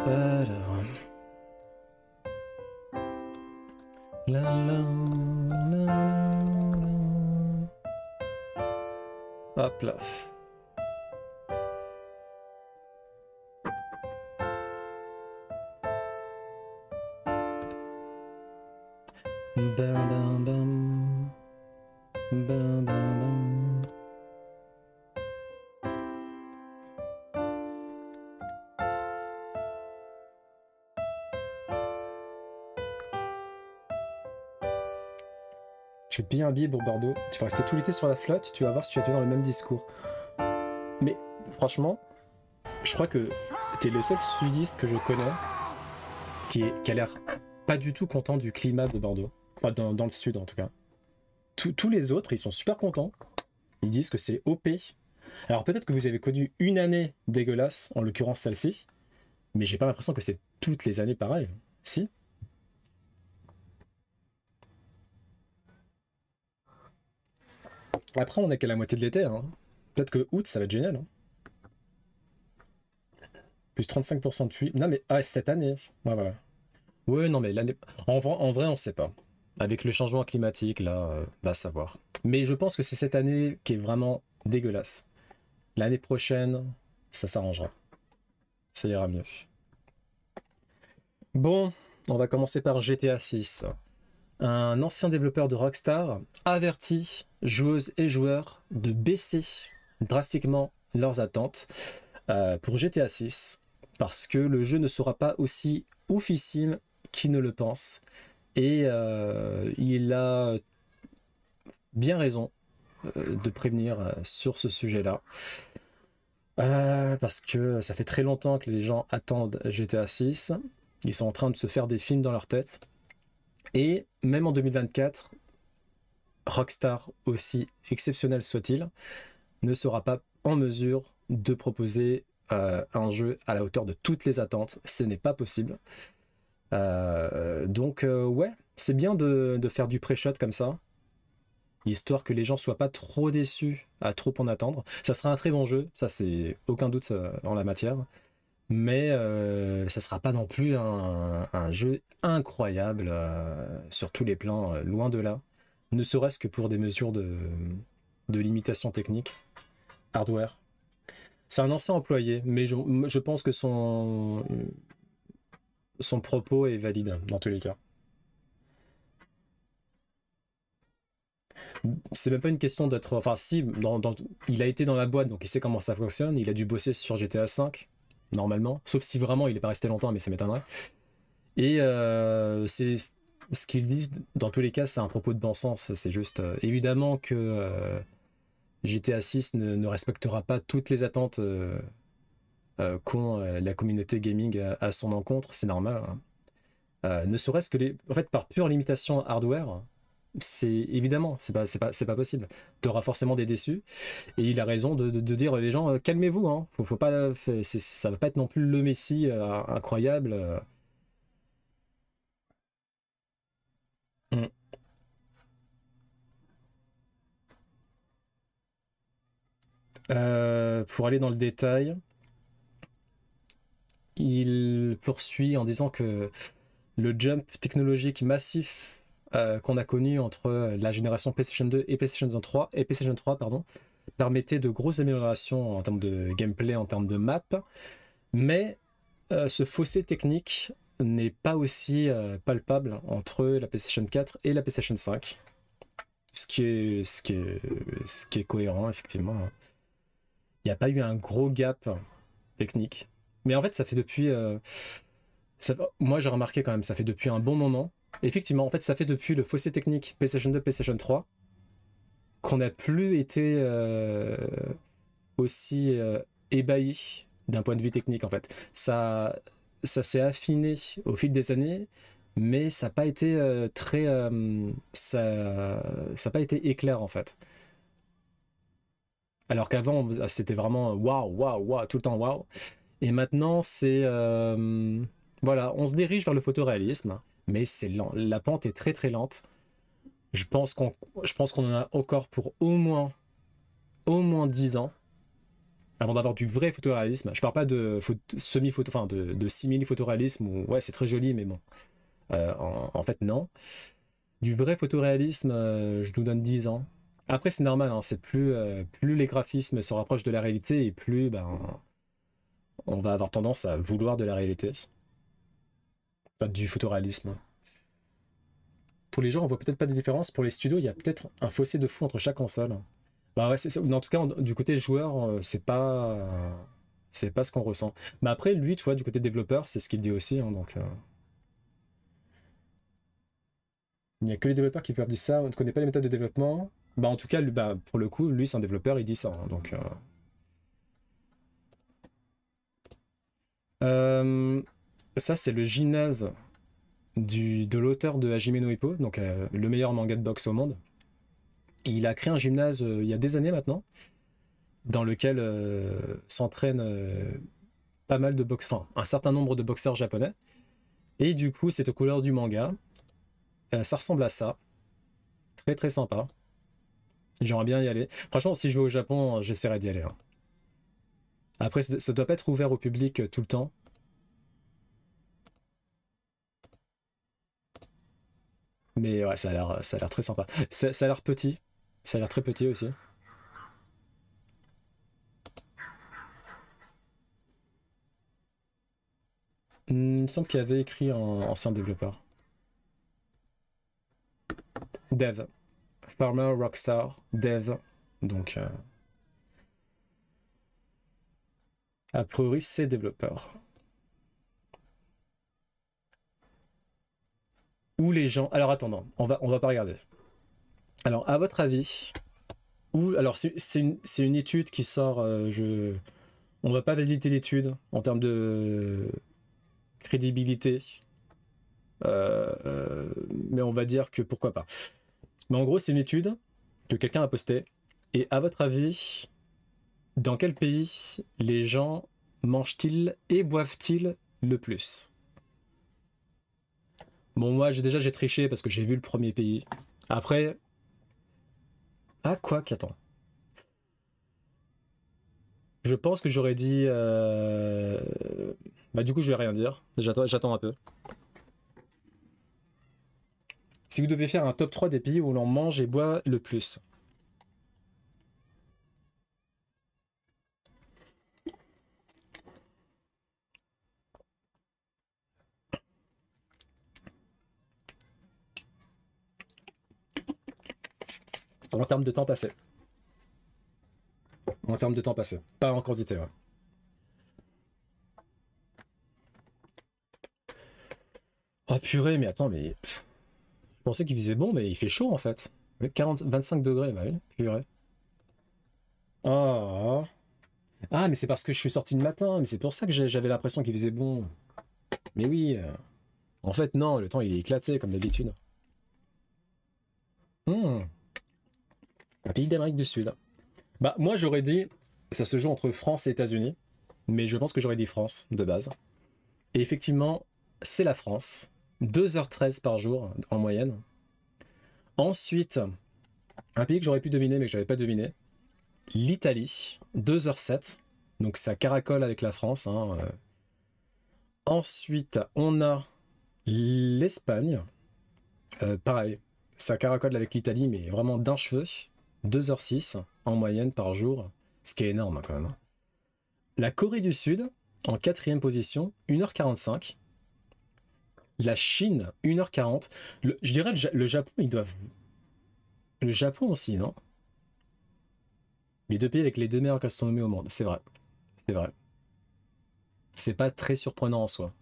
Alors. La, la, la, la. Hop là. Bam bam bam. Bam bam bam. Je vais te payer un billet pour Bordeaux. Tu vas rester tout l'été sur la flotte, tu vas voir si tu vas tenir le même discours. Mais franchement, je crois que t'es le seul sudiste que je connais qui a l'air pas du tout content du climat de Bordeaux. Enfin, dans le sud en tout cas. Tous les autres, ils sont super contents. Ils disent que c'est OP. Alors peut-être que vous avez connu une année dégueulasse, en l'occurrence celle-ci, mais j'ai pas l'impression que c'est toutes les années pareil. Si? Après, on est qu'à la moitié de l'été. Hein. Peut-être que août, ça va être génial. Hein. Plus 35% de pluie. Non mais, ah, cette année. Ouais, voilà. Ouais, non mais l'année... En vrai, on sait pas. Avec le changement climatique, là, va savoir. Mais je pense que c'est cette année qui est vraiment dégueulasse. L'année prochaine, ça s'arrangera. Ça ira mieux. Bon, on va commencer par GTA 6. Un ancien développeur de Rockstar avertit joueuses et joueurs de baisser drastiquement leurs attentes pour GTA 6 parce que le jeu ne sera pas aussi oufissime qu'ils ne le pensent. Et il a bien raison de prévenir sur ce sujet-là. Parce que ça fait très longtemps que les gens attendent GTA 6. Ils sont en train de se faire des films dans leur tête. Et même en 2024, Rockstar, aussi exceptionnel soit-il, ne sera pas en mesure de proposer un jeu à la hauteur de toutes les attentes. Ce n'est pas possible. Donc ouais, c'est bien de faire du pré-shot comme ça, histoire que les gens soient pas trop déçus à trop en attendre. Ça sera un très bon jeu, ça c'est aucun doute en la matière, mais ça sera pas non plus un jeu incroyable sur tous les plans, loin de là, ne serait-ce que pour des mesures de limitation technique, hardware. C'est un ancien employé, mais je pense que son propos est valide dans tous les cas. C'est même pas une question d'être. Enfin, si, il a été dans la boîte, donc il sait comment ça fonctionne. Il a dû bosser sur GTA V, normalement. Sauf si vraiment il est pas resté longtemps, mais ça m'étonnerait. Et c'est ce qu'ils disent, dans tous les cas, c'est un propos de bon sens. C'est juste. Évidemment que GTA 6 ne respectera pas toutes les attentes qu'ont la communauté gaming à son encontre. C'est normal. Hein. Ne serait-ce que en fait, par pure limitation hardware, c'est évidemment, c'est pas possible. Tu auras forcément des déçus. Et il a raison de dire les gens, calmez-vous, hein. Faut pas, ça va pas être non plus le Messi incroyable. Mm. Pour aller dans le détail, il poursuit en disant que le jump technologique massif qu'on a connu entre la génération PlayStation 2 et PlayStation 3 pardon, permettait de grosses améliorations en termes de gameplay, en termes de map, mais ce fossé technique n'est pas aussi palpable entre la PlayStation 4 et la PlayStation 5, ce qui est cohérent effectivement. Il n'y a pas eu un gros gap technique, mais en fait ça fait depuis moi j'ai remarqué quand même, ça fait depuis un bon moment. Effectivement, en fait, ça fait depuis le fossé technique PlayStation 2, PlayStation 3 qu'on n'a plus été aussi ébahi d'un point de vue technique en fait. Ça s'est affiné au fil des années, mais ça n'a pas été très. Ça n'a pas été éclair en fait. Alors qu'avant, c'était vraiment waouh, waouh, waouh, tout le temps waouh. Et maintenant, c'est. Voilà, on se dirige vers le photoréalisme, mais c'est lent. La pente est très très lente. Je pense qu'on en a encore pour au moins 10 ans avant d'avoir du vrai photoréalisme. Je parle pas de semi-photo, enfin de simili-photoréalisme où ouais c'est très joli mais bon. En fait non. Du vrai photoréalisme, je nous donne 10 ans. Après c'est normal, hein, c'est plus les graphismes se rapprochent de la réalité et plus ben, on va avoir tendance à vouloir de la réalité. Enfin, du photoréalisme. Pour les gens, on voit peut-être pas de différence. Pour les studios, il y a peut-être un fossé de fou entre chaque console. Bah ouais, en tout cas, du côté joueur, c'est pas ce qu'on ressent. Mais après, lui, tu vois, du côté développeur, c'est ce qu'il dit aussi. Hein, donc, il n'y a que les développeurs qui peuvent dire ça. On ne connaît pas les méthodes de développement. Bah en tout cas, lui, bah, pour le coup, lui, c'est un développeur, il dit ça. Hein, donc, euh, ça, c'est le gymnase de l'auteur de Hajime no Ippo, donc le meilleur manga de boxe au monde. Et il a créé un gymnase il y a des années maintenant, dans lequel s'entraînent pas mal de boxeurs, enfin un certain nombre de boxeurs japonais. Et du coup, c'est aux couleurs du manga. Ça ressemble à ça. Très très sympa. J'aimerais bien y aller. Franchement, si je vais au Japon, j'essaierai d'y aller. Hein. Après, ça doit pas être ouvert au public tout le temps. Mais ouais, ça a l'air très sympa. Ça a l'air petit. Ça a l'air très petit aussi. Il me semble qu'il y avait écrit en ancien développeur. Dev. Farmer, Rockstar, Dev. Donc, a priori, c'est développeur. Où les gens. Alors, attendant, on va pas regarder. Alors, à votre avis, où. Alors, c'est une étude qui sort. On va pas valider l'étude en termes de crédibilité. Mais on va dire que pourquoi pas. Mais en gros, c'est une étude que quelqu'un a postée. Et à votre avis, dans quel pays les gens mangent-ils et boivent-ils le plus? Bon, moi, j'ai triché parce que j'ai vu le premier pays. Après... Ah, quoi qu'attends. Je pense que j'aurais dit... Bah du coup, je vais rien dire. J'attends un peu. Si vous devez faire un top 3 des pays où l'on mange et boit le plus. En termes de temps passé. En termes de temps passé. Pas en quantité, ouais. Oh purée, mais attends, mais... Je pensais qu'il faisait bon, mais il fait chaud en fait. 25 degrés, bah oui, purée. Oh. Ah, mais c'est parce que je suis sorti le matin, mais c'est pour ça que j'avais l'impression qu'il faisait bon. Mais oui. En fait, non, le temps il est éclaté comme d'habitude. Hmm. Un pays d'Amérique du Sud. Bah, moi j'aurais dit, ça se joue entre France et États-Unis, mais je pense que j'aurais dit France de base. Et effectivement, c'est la France. 2h13 par jour en moyenne. Ensuite, un pays que j'aurais pu deviner mais que j'avais pas deviné, l'Italie, 2h07. Donc ça caracole avec la France. Hein. Ensuite, on a l'Espagne. Pareil, ça caracole avec l'Italie, mais vraiment d'un cheveu. 2h06 en moyenne par jour. Ce qui est énorme hein, quand même. Hein. La Corée du Sud, en quatrième position, 1h45. La Chine, 1h40. Je dirais le Japon, ils doivent... Le Japon aussi, non? Les deux pays avec les deux meilleures gastronomies au monde, c'est vrai. C'est vrai. C'est pas très surprenant en soi.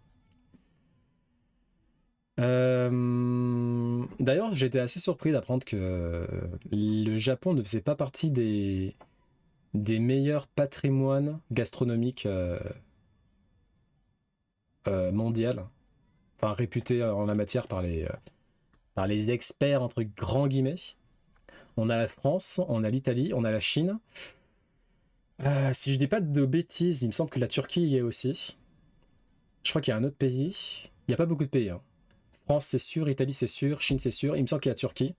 D'ailleurs, j'étais assez surpris d'apprendre que le Japon ne faisait pas partie des meilleurs patrimoines gastronomiques mondial. Enfin, réputés en la matière par les experts, entre grands guillemets. On a la France, on a l'Italie, on a la Chine. Si je dis pas de bêtises, il me semble que la Turquie y est aussi. Je crois qu'il y a un autre pays. Il n'y a pas beaucoup de pays. Hein. France, c'est sûr. Italie, c'est sûr. Chine, c'est sûr. Il me semble qu'il y a la Turquie.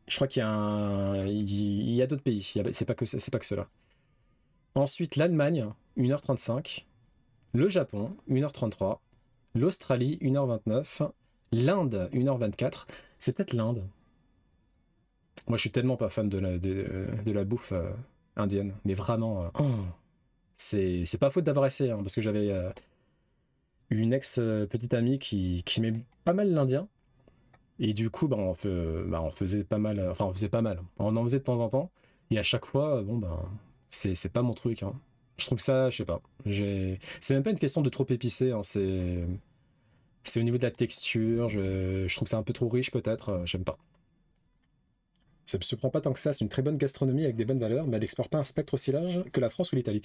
Je crois qu'il y a d'autres pays. C'est pas que cela. Ensuite, l'Allemagne, 1h35. Le Japon, 1h33. L'Australie, 1h29. L'Inde, 1h24. C'est peut-être l'Inde. Moi, je suis tellement pas fan de la bouffe indienne. Mais vraiment, c'est pas faute d'avoir essayé, hein, parce que j'avais une ex-petite amie qui aimait pas mal l'indien. Et du coup, on faisait pas mal. Enfin, on faisait pas mal. On en faisait de temps en temps. Et à chaque fois, c'est pas mon truc, hein. Je trouve ça, je sais pas. C'est même pas une question de trop épicé, hein, c'est au niveau de la texture. Je trouve ça un peu trop riche, peut-être. J'aime pas. Ça me surprend pas tant que ça. C'est une très bonne gastronomie avec des bonnes valeurs, mais elle explore pas un spectre aussi large que la France ou l'Italie.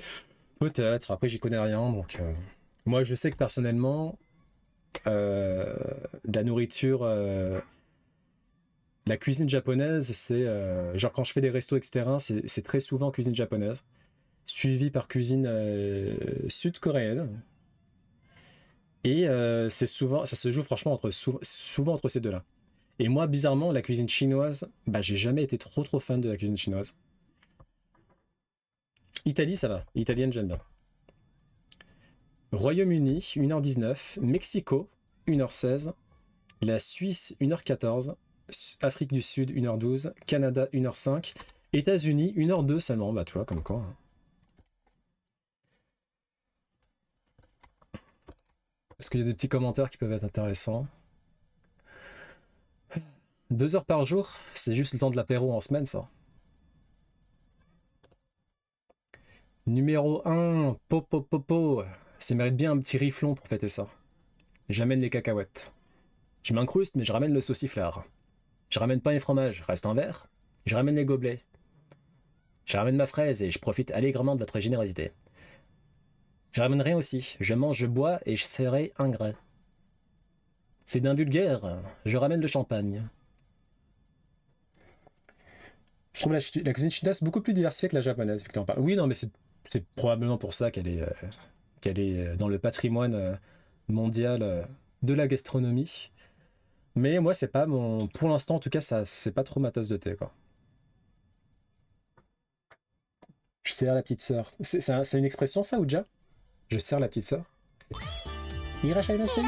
Peut-être. Après, j'y connais rien. Donc, moi, je sais que personnellement, de la nourriture. La cuisine japonaise, c'est genre quand je fais des restos, etc., c'est très souvent cuisine japonaise, suivi par cuisine sud-coréenne. Et c'est souvent, ça se joue franchement souvent entre ces deux-là. Et moi, bizarrement, la cuisine chinoise, bah j'ai jamais été trop fan de la cuisine chinoise. Italie, ça va. Italienne, j'aime bien. Royaume-Uni, 1h19. Mexico, 1h16. La Suisse, 1h14. Afrique du Sud, 1h12. Canada, 1h05. États-Unis, 1h02 seulement. Bah, tu vois, comme quoi, hein. Est-ce qu'il y a des petits commentaires qui peuvent être intéressants? 2 heures par jour, c'est juste le temps de l'apéro en semaine, ça. Numéro 1, Popo. Ça mérite bien un petit riflon pour fêter ça. J'amène les cacahuètes. Je m'incruste, mais je ramène le sauciflard. Je ramène pain et fromage, reste un verre. Je ramène les gobelets. Je ramène ma fraise et je profite allègrement de votre générosité. Je ramène rien aussi. Je mange, je bois et je serai ingrat. C'est d'un vulgaire. Je ramène le champagne. Je trouve la cuisine chinoise beaucoup plus diversifiée que la japonaise, vu que tu en parles. Oui, non, mais c'est probablement pour ça qu'elle est dans le patrimoine mondial de la gastronomie. Mais moi, c'est pas mon. Pour l'instant, en tout cas, ça, c'est pas trop ma tasse de thé, quoi. Je sers la petite sœur. C'est une expression, ça, Ouja? Je sers la petite sœur? Irashaimase.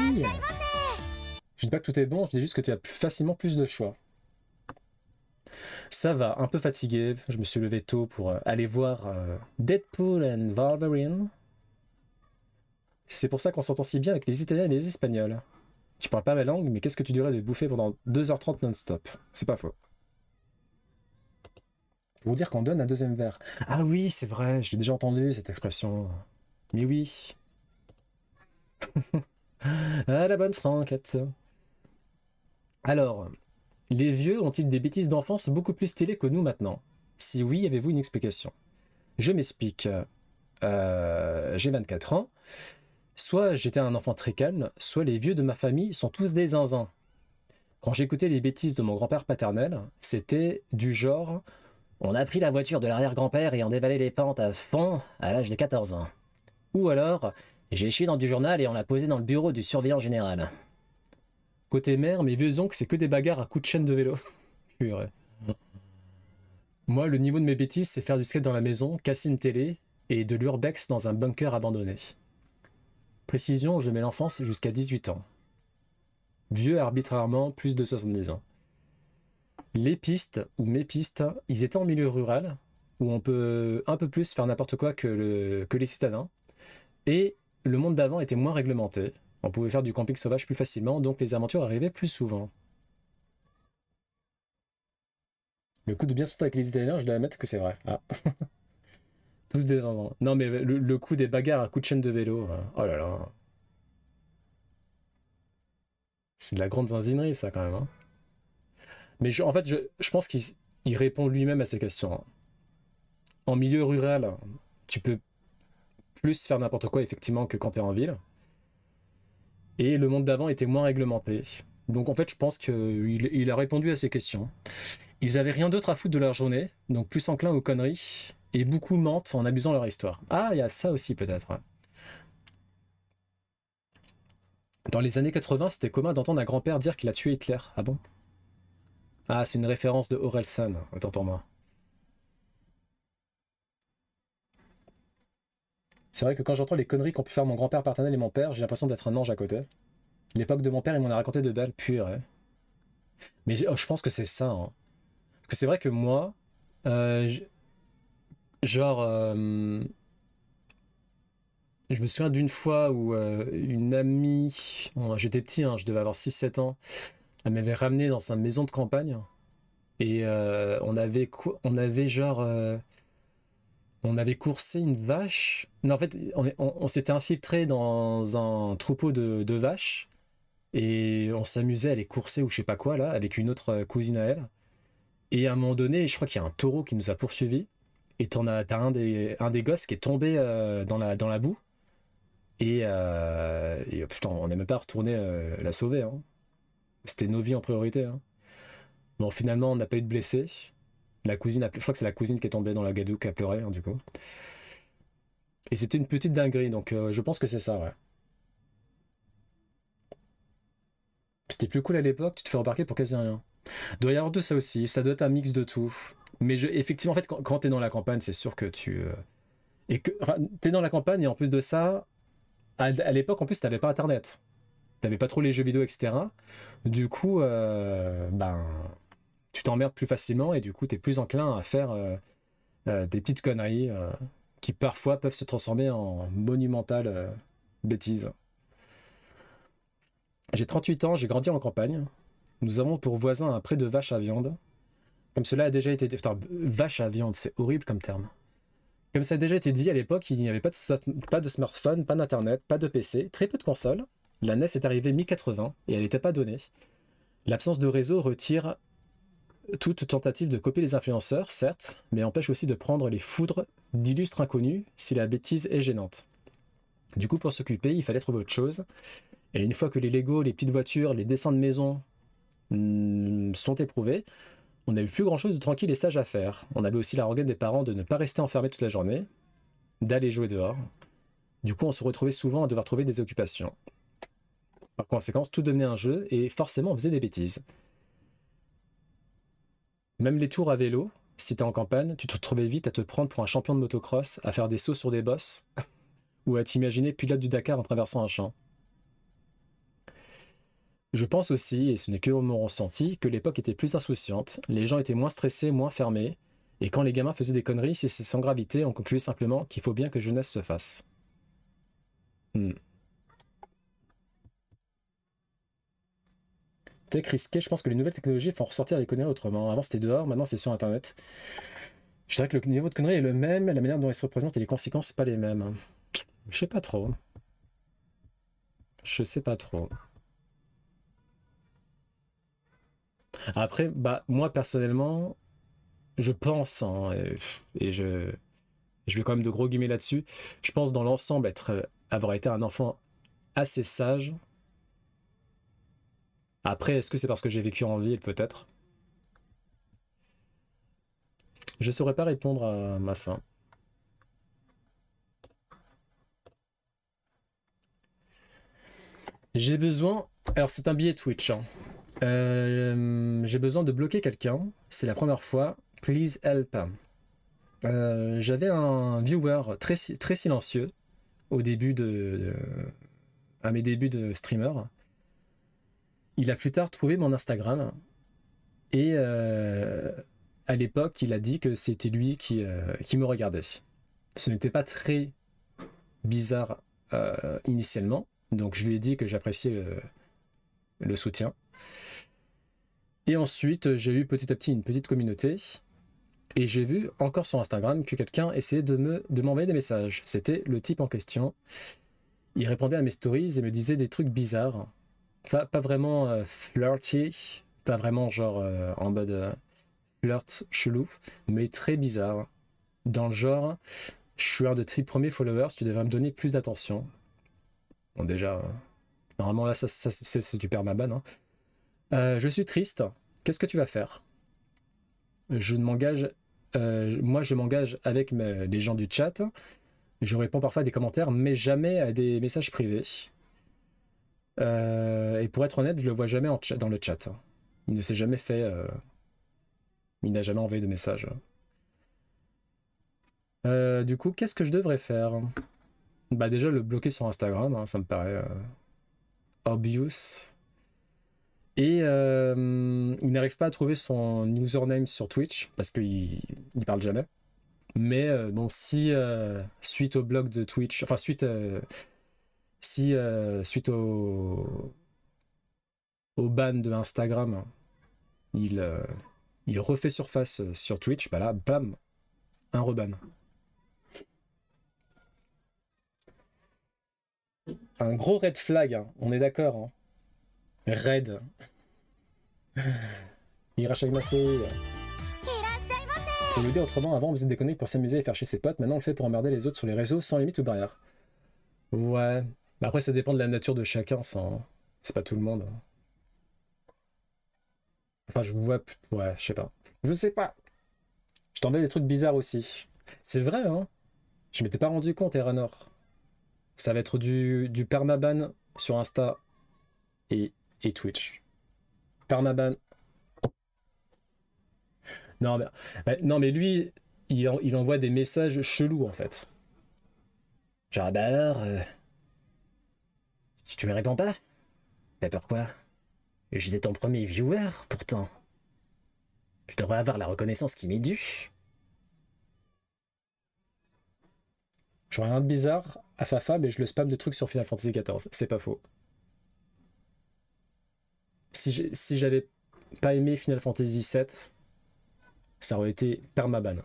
Je dis pas que tout est bon, je dis juste que tu as facilement plus de choix. Ça va, un peu fatigué. Je me suis levé tôt pour aller voir Deadpool and Wolverine. C'est pour ça qu'on s'entend si bien avec les Italiens et les Espagnols. Tu parles pas ma langue, mais qu'est-ce que tu dirais de bouffer pendant 2h30 non-stop? C'est pas faux. Pour vous dire qu'on donne un deuxième verre. Ah oui, c'est vrai, je l'ai déjà entendu cette expression. Mais oui. Ah, la bonne franquette. Alors, les vieux ont-ils des bêtises d'enfance beaucoup plus stylées que nous maintenant? Si oui, avez-vous une explication? Je m'explique. J'ai 24 ans. Soit j'étais un enfant très calme, soit les vieux de ma famille sont tous des zinzins. Quand j'écoutais les bêtises de mon grand-père paternel, c'était du genre on a pris la voiture de l'arrière-grand-père et on dévalait les pentes à fond à l'âge de 14 ans. Ou alors, j'ai chié dans du journal et on l'a posé dans le bureau du surveillant général. Côté mère, mes vieux oncles, c'est que des bagarres à coups de chaîne de vélo. Purée. Moi, le niveau de mes bêtises, c'est faire du skate dans la maison, casser une télé et de l'urbex dans un bunker abandonné. Précision, je mets l'enfance jusqu'à 18 ans. Vieux arbitrairement, plus de 70 ans. Les pistes, ou mes pistes, ils étaient en milieu rural, où on peut un peu plus faire n'importe quoi que les citadins. Et le monde d'avant était moins réglementé. On pouvait faire du camping sauvage plus facilement, donc les aventures arrivaient plus souvent. Le coup de bien sauter avec les Italiens, je dois admettre que c'est vrai. Ah. Tous des zinzins. Non mais le coup des bagarres à coups de chaîne de vélo, oh là là. C'est de la grande zinzinerie ça quand même, hein. Mais en fait, je pense qu'il répond lui-même à ces questions, hein. En milieu rural, tu peux plus faire n'importe quoi effectivement que quand tu es en ville. Et le monde d'avant était moins réglementé. Donc en fait, je pense qu'il a répondu à ces questions. Ils avaient rien d'autre à foutre de leur journée, donc plus enclins aux conneries, et beaucoup mentent en abusant de leur histoire. Ah, il y a ça aussi peut-être, ouais. Dans les années 80, c'était commun d'entendre un grand-père dire qu'il a tué Hitler. Ah bon? Ah, c'est une référence de Orelsan, autant pour moi. C'est vrai que quand j'entends les conneries qu'ont pu faire mon grand-père paternel et mon père, j'ai l'impression d'être un ange à côté. L'époque de mon père, il m'en a raconté de belles, purée. Mais je pense que c'est ça, hein. Parce que c'est vrai que moi, j- genre, je me souviens d'une fois où une amie, bon, j'étais petit, hein, je devais avoir 6 7 ans, elle m'avait ramené dans sa maison de campagne. Et on avait genre, on avait coursé une vache. Non, en fait, on s'était infiltré dans un troupeau de vaches et on s'amusait à les courser ou je sais pas quoi là, avec une autre cousine à elle. Et à un moment donné, je crois qu'il y a un taureau qui nous a poursuivis. Et t'as un des gosses qui est tombé dans la boue. Et putain, on n'est même pas retourné la sauver, hein. C'était nos vies en priorité, hein. Bon, finalement, on n'a pas eu de blessés. Je crois que c'est la cousine qui est tombée dans la gadoue qui a pleuré, hein, du coup. Et c'était une petite dinguerie, donc je pense que c'est ça, ouais. C'était plus cool à l'époque, tu te fais embarquer pour quasi rien. Doit y avoir de ça aussi, ça doit être un mix de tout. Mais effectivement, en fait, quand t'es dans la campagne, c'est sûr que et que t'es dans la campagne, et en plus de ça, à l'époque, en plus, t'avais pas Internet. T'avais pas trop les jeux vidéo, etc. Du coup, ben, tu t'emmerdes plus facilement, et du coup, t'es plus enclin à faire des petites conneries qui parfois peuvent se transformer en monumentales bêtises. J'ai 38 ans, j'ai grandi en campagne. Nous avons pour voisin un pré de vaches à viande. Comme cela a déjà été dit. Putain, vache à viande, c'est horrible comme terme. Comme ça a déjà été dit à l'époque, il n'y avait pas de smartphone, pas d'internet, pas de PC, très peu de consoles. La NES est arrivée mi-80 et elle n'était pas donnée. L'absence de réseau retire toute tentative de copier les influenceurs, certes, mais empêche aussi de prendre les foudres d'illustres inconnus si la bêtise est gênante. Du coup, pour s'occuper, il fallait trouver autre chose. Et une fois que les Lego, les petites voitures, les dessins de maison sont éprouvés, on n'avait plus grand chose de tranquille et sage à faire. On avait aussi la rengaine des parents de ne pas rester enfermés toute la journée, d'aller jouer dehors. Du coup, on se retrouvait souvent à devoir trouver des occupations. Par conséquent, tout devenait un jeu et forcément on faisait des bêtises. Même les tours à vélo, si t'es en campagne, tu te retrouvais vite à te prendre pour un champion de motocross, à faire des sauts sur des bosses, ou à t'imaginer pilote du Dakar en traversant un champ. Je pense aussi, et ce n'est que mon ressenti, que l'époque était plus insouciante, les gens étaient moins stressés, moins fermés, et quand les gamins faisaient des conneries, si c'est sans gravité, on concluait simplement qu'il faut bien que jeunesse se fasse. Hmm. Tech risqué, je pense que les nouvelles technologies font ressortir les conneries autrement. Avant c'était dehors, maintenant c'est sur internet. Je dirais que le niveau de conneries est le même, la manière dont elles se représentent et les conséquences pas les mêmes. Je sais pas trop. Je sais pas trop. Après, bah moi personnellement, je pense, hein, et je vais quand même de gros guillemets là-dessus, je pense dans l'ensemble avoir été un enfant assez sage. Après, est-ce que c'est parce que j'ai vécu en ville, peut-être? Je saurais pas répondre à ça. J'ai besoin. Alors, c'est un billet Twitch, hein. J'ai besoin de bloquer quelqu'un. C'est la première fois. Please help. J'avais un viewer très silencieux au début à mes débuts de streamer. Il a plus tard trouvé mon Instagram et à l'époque, il a dit que c'était lui qui me regardait. Ce n'était pas très bizarre initialement, donc je lui ai dit que j'appréciais le soutien. Et ensuite, j'ai eu petit à petit une petite communauté. Et j'ai vu encore sur Instagram que quelqu'un essayait de m'envoyer des messages. C'était le type en question. Il répondait à mes stories et me disait des trucs bizarres. Pas vraiment flirty, pas vraiment genre en mode flirt chelou, mais très bizarre. Dans le genre, je suis un de tes premiers followers, tu devrais me donner plus d'attention. Bon, déjà, normalement là, c'est tu perds ma banne, hein. Je suis triste. Qu'est-ce que tu vas faire? Je ne m'engage. Moi, je m'engage avec les gens du chat. Je réponds parfois à des commentaires, mais jamais à des messages privés. Et pour être honnête, je le vois jamais dans le chat. Il ne s'est jamais fait. Il n'a jamais envoyé de message. Du coup, qu'est-ce que je devrais faire? Bah déjà le bloquer sur Instagram, hein, ça me paraît obvious. Et il n'arrive pas à trouver son username sur Twitch parce qu'il parle jamais. Mais bon, si suite au blog de Twitch, enfin suite au ban de Instagram, il, euh, il refait surface sur Twitch, bah là, bam, un reban. Un gros red flag, hein, on est d'accord. Hein. Red. Irachagmasé. Pour le dire autrement, avant on faisait des conneries pour s'amuser et faire chez ses potes, maintenant on le fait pour emmerder les autres sur les réseaux sans limite ou barrière. Ouais. Bah après ça dépend de la nature de chacun, ça. Hein. C'est pas tout le monde. Enfin je vous vois. Ouais, je sais pas. Je sais pas. Je t'envoie des trucs bizarres aussi. C'est vrai, hein. Je m'étais pas rendu compte, Eranor. Ça va être du permaban sur Insta et Twitch. Permaban. Non, mais, non, mais lui, il envoie des messages chelous en fait. Genre, bah alors, tu me réponds pas? Bah pourquoi? J'étais ton premier viewer, pourtant. Tu devrais avoir la reconnaissance qui m'est due. Je vois rien de bizarre à Fafa, mais je le spam de trucs sur Final Fantasy XIV. C'est pas faux. Si j'avais pas aimé Final Fantasy VII, ça aurait été permaban.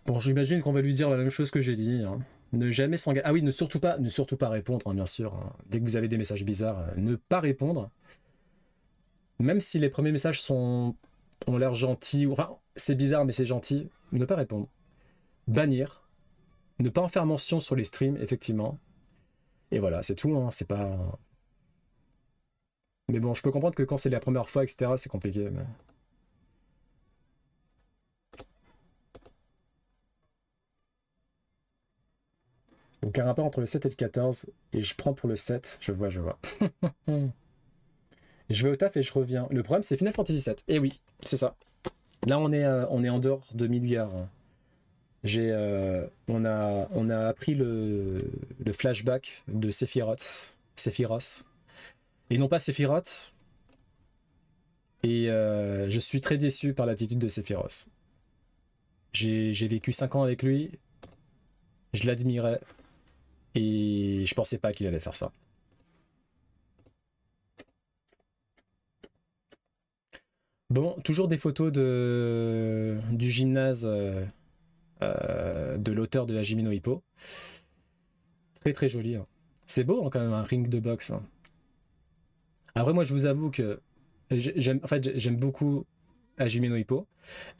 Bon, j'imagine qu'on va lui dire la même chose que j'ai dit. Hein. Ne jamais s'engager. Ah oui, ne surtout pas répondre, hein, bien sûr. Hein. Dès que vous avez des messages bizarres, ne pas répondre. Même si les premiers messages ont l'air gentils, ou enfin, c'est bizarre, mais c'est gentil, ne pas répondre. Bannir. Ne pas en faire mention sur les streams, effectivement. Et voilà, c'est tout. Hein, c'est pas. Mais bon, je peux comprendre que quand c'est la première fois, etc., c'est compliqué. Mais... Aucun rapport entre le 7 et le 14. Et je prends pour le 7. Je vois, je vois. Je vais au taf et je reviens. Le problème, c'est Final Fantasy VII. Et oui, c'est ça. Là, on est en dehors de Midgar. On a appris le flashback de Sephiroth. Et non pas Sephiroth. Et je suis très déçu par l'attitude de Sephiroth. J'ai vécu 5 ans avec lui. Je l'admirais. Et je pensais pas qu'il allait faire ça. Bon, toujours des photos du gymnase de l'auteur de Hajime no Ippo. Très très joli. Hein. C'est beau hein, quand même un ring de boxe. Hein. Après moi je vous avoue que j'aime beaucoup Hajime no Ippo.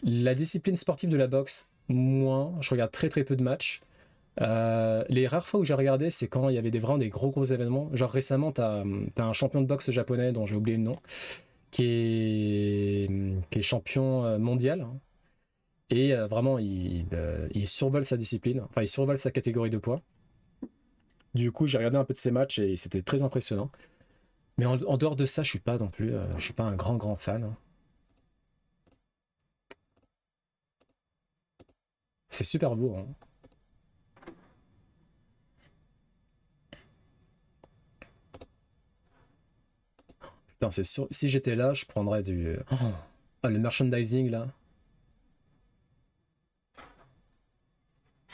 La discipline sportive de la boxe, moins. Je regarde très très peu de matchs. Les rares fois où j'ai regardé, c'est quand il y avait vraiment des gros événements. Genre récemment, t'as un champion de boxe japonais dont j'ai oublié le nom, qui est champion mondial. Hein. Et vraiment, il survole sa discipline. Enfin, il survole sa catégorie de poids. Du coup, j'ai regardé un peu de ses matchs et c'était très impressionnant. Mais en dehors de ça, je suis pas non plus, je suis pas un grand fan. Hein. C'est super beau. Hein. Putain, c'est sûr. Si j'étais là, je prendrais du. Oh, ah, le merchandising là.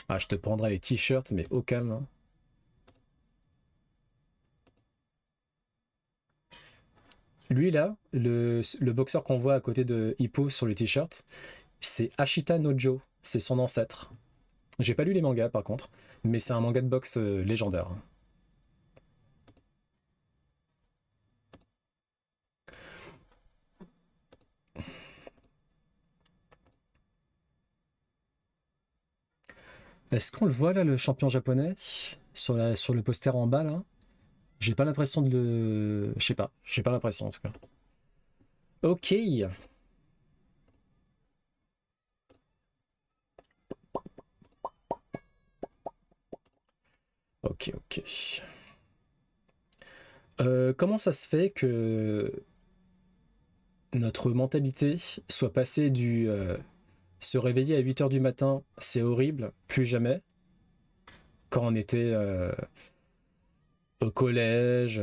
Ah, je te prendrais les t-shirts, mais au calme. Hein. Lui là, le boxeur qu'on voit à côté de Hippo sur le t-shirt, c'est Ashita Nojo. C'est son ancêtre. J'ai pas lu les mangas par contre, mais c'est un manga de boxe légendaire. Est-ce qu'on le voit là, le champion japonais, sur le poster en bas là? J'ai pas l'impression de le. Je sais pas, j'ai pas l'impression en tout cas. Ok. Ok, ok. Comment ça se fait que notre mentalité soit passée Se réveiller à 8 heures du matin, c'est horrible, plus jamais. Quand on était au collège,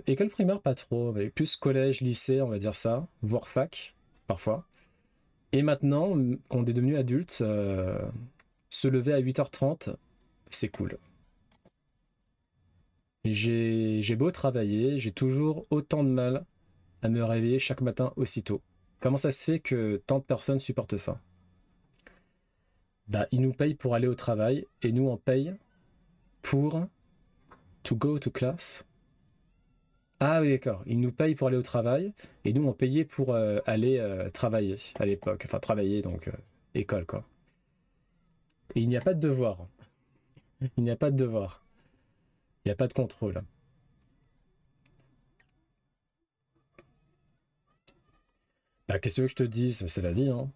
école primaire pas trop, mais plus collège, lycée, on va dire ça, voire fac, parfois. Et maintenant, quand on est devenu adulte, se lever à 8h30, c'est cool. J'ai beau travailler, j'ai toujours autant de mal à me réveiller chaque matin aussitôt. Comment ça se fait que tant de personnes supportent ça? Bah, ils nous payent pour aller au travail et nous on paye pour to go to class. Ah oui, d'accord. Ils nous payent pour aller au travail et nous on payait pour aller travailler à l'époque. Enfin, travailler donc école quoi. Et il n'y a pas de devoir. Il n'y a pas de devoir. Il n'y a pas de contrôle. Bah, qu'est-ce que je te dise? C'est la vie, hein.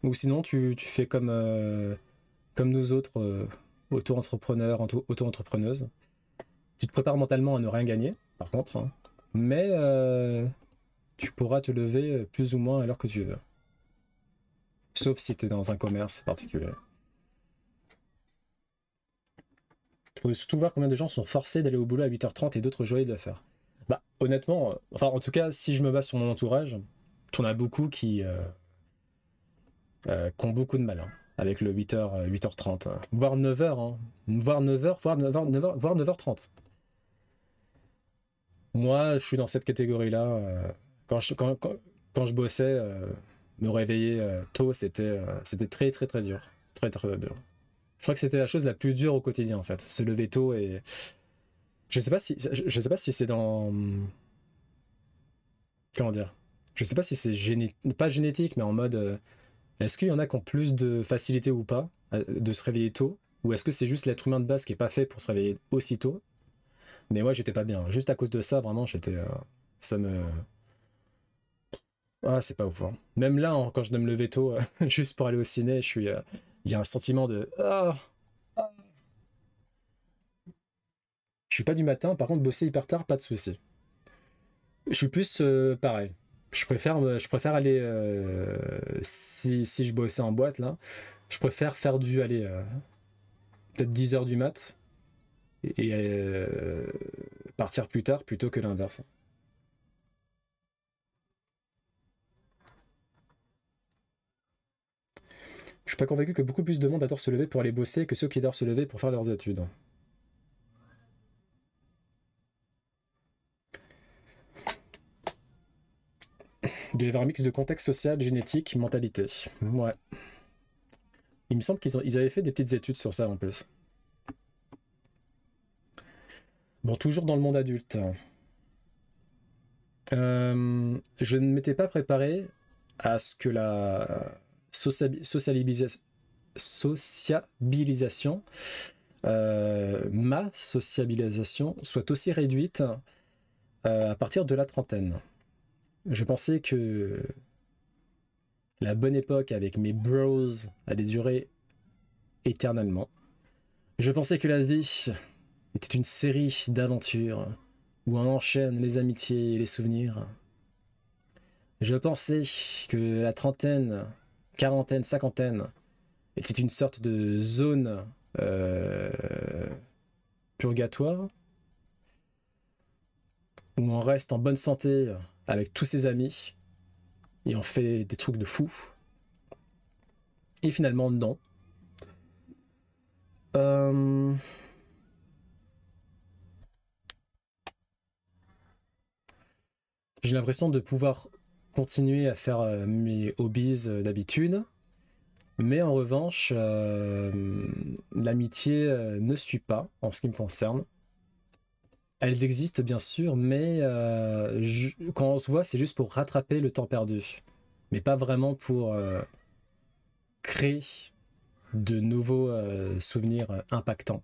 Ou sinon, tu fais comme nous autres, auto-entrepreneurs, auto-entrepreneuses. Tu te prépares mentalement à ne rien gagner, par contre, hein. Mais tu pourras te lever plus ou moins à l'heure que tu veux. Sauf si tu es dans un commerce particulier. Il faut surtout voir combien de gens sont forcés d'aller au boulot à 8h30 et d'autres joyeux de le faire. Bah, honnêtement, enfin, en tout cas, si je me base sur mon entourage, tu en as beaucoup qui ont beaucoup de mal hein, avec le 8h, 8h30, voire 9h, hein, voire 9h, voire 9h, 9h, voire 9h30. Moi, je suis dans cette catégorie-là. Quand je bossais, me réveiller tôt, c'était très très très dur. Très très dur. Je crois que c'était la chose la plus dure au quotidien en fait, se lever tôt et je sais pas si c'est dans comment dire. Je sais pas si c'est pas génétique mais en mode est-ce qu'il y en a qui ont plus de facilité ou pas de se réveiller tôt ou est-ce que c'est juste l'être humain de base qui est pas fait pour se réveiller aussitôt? Mais moi j'étais pas bien, juste à cause de ça vraiment j'étais ça me ah c'est pas ouf hein. Même là quand je dois me lever tôt juste pour aller au ciné, je suis il y a un sentiment de ah. Je suis pas du matin, par contre bosser hyper tard, pas de souci. Je suis plus pareil. Je préfère aller si je bossais en boîte là, je préfère faire du aller peut-être 10 heures du mat et partir plus tard plutôt que l'inverse. Je suis pas convaincu que beaucoup plus de monde adore se lever pour aller bosser que ceux qui adorent se lever pour faire leurs études. Il doit y avoir un mix de contexte social, génétique, mentalité. Ouais. Il me semble qu'ils avaient fait des petites études sur ça en plus. Bon, toujours dans le monde adulte. Je ne m'étais pas préparé à ce que la sociabilisation, ma sociabilisation soit aussi réduite à partir de la trentaine. Je pensais que la bonne époque avec mes bros allait durer éternellement. Je pensais que la vie était une série d'aventures où on enchaîne les amitiés et les souvenirs. Je pensais que la trentaine, quarantaine, cinquantaine était une sorte de zone purgatoire où on reste en bonne santé avec tous ses amis et on fait des trucs de fou. Et finalement, non. J'ai l'impression de pouvoir continuer à faire mes hobbies d'habitude, mais en revanche, l'amitié ne suit pas en ce qui me concerne. Elles existent bien sûr, mais quand on se voit, c'est juste pour rattraper le temps perdu, mais pas vraiment pour créer de nouveaux souvenirs impactants.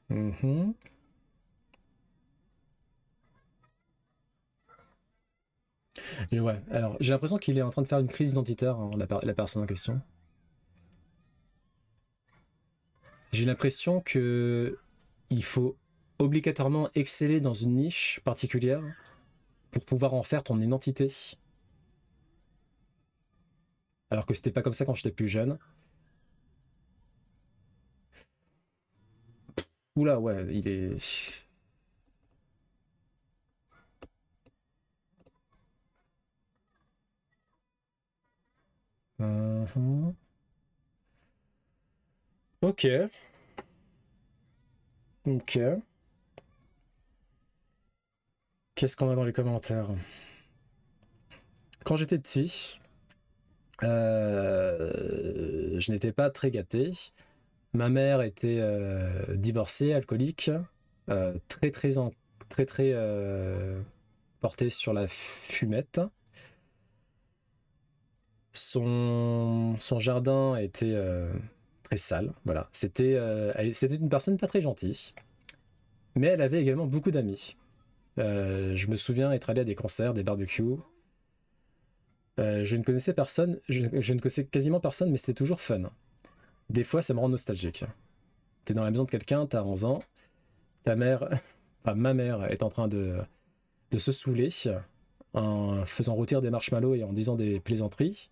Mhm. Et ouais, alors j'ai l'impression qu'il est en train de faire une crise identitaire, hein, la personne en question. J'ai l'impression que il faut obligatoirement exceller dans une niche particulière pour pouvoir en faire ton identité. Alors que c'était pas comme ça quand j'étais plus jeune. Oula, ouais, il est... Mhm. Ok, ok. Qu'est-ce qu'on a dans les commentaires? Quand j'étais petit, je n'étais pas très gâté. Ma mère était divorcée, alcoolique, très très très très portée sur la fumette. Son jardin était très sale, voilà. C'était une personne pas très gentille, mais elle avait également beaucoup d'amis. Je me souviens être allé à des concerts, des barbecues. Je ne connaissais personne, je ne connaissais quasiment personne, mais c'était toujours fun. Des fois, ça me rend nostalgique. T'es dans la maison de quelqu'un, t'as 11 ans, ta mère, enfin ma mère est en train de se saouler en faisant rôtir des marshmallows et en disant des plaisanteries.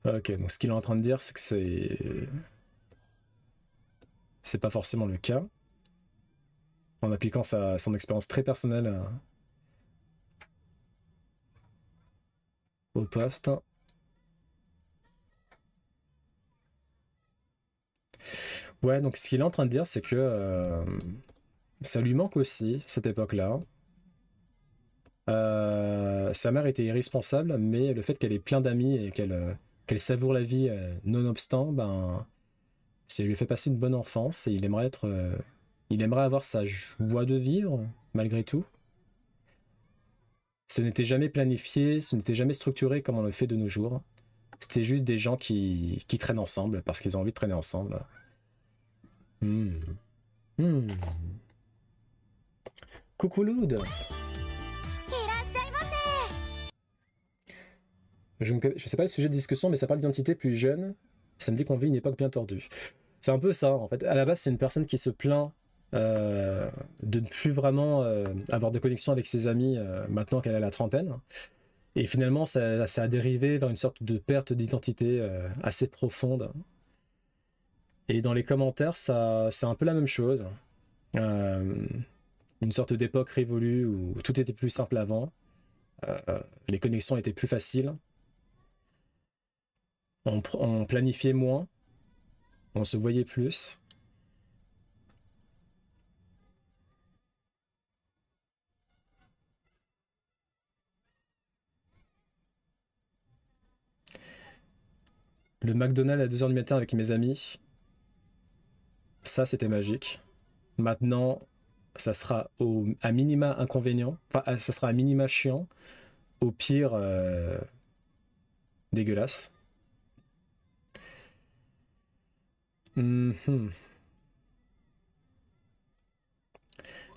Ok, donc ce qu'il est en train de dire, c'est que c'est pas forcément le cas. En appliquant son expérience très personnelle au poste. Ouais, donc ce qu'il est en train de dire, c'est que ça lui manque aussi, cette époque-là. Sa mère était irresponsable, mais le fait qu'elle ait plein d'amis et qu'elle savoure la vie nonobstant, ben, ça lui fait passer une bonne enfance et il aimerait avoir sa joie de vivre, malgré tout. Ce n'était jamais planifié, ce n'était jamais structuré comme on le fait de nos jours. C'était juste des gens qui traînent ensemble parce qu'ils ont envie de traîner ensemble. Hmm. Hmm. Coucou Loud. Je sais pas le sujet de discussion, mais ça parle d'identité plus jeune. Ça me dit qu'on vit une époque bien tordue. C'est un peu ça, en fait. À la base, c'est une personne qui se plaint de ne plus vraiment avoir de connexion avec ses amis maintenant qu'elle a la trentaine. Et finalement, ça a dérivé vers une sorte de perte d'identité assez profonde. Et dans les commentaires, c'est un peu la même chose. Euh, une sorte d'époque révolue où tout était plus simple avant. Les connexions étaient plus faciles. On planifiait moins. On se voyait plus. Le McDonald's à 2h du matin avec mes amis, ça c'était magique. Maintenant, ça sera à minima inconvénient, enfin ça sera à minima chiant, au pire dégueulasse. Mhm.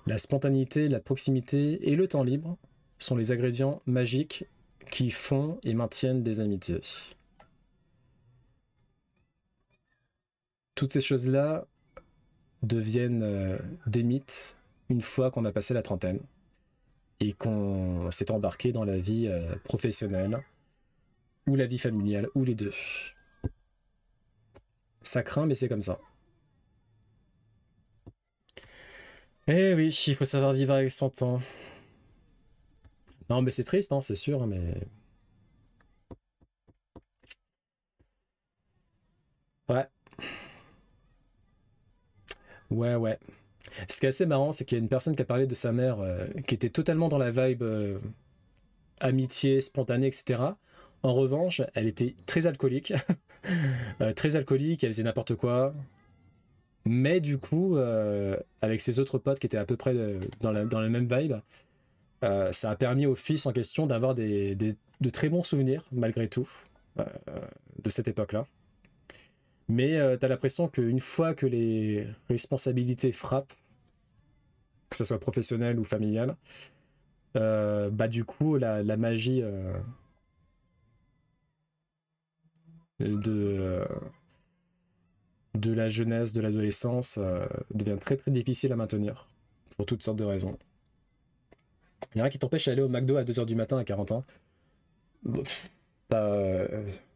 La spontanéité, la proximité et le temps libre sont les ingrédients magiques qui font et maintiennent des amitiés. Toutes ces choses-là deviennent des mythes une fois qu'on a passé la trentaine et qu'on s'est embarqué dans la vie professionnelle ou la vie familiale ou les deux. Ça craint, mais c'est comme ça. Eh oui, il faut savoir vivre avec son temps. Non, mais c'est triste, hein, c'est sûr, mais... Ouais, ouais, ouais. Ce qui est assez marrant, c'est qu'il y a une personne qui a parlé de sa mère qui était totalement dans la vibe amitié, spontanée, etc. En revanche, elle était très alcoolique. Très alcoolique, elle faisait n'importe quoi. Mais du coup, avec ses autres potes qui étaient à peu près dans la même vibe, ça a permis au fils en question d'avoir de très bons souvenirs, malgré tout, euh, de cette époque-là. Mais t'as l'impression qu'une fois que les responsabilités frappent, que ce soit professionnelle ou familiale, bah du coup, la magie de, de la jeunesse, de l'adolescence, devient très très difficile à maintenir, pour toutes sortes de raisons. Il y a rien qui t'empêche d'aller au McDo à 2h du matin à 40 ans. Bon, t'as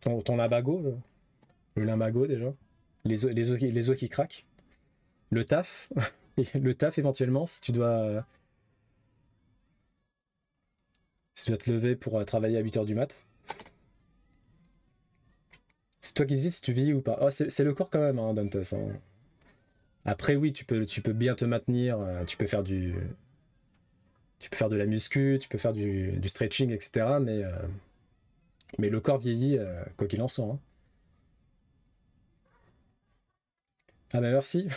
ton limbago, le limbago déjà, les os qui craquent, le taf, le taf éventuellement, si tu dois te lever pour travailler à 8h du mat. C'est toi qui décides si tu vieillis ou pas. Oh, c'est le corps quand même, hein, Dantes. Hein. Après, oui, tu peux bien te maintenir, tu peux faire de la muscu, tu peux faire du stretching, etc. Mais le corps vieillit, quoi qu'il en soit. Hein. Ah bah merci.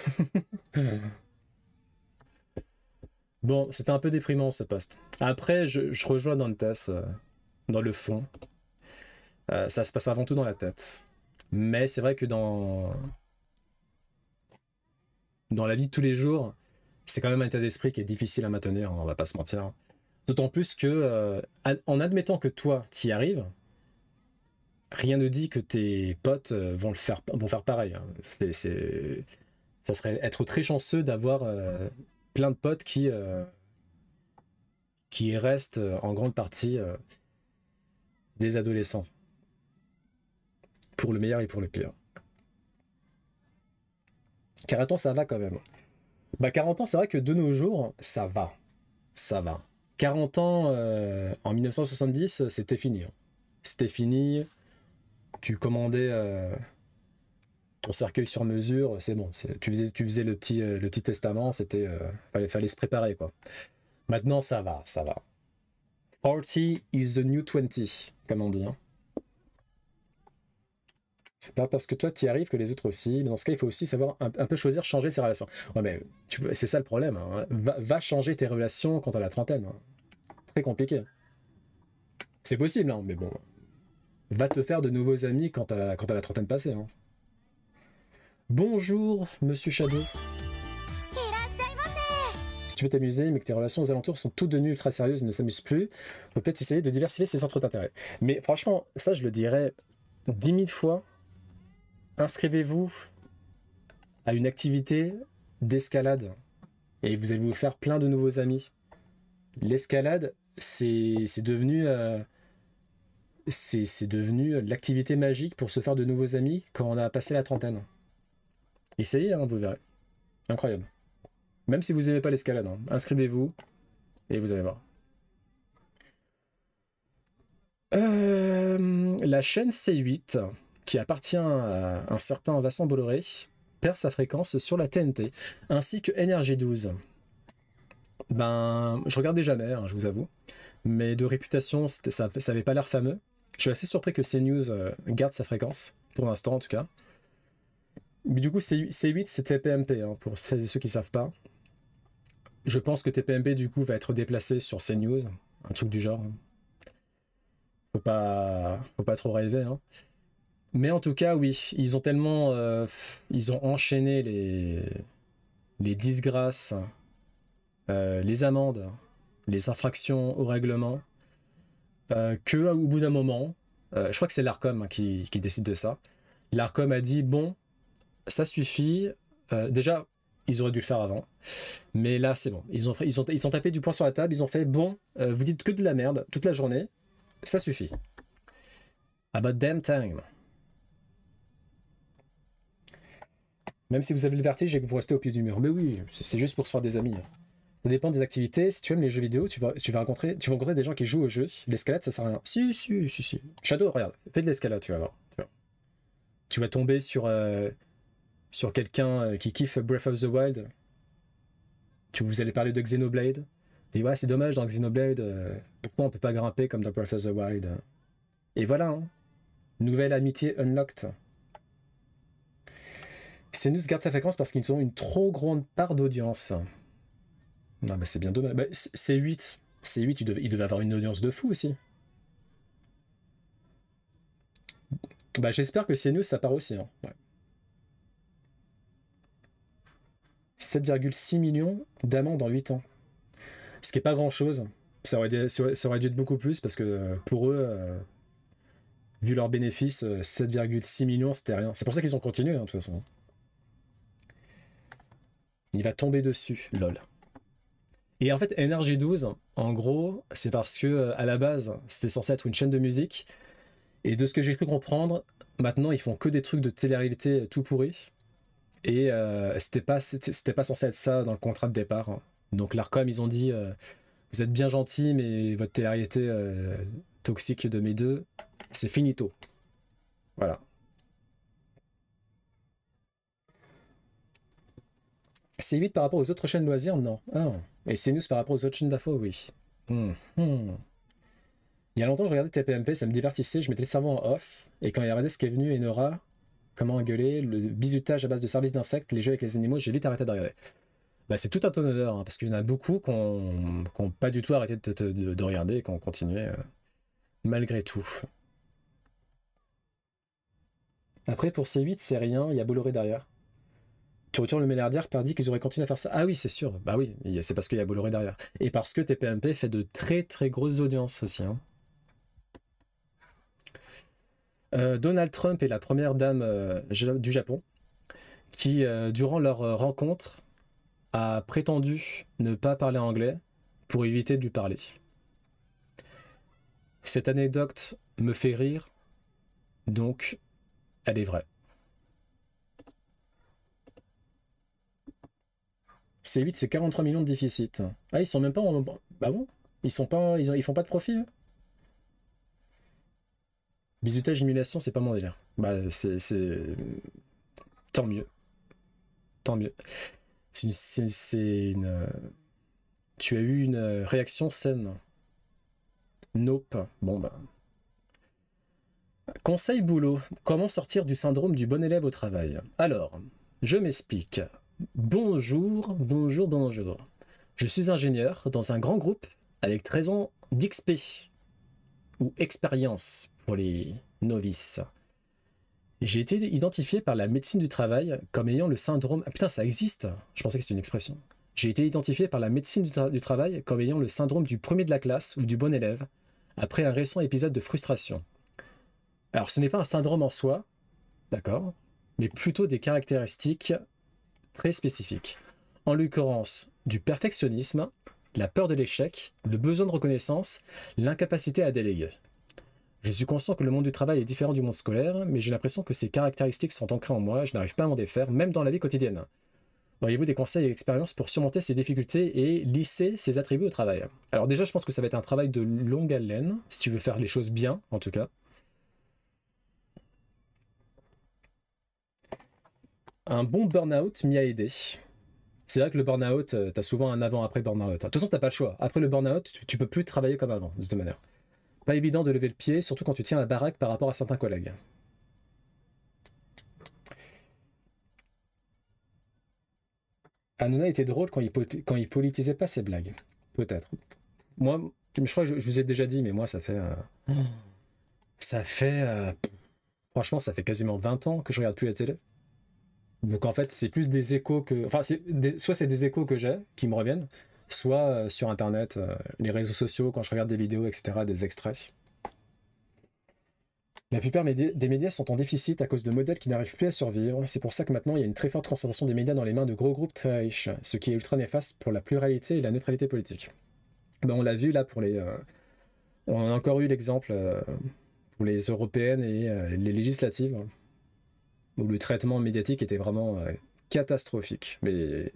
Bon, c'était un peu déprimant ce post. Après, je rejoins Dantes dans le fond. Ça se passe avant tout dans la tête. Mais c'est vrai que dans la vie de tous les jours, c'est quand même un état d'esprit qui est difficile à maintenir, on va pas se mentir. D'autant plus que, en admettant que toi, t'y arrives, rien ne dit que tes potes vont faire pareil. Hein. Ça serait être très chanceux d'avoir plein de potes qui restent en grande partie des adolescents. Pour le meilleur et pour le pire. 40 ans, ça va quand même. Bah 40 ans, c'est vrai que de nos jours, ça va. Ça va. 40 ans en 1970, c'était fini. Hein. C'était fini. Tu commandais ton cercueil sur mesure, c'est bon. Tu faisais le petit testament, fallait se préparer quoi. Maintenant, ça va, ça va. 40 is the new 20, comme on dit. Hein. C'est pas parce que toi t'y arrives que les autres aussi. Mais dans ce cas, il faut aussi savoir un peu choisir, changer ses relations. Ouais, mais c'est ça le problème. Hein. Va changer tes relations quand t'as la trentaine. Hein. Très compliqué. C'est possible, hein, mais bon. Va te faire de nouveaux amis quand t'as la trentaine passée. Hein. Bonjour, monsieur Shadow. Si tu veux t'amuser, mais que tes relations aux alentours sont toutes devenues ultra sérieuses et ne s'amusent plus, faut peut-être essayer de diversifier ses centres d'intérêt. Mais franchement, ça, je le dirais 10 000 fois. Inscrivez-vous à une activité d'escalade et vous allez vous faire plein de nouveaux amis. L'escalade, c'est devenu l'activité magique pour se faire de nouveaux amis quand on a passé la trentaine. Essayez, hein, vous verrez. Incroyable. Même si vous n'aimez pas l'escalade, hein, inscrivez-vous et vous allez voir. La chaîne C8, qui appartient à un certain Vincent Bolloré, perd sa fréquence sur la TNT, ainsi que NRJ12. Ben, je regardais jamais, hein, je vous avoue, mais de réputation, ça avait pas l'air fameux. Je suis assez surpris que CNews garde sa fréquence, pour l'instant en tout cas. Mais du coup, C8, c'est TPMP, hein, pour celles et ceux qui ne savent pas. Je pense que TPMP, du coup, va être déplacé sur CNews, un truc du genre. Faut pas trop rêver, hein. Mais en tout cas, oui, ils ont tellement... ils ont enchaîné les disgrâces, les amendes, les infractions au règlement, que au bout d'un moment, je crois que c'est l'Arcom hein, qui décide de ça, l'Arcom a dit, bon, ça suffit, déjà, ils auraient dû le faire avant, mais là, c'est bon, ils ont tapé du poing sur la table, ils ont fait, bon, vous dites que de la merde toute la journée, ça suffit. About damn time. Même si vous avez le vertige et que vous restez au pied du mur. Mais oui, c'est juste pour se faire des amis. Ça dépend des activités. Si tu aimes les jeux vidéo, tu vas rencontrer des gens qui jouent au jeu. L'escalade, ça sert à rien. Si. Shadow, regarde, fais de l'escalade, tu vas voir. Tu vas tomber sur quelqu'un qui kiffe Breath of the Wild. Vous allez parler de Xenoblade. Et ouais, c'est dommage dans Xenoblade. Pourquoi on peut pas grimper comme dans Breath of the Wild? Et voilà, hein. Nouvelle amitié unlocked. CNews garde sa fréquence parce qu'ils ont une trop grande part d'audience. Non, mais c'est bien dommage. Bah, C8, il devait avoir une audience de fou aussi. Bah, j'espère que CNews, ça part aussi. Hein. Ouais. 7,6 millions d'amendes en 8 ans. Ce qui n'est pas grand-chose. Ça aurait dû être beaucoup plus parce que pour eux, vu leurs bénéfices, 7,6 millions, c'était rien. C'est pour ça qu'ils ont continué, hein, de toute façon. Il va tomber dessus, lol. Et en fait, NRJ12, en gros, c'est parce que à la base, c'était censé être une chaîne de musique. Et de ce que j'ai cru comprendre, maintenant, ils font que des trucs de télé-réalité tout pourris. Et c'était pas censé être ça dans le contrat de départ, hein. Donc l'ARCOM, ils ont dit vous êtes bien gentil, mais votre télé-réalité toxique de mes deux, c'est finito. Voilà. C8 par rapport aux autres chaînes loisirs, non. Ah. Et CNews par rapport aux autres chaînes d'infos, oui. Il y a longtemps, je regardais TPMP, ça me divertissait, je mettais le cerveau en off, et quand il y a Rades qui est venu et Nora, comment gueuler, le bisutage à base de services d'insectes, les jeux avec les animaux, j'ai vite arrêté de regarder. Bah, c'est tout un ton d'honneur, hein, parce qu'il y en a beaucoup qui n'ont pas du tout arrêté de regarder et qui ont continué malgré tout. Après, pour C8, c'est rien, il y a Bolloré derrière. Tu retournes le milliardaire, par dit qu'ils auraient continué à faire ça. Ah oui, c'est sûr. Bah oui, c'est parce qu'il y a Bolloré derrière. Et parce que TPMP fait de très très grosses audiences aussi, hein. Donald Trump est la première dame du Japon qui, durant leur rencontre, a prétendu ne pas parler anglais pour éviter de lui parler. Cette anecdote me fait rire, donc elle est vraie. C8, c'est 43 millions de déficit. Ah, ils sont même pas en... Bah bon, ils font pas de profit, hein. Bisutage, émulation, c'est pas mon délire. Bah, tant mieux. Tant mieux. Tu as eu une réaction saine. Nope. Bon, bah. Conseil boulot. Comment sortir du syndrome du bon élève au travail? Alors, je m'explique. Bonjour, bonjour, bonjour. Je suis ingénieur dans un grand groupe avec 13 ans d'XP ou expérience pour les novices. J'ai été identifié par la médecine du travail comme ayant le syndrome... Ah putain, ça existe. Je pensais que c'était une expression. J'ai été identifié par la médecine du travail comme ayant le syndrome du premier de la classe ou du bon élève après un récent épisode de frustration. Alors ce n'est pas un syndrome en soi, d'accord, mais plutôt des caractéristiques très spécifiques. En l'occurrence, du perfectionnisme, la peur de l'échec, le besoin de reconnaissance, l'incapacité à déléguer. Je suis conscient que le monde du travail est différent du monde scolaire, mais j'ai l'impression que ces caractéristiques sont ancrées en moi, je n'arrive pas à m'en défaire, même dans la vie quotidienne. Auriez-vous des conseils et expériences pour surmonter ces difficultés et lisser ces attributs au travail? Alors déjà, je pense que ça va être un travail de longue haleine, si tu veux faire les choses bien, en tout cas. Un bon burn-out m'y a aidé. C'est vrai que le burn-out, t'as souvent un avant-après burn-out. De toute façon, t'as pas le choix. Après le burn-out, tu peux plus travailler comme avant, de toute manière. Pas évident de lever le pied, surtout quand tu tiens la baraque par rapport à certains collègues. Hanouna était drôle quand il politisait pas ses blagues. Peut-être. Moi, je crois que je vous ai déjà dit, mais moi, ça fait... franchement, ça fait quasiment 20 ans que je regarde plus la télé. Donc en fait, c'est plus des échos que... Enfin, soit c'est des échos que j'ai, qui me reviennent, soit sur Internet, les réseaux sociaux, quand je regarde des vidéos, etc., des extraits. La plupart des médias sont en déficit à cause de modèles qui n'arrivent plus à survivre. C'est pour ça que maintenant, il y a une très forte concentration des médias dans les mains de gros groupes très riches, ce qui est ultra néfaste pour la pluralité et la neutralité politique. Ben, on l'a vu là pour les... on a encore eu l'exemple pour les européennes et les législatives, où le traitement médiatique était vraiment catastrophique, mais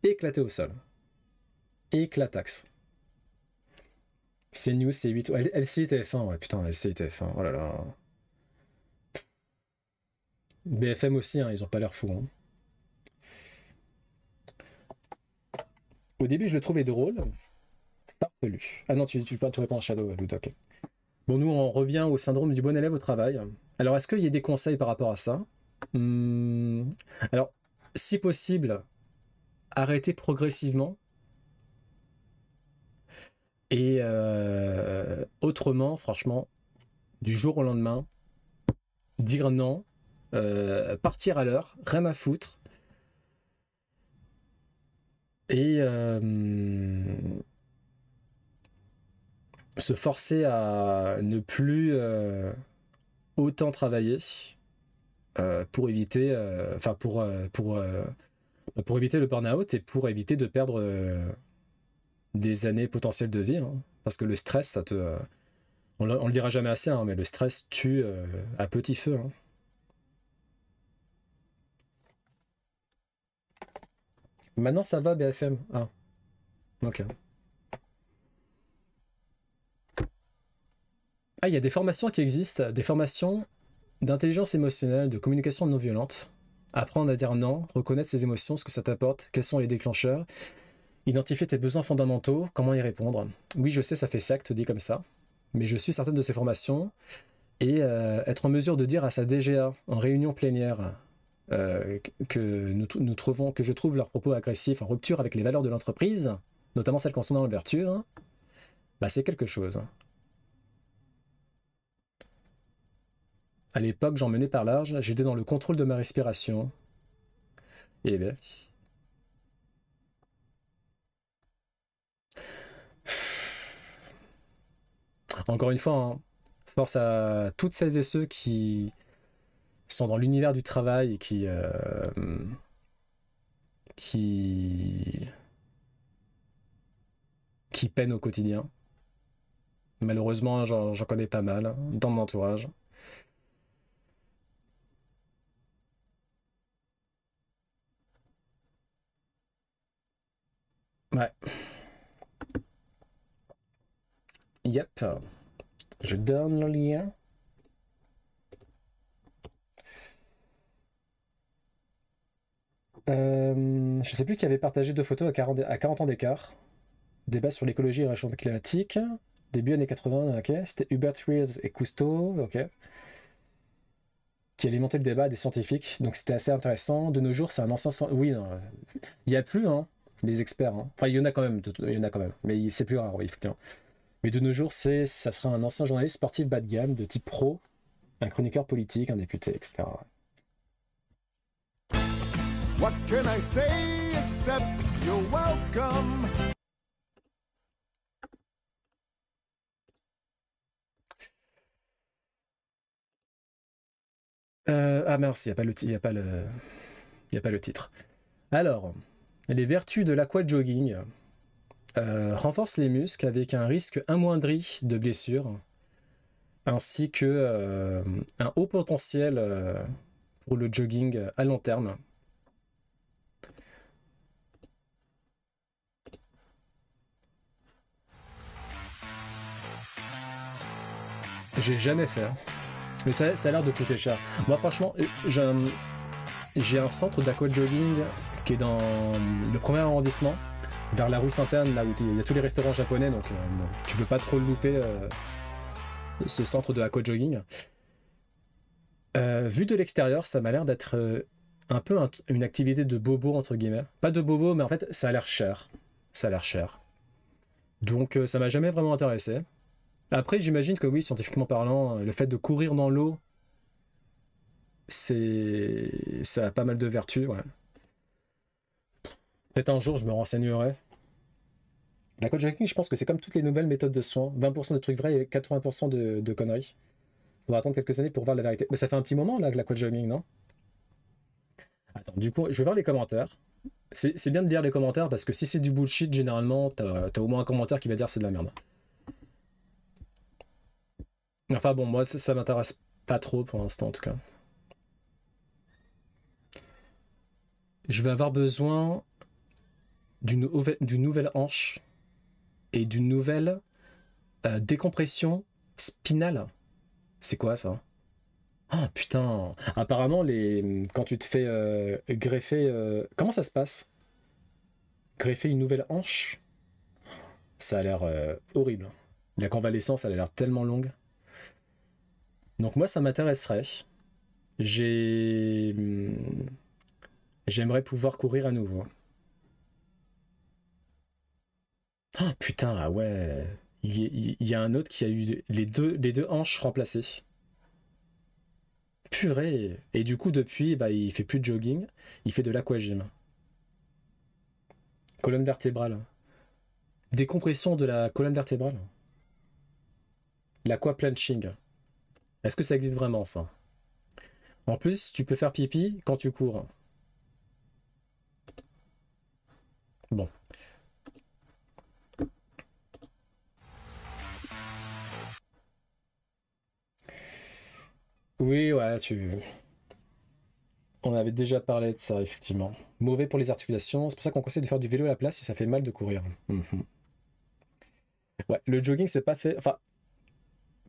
éclaté au sol. Éclataxe. CNews, C8, LCI TF1, ouais, putain, LCI TF1, oh là là. BFM aussi, hein, ils ont pas l'air fous, hein. Au début, je le trouvais drôle. Farfelu. Ah non, tu réponds à Shadow, Ludoc. Bon, nous, on revient au syndrome du bon élève au travail. Alors, est-ce qu'il y a des conseils par rapport à ça? Alors, si possible, arrêter progressivement. Et autrement, franchement, du jour au lendemain, dire non, partir à l'heure, rien à foutre. Et se forcer à ne plus autant travailler pour éviter, Pour éviter le burn-out et pour éviter de perdre des années potentielles de vie. Hein. Parce que le stress, ça te... on le dira jamais assez, hein, mais le stress tue à petit feu. Hein. Maintenant, ça va, BFM. Ah, ok. Ah, il y a des formations qui existent, des formations d'intelligence émotionnelle, de communication non violente. Apprendre à dire non, reconnaître ses émotions, ce que ça t'apporte, quels sont les déclencheurs, identifier tes besoins fondamentaux, comment y répondre. Oui, je sais, ça fait secte dit comme ça, mais je suis certaine de ces formations et être en mesure de dire à sa DGA en réunion plénière que je trouve leurs propos agressifs en rupture avec les valeurs de l'entreprise, notamment celles concernant la vertu, hein, bah c'est quelque chose. À l'époque, j'en menais par large, j'étais dans le contrôle de ma respiration. Et bien. Encore une fois, hein, force à toutes celles et ceux qui sont dans l'univers du travail et qui, qui peinent au quotidien. Malheureusement, j'en connais pas mal hein, dans mon entourage. Ouais. Yep. Je donne le lien. Je sais plus qui avait partagé deux photos à 40 ans d'écart. Débat sur l'écologie et le réchauffement climatique. Début années 80, ok. C'était Hubert Reeves et Cousteau, ok. Qui alimentait le débat des scientifiques. Donc c'était assez intéressant. De nos jours, c'est un ancien... Oui, non, il n'y a plus, hein, les experts. Hein. Enfin, il y en a quand même, il y en a quand même. Mais c'est plus rare, oui, effectivement. Mais de nos jours, ça sera un ancien journaliste sportif bas de gamme, de type pro, un chroniqueur politique, un député, etc. What can I say except you're welcome? Ah mince, il n'y a pas le, il y a pas le, il y a pas le titre. Alors, les vertus de l'aquajogging renforcent les muscles avec un risque amoindri de blessures, ainsi que un haut potentiel pour le jogging à long terme. J'ai jamais fait. Mais ça a l'air de coûter cher. Moi, franchement, j'ai un centre d'aquajogging qui est dans le premier arrondissement, vers la rue Sainte-Anne, là où il y a tous les restaurants japonais, donc bon, tu peux pas trop le louper, ce centre de aquajogging. Vu de l'extérieur, ça m'a l'air d'être un peu une activité de bobo, entre guillemets. Pas de bobo, mais en fait, ça a l'air cher. Ça a l'air cher. Donc, ça m'a jamais vraiment intéressé. Après, j'imagine que oui, scientifiquement parlant, le fait de courir dans l'eau, ça a pas mal de vertus, ouais. Peut-être un jour, je me renseignerai. La coaching, je pense que c'est comme toutes les nouvelles méthodes de soins. 20% de trucs vrais et 80% de conneries. Faudra attendre quelques années pour voir la vérité. Mais ça fait un petit moment, là, que la coaching, non? Attends, du coup, je vais voir les commentaires. C'est bien de lire les commentaires parce que si c'est du bullshit, généralement, t'as au moins un commentaire qui va dire c'est de la merde. Enfin bon, moi, ça m'intéresse pas trop pour l'instant, en tout cas. Je vais avoir besoin d'une nouvelle hanche et d'une nouvelle décompression spinale. C'est quoi ça? Ah putain. Apparemment, quand tu te fais greffer... comment ça se passe? Greffer une nouvelle hanche? Ça a l'air horrible. La convalescence, elle a l'air tellement longue. Donc moi, ça m'intéresserait. J'ai... J'aimerais pouvoir courir à nouveau. Ah putain, ah ouais. Il y a un autre qui a eu les deux hanches remplacées. Purée. Et du coup, depuis, bah, il fait plus de jogging, il fait de l'aquagym. Colonne vertébrale. Décompression de la colonne vertébrale. L'aquaplanching. Est-ce que ça existe vraiment, ça? En plus, tu peux faire pipi quand tu cours. Bon. Oui, ouais, on avait déjà parlé de ça, effectivement. Mauvais pour les articulations, c'est pour ça qu'on conseille de faire du vélo à la place si ça fait mal de courir. Mhm. Ouais, le jogging, c'est pas fait. Enfin,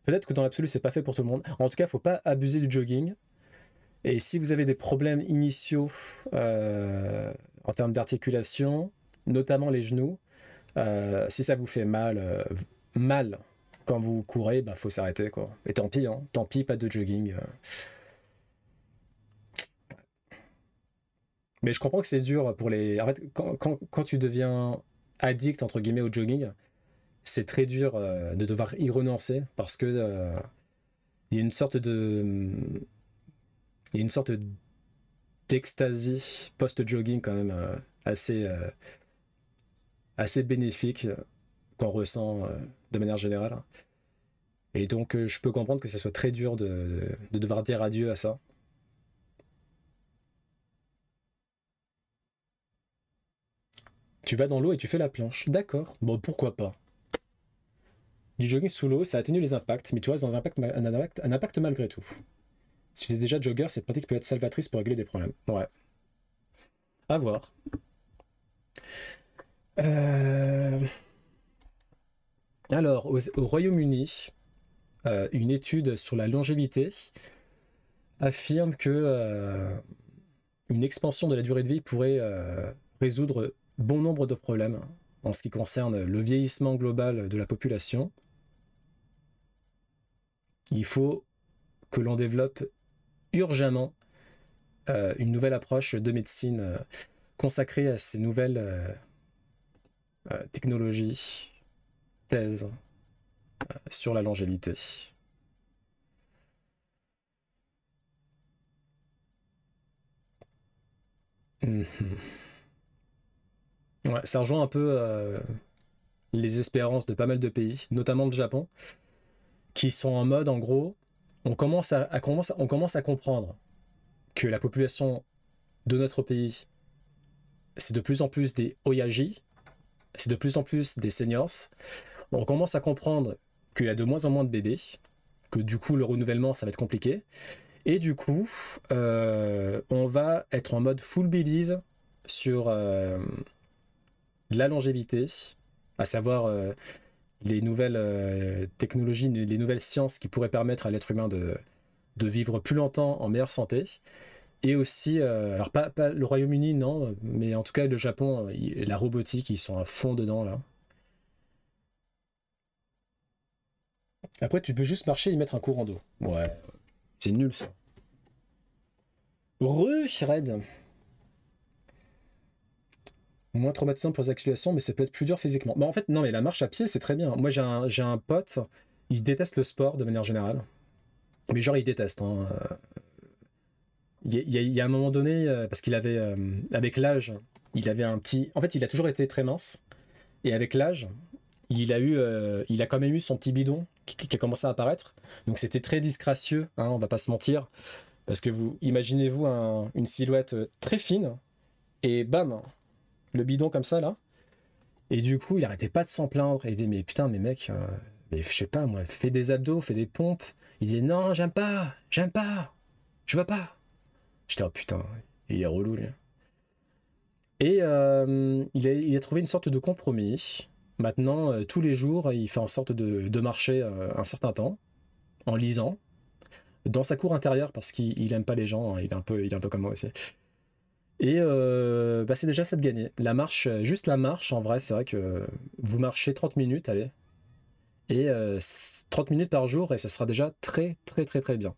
peut-être que dans l'absolu, c'est pas fait pour tout le monde. En tout cas, faut pas abuser du jogging. Et si vous avez des problèmes initiaux en termes d'articulation, notamment les genoux, si ça vous fait mal quand vous courez, bah faut s'arrêter quoi. Et tant pis, hein. Tant pis, pas de jogging. Mais je comprends que c'est dur pour les. En fait, quand tu deviens addict entre guillemets au jogging, c'est très dur de devoir y renoncer parce que il y a une sorte de, il y a une sorte d'extasie post-jogging quand même assez bénéfique qu'on ressent de manière générale. Et donc je peux comprendre que ça soit très dur de devoir dire adieu à ça. Tu vas dans l'eau et tu fais la planche. D'accord. Bon, pourquoi pas. Du jogging sous l'eau, ça atténue les impacts, mais tu restes dans un impact malgré tout. Si tu es déjà jogger, cette pratique peut être salvatrice pour régler des problèmes. Ouais. À voir. Euh, Alors, au Royaume-Uni, une étude sur la longévité affirme que une expansion de la durée de vie pourrait résoudre bon nombre de problèmes en ce qui concerne le vieillissement global de la population. Il faut que l'on développe urgemment une nouvelle approche de médecine consacrée à ces nouvelles technologies, thèses sur la longévité. Mhm. Ouais, ça rejoint un peu les espérances de pas mal de pays, notamment le Japon, qui sont en mode, en gros, on commence à comprendre que la population de notre pays, c'est de plus en plus des Oyaji, c'est de plus en plus des seniors. On commence à comprendre qu'il y a de moins en moins de bébés, que du coup le renouvellement ça va être compliqué. Et du coup, on va être en mode full believe sur la longévité, à savoir les nouvelles technologies, les nouvelles sciences qui pourraient permettre à l'être humain de vivre plus longtemps en meilleure santé. Et aussi, alors pas le Royaume-Uni, non, mais en tout cas le Japon, la robotique, ils sont à fond dedans là. Après, tu peux juste marcher et y mettre un courant d'eau. Ouais, c'est nul ça. Red. Moins traumatisant pour les accusations, mais ça peut être plus dur physiquement. Bah en fait, non, mais la marche à pied, c'est très bien. Moi, j'ai un pote, il déteste le sport de manière générale. Mais genre, il déteste. Hein. Il y a un moment donné, parce qu'il avait, avec l'âge, il avait un petit. En fait, il a toujours été très mince. Et avec l'âge, il a quand même eu son petit bidon qui a commencé à apparaître. Donc c'était très disgracieux, hein, on va pas se mentir. Parce que vous imaginez-vous une silhouette très fine, et bam, le bidon comme ça là. Et du coup, il arrêtait pas de s'en plaindre. Et il disait, mais putain, mais mec, mais je sais pas, moi, fais des abdos, fais des pompes. Il disait, non, j'aime pas, je veux pas. J'étais, oh putain, il est relou, lui. Et il a trouvé une sorte de compromis. Maintenant, tous les jours, il fait en sorte de marcher un certain temps, en lisant, dans sa cour intérieure, parce qu'il aime pas les gens, hein, il est un peu comme moi aussi. Et bah c'est déjà ça de gagner. La marche, juste la marche, en vrai, c'est vrai que vous marchez 30 minutes, allez, et 30 minutes par jour, et ça sera déjà très, très, très, très bien.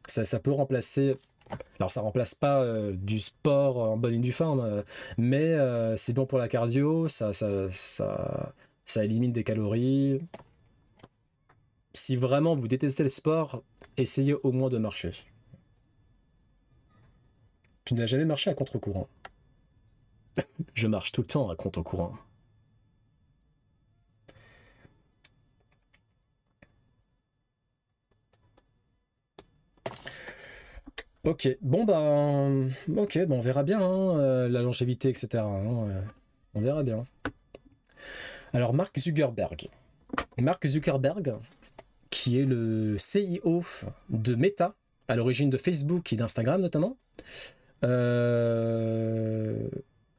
Ça peut remplacer. Alors, ça remplace pas du sport en bonne et due forme, mais c'est bon pour la cardio, ça élimine des calories. Si vraiment vous détestez le sport, essayez au moins de marcher. Tu n'as jamais marché à contre-courant. Je marche tout le temps à contre-courant. Ok, bon ben, ok, bon, on verra bien hein, la longévité, etc. Hein. On verra bien. Alors Mark Zuckerberg. Mark Zuckerberg, qui est le CEO de Meta, à l'origine de Facebook et d'Instagram notamment, a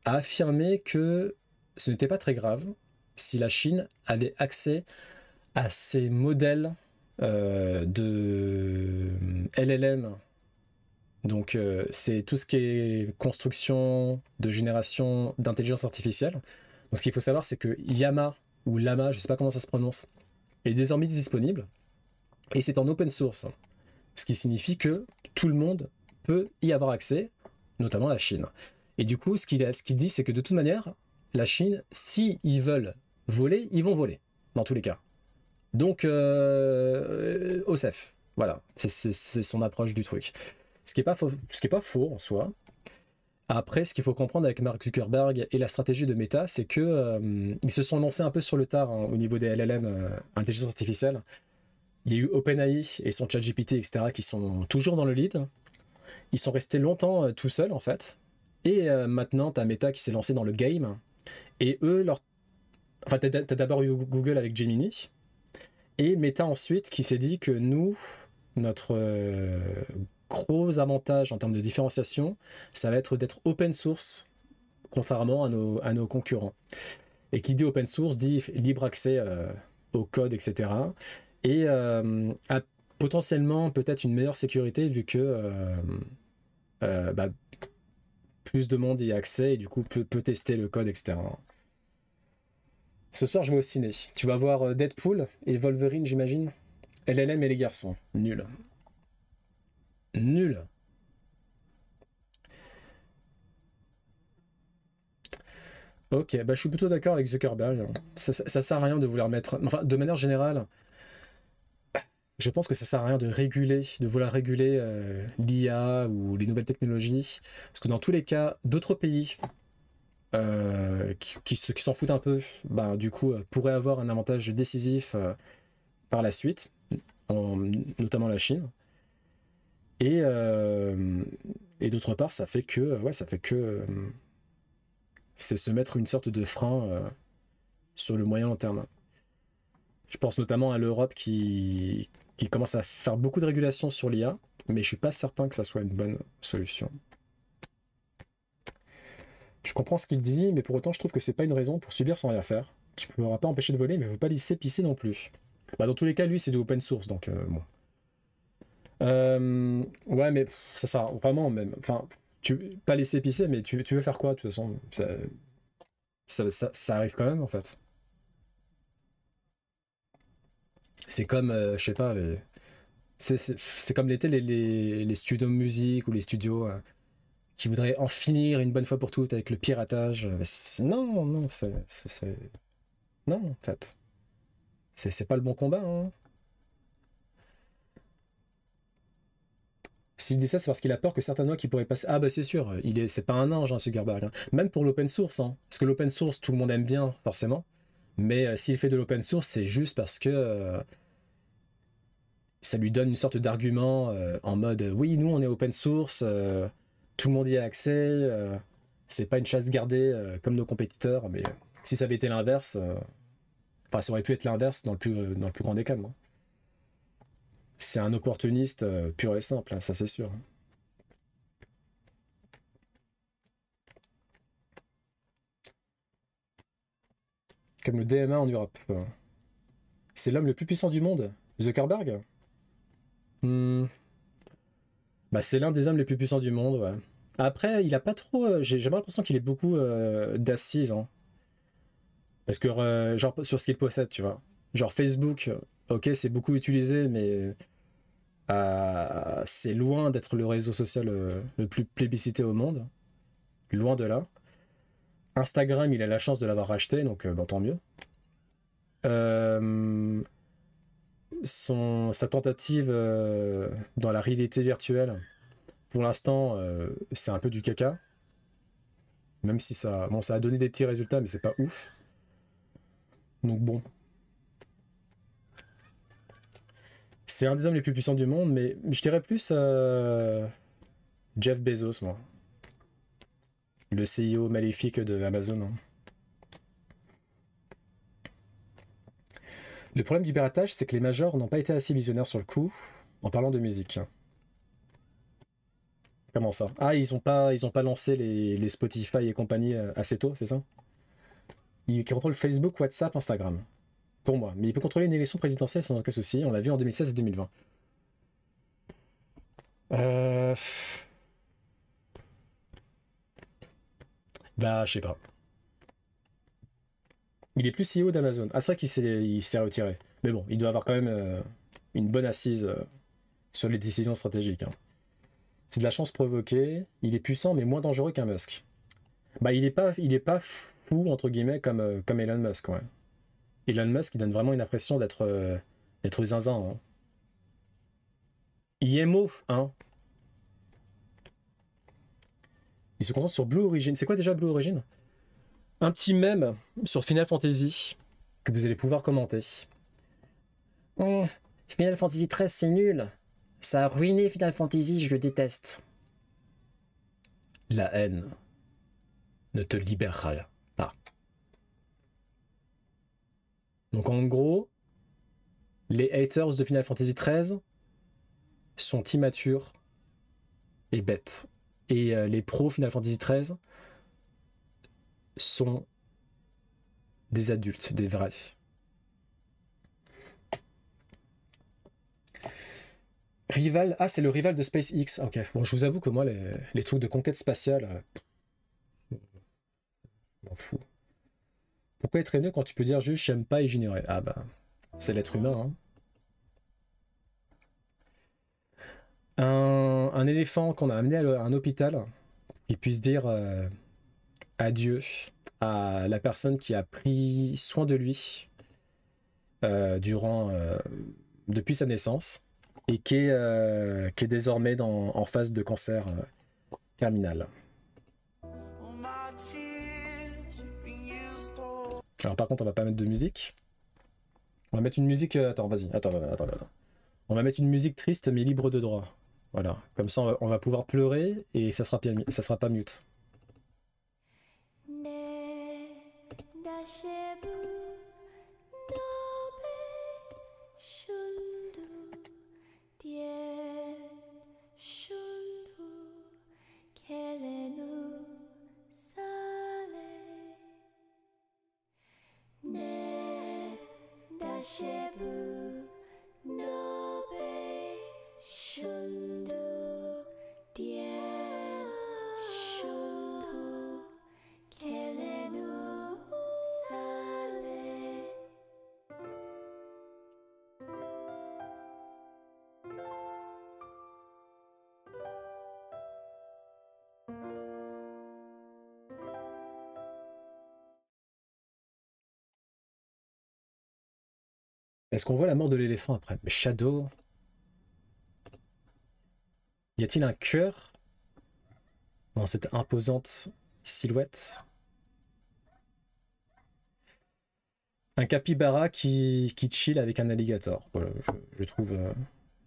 affirmé que ce n'était pas très grave si la Chine avait accès à ces modèles de LLM. Donc c'est tout ce qui est construction de génération d'intelligence artificielle. Donc ce qu'il faut savoir, c'est que Llama, ou Lama, je ne sais pas comment ça se prononce, est désormais disponible, et c'est en open source. Ce qui signifie que tout le monde peut y avoir accès, notamment la Chine. Et du coup, ce qu'il dit, c'est que de toute manière, la Chine, si ils veulent voler, ils vont voler, dans tous les cas. Donc, OSEF, voilà, c'est son approche du truc. Ce qui est pas faux en soi. Après, ce qu'il faut comprendre avec Mark Zuckerberg et la stratégie de Meta, c'est que ils se sont lancés un peu sur le tard au niveau des LLM, intelligence artificielle. Il y a eu OpenAI et son ChatGPT, etc., qui sont toujours dans le lead. Ils sont restés longtemps tout seuls, en fait. Et maintenant, tu as Meta qui s'est lancé dans le game. Et eux, enfin, tu as d'abord eu Google avec Gemini. Et Meta ensuite qui s'est dit que nous, notre gros avantage en termes de différenciation, ça va être d'être open source, contrairement à nos concurrents. Et qui dit open source dit libre accès au code, etc. Et a potentiellement peut-être une meilleure sécurité vu que plus de monde y a accès et du coup peut tester le code, etc. Ce soir, je vais au ciné. Tu vas voir Deadpool et Wolverine, j'imagine. LLM et les garçons. Nul. Nul. Ok, bah je suis plutôt d'accord avec Zuckerberg. Ça sert à rien de vouloir mettre... Enfin, de manière générale, je pense que ça sert à rien de réguler, de vouloir réguler l'IA ou les nouvelles technologies. Parce que dans tous les cas, d'autres pays qui s'en foutent un peu, bah, du coup, pourraient avoir un avantage décisif par la suite, notamment la Chine. Et d'autre part, ça fait que c'est se mettre une sorte de frein sur le moyen long terme. Je pense notamment à l'Europe qui commence à faire beaucoup de régulations sur l'IA, mais je suis pas certain que ça soit une bonne solution. Je comprends ce qu'il dit, mais pour autant, je trouve que c'est pas une raison pour subir sans rien faire. Tu ne pourras pas empêcher de voler, mais il ne faut pas laisser pisser non plus. Bah, dans tous les cas, lui, c'est du open source, donc bon. Ouais, mais ça sert vraiment même. Enfin, pas laisser pisser, mais tu veux faire quoi, de toute façon ça arrive quand même, en fait. C'est comme, je sais pas, c'est comme l'été, les studios de musique ou les studios qui voudraient en finir une bonne fois pour toutes avec le piratage. Non, non, non, en fait. C'est pas le bon combat, hein. S'il dit ça, c'est parce qu'il a peur que certaines lois qui pourraient passer. Ah bah c'est sûr, c'est pas un ange, hein, Zuckerberg, hein. Même pour l'open source, hein. Parce que l'open source, tout le monde aime bien, forcément. Mais s'il fait de l'open source, c'est juste parce que ça lui donne une sorte d'argument en mode oui, nous on est open source, tout le monde y a accès, c'est pas une chasse gardée comme nos compétiteurs, mais si ça avait été l'inverse, enfin ça aurait pu être l'inverse dans le plus grand des cas, non. C'est un opportuniste pur et simple, hein, ça c'est sûr. Comme le DMA en Europe. C'est l'homme le plus puissant du monde, Zuckerberg. Hmm. Bah, c'est l'un des hommes les plus puissants du monde, ouais. Après, il a pas trop. J'ai jamais l'impression qu'il ait beaucoup d'assises, hein. Parce que, genre, sur ce qu'il possède, tu vois. Genre, Facebook, ok, c'est beaucoup utilisé, mais c'est loin d'être le réseau social le plus plébiscité au monde. Loin de là. Instagram, il a la chance de l'avoir racheté, donc bon, tant mieux. Euh, sa tentative dans la réalité virtuelle, pour l'instant, c'est un peu du caca. Même si ça a donné des petits résultats, mais c'est pas ouf. Donc bon. C'est un des hommes les plus puissants du monde, mais je dirais plus Jeff Bezos, moi. Le CEO maléfique de Amazon, hein. Le problème du piratage, c'est que les majors n'ont pas été assez visionnaires sur le coup en parlant de musique. Comment ça? Ah, ils ont pas lancé les Spotify et compagnie assez tôt, c'est ça? Ils contrôlent Facebook, WhatsApp, Instagram. Pour moi. Mais il peut contrôler une élection présidentielle sans aucun souci. On l'a vu en 2016 et 2020. Euh... Bah, je sais pas. Il est plus CEO d'Amazon. Ah, c'est vrai il s'est retiré. Mais bon, il doit avoir quand même une bonne assise sur les décisions stratégiques, hein. C'est de la chance provoquée. Il est puissant, mais moins dangereux qu'un Musk. Bah, il est pas fou, entre guillemets, comme Elon Musk, ouais. Elon Musk, il donne vraiment une impression d'être zinzin, hein. IMO, hein. Il se concentre sur Blue Origin. C'est quoi déjà Blue Origin? Un petit mème sur Final Fantasy que vous allez pouvoir commenter. Final Fantasy 13, c'est nul. Ça a ruiné Final Fantasy, je le déteste. La haine ne te libérera pas. Donc en gros, les haters de Final Fantasy 13 sont immatures et bêtes. Et les pros Final Fantasy 13 sont des adultes, des vrais. Rival, ah c'est le rival de SpaceX. Ok, bon je vous avoue que moi les trucs de conquête spatiale, je m'en fous. Pourquoi être haineux quand tu peux dire juste j'aime pas et j'ignorais? Ah bah, c'est l'être humain, hein. Un éléphant qu'on a amené à un hôpital, il puisse dire adieu à la personne qui a pris soin de lui depuis sa naissance et qui est désormais en phase de cancer terminal. Alors par contre on va pas mettre de musique. On va mettre une musique... attends, vas-y, attends. On va mettre une musique triste mais libre de droit. Voilà, comme ça on va pouvoir pleurer et ça sera pas mute. Est-ce qu'on voit la mort de l'éléphant après? Mais Shadow... Y a-t-il un cœur dans cette imposante silhouette? Un capybara qui chill avec un alligator. Voilà, je trouve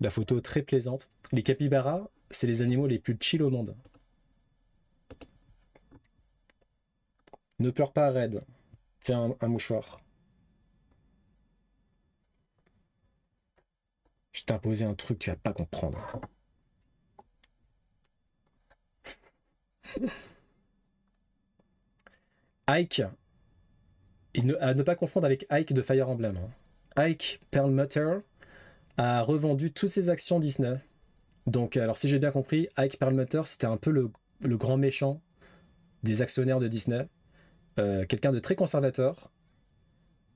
la photo très plaisante. Les capybaras, c'est les animaux les plus chill au monde. Ne pleure pas, Red. Tiens, un mouchoir. Je t'ai imposé un truc, tu vas pas comprendre. Ike, à ne pas confondre avec Ike de Fire Emblem, hein. Ike Perlmutter a revendu toutes ses actions Disney. Donc, alors si j'ai bien compris, Ike Perlmutter, c'était un peu le grand méchant des actionnaires de Disney. Quelqu'un de très conservateur.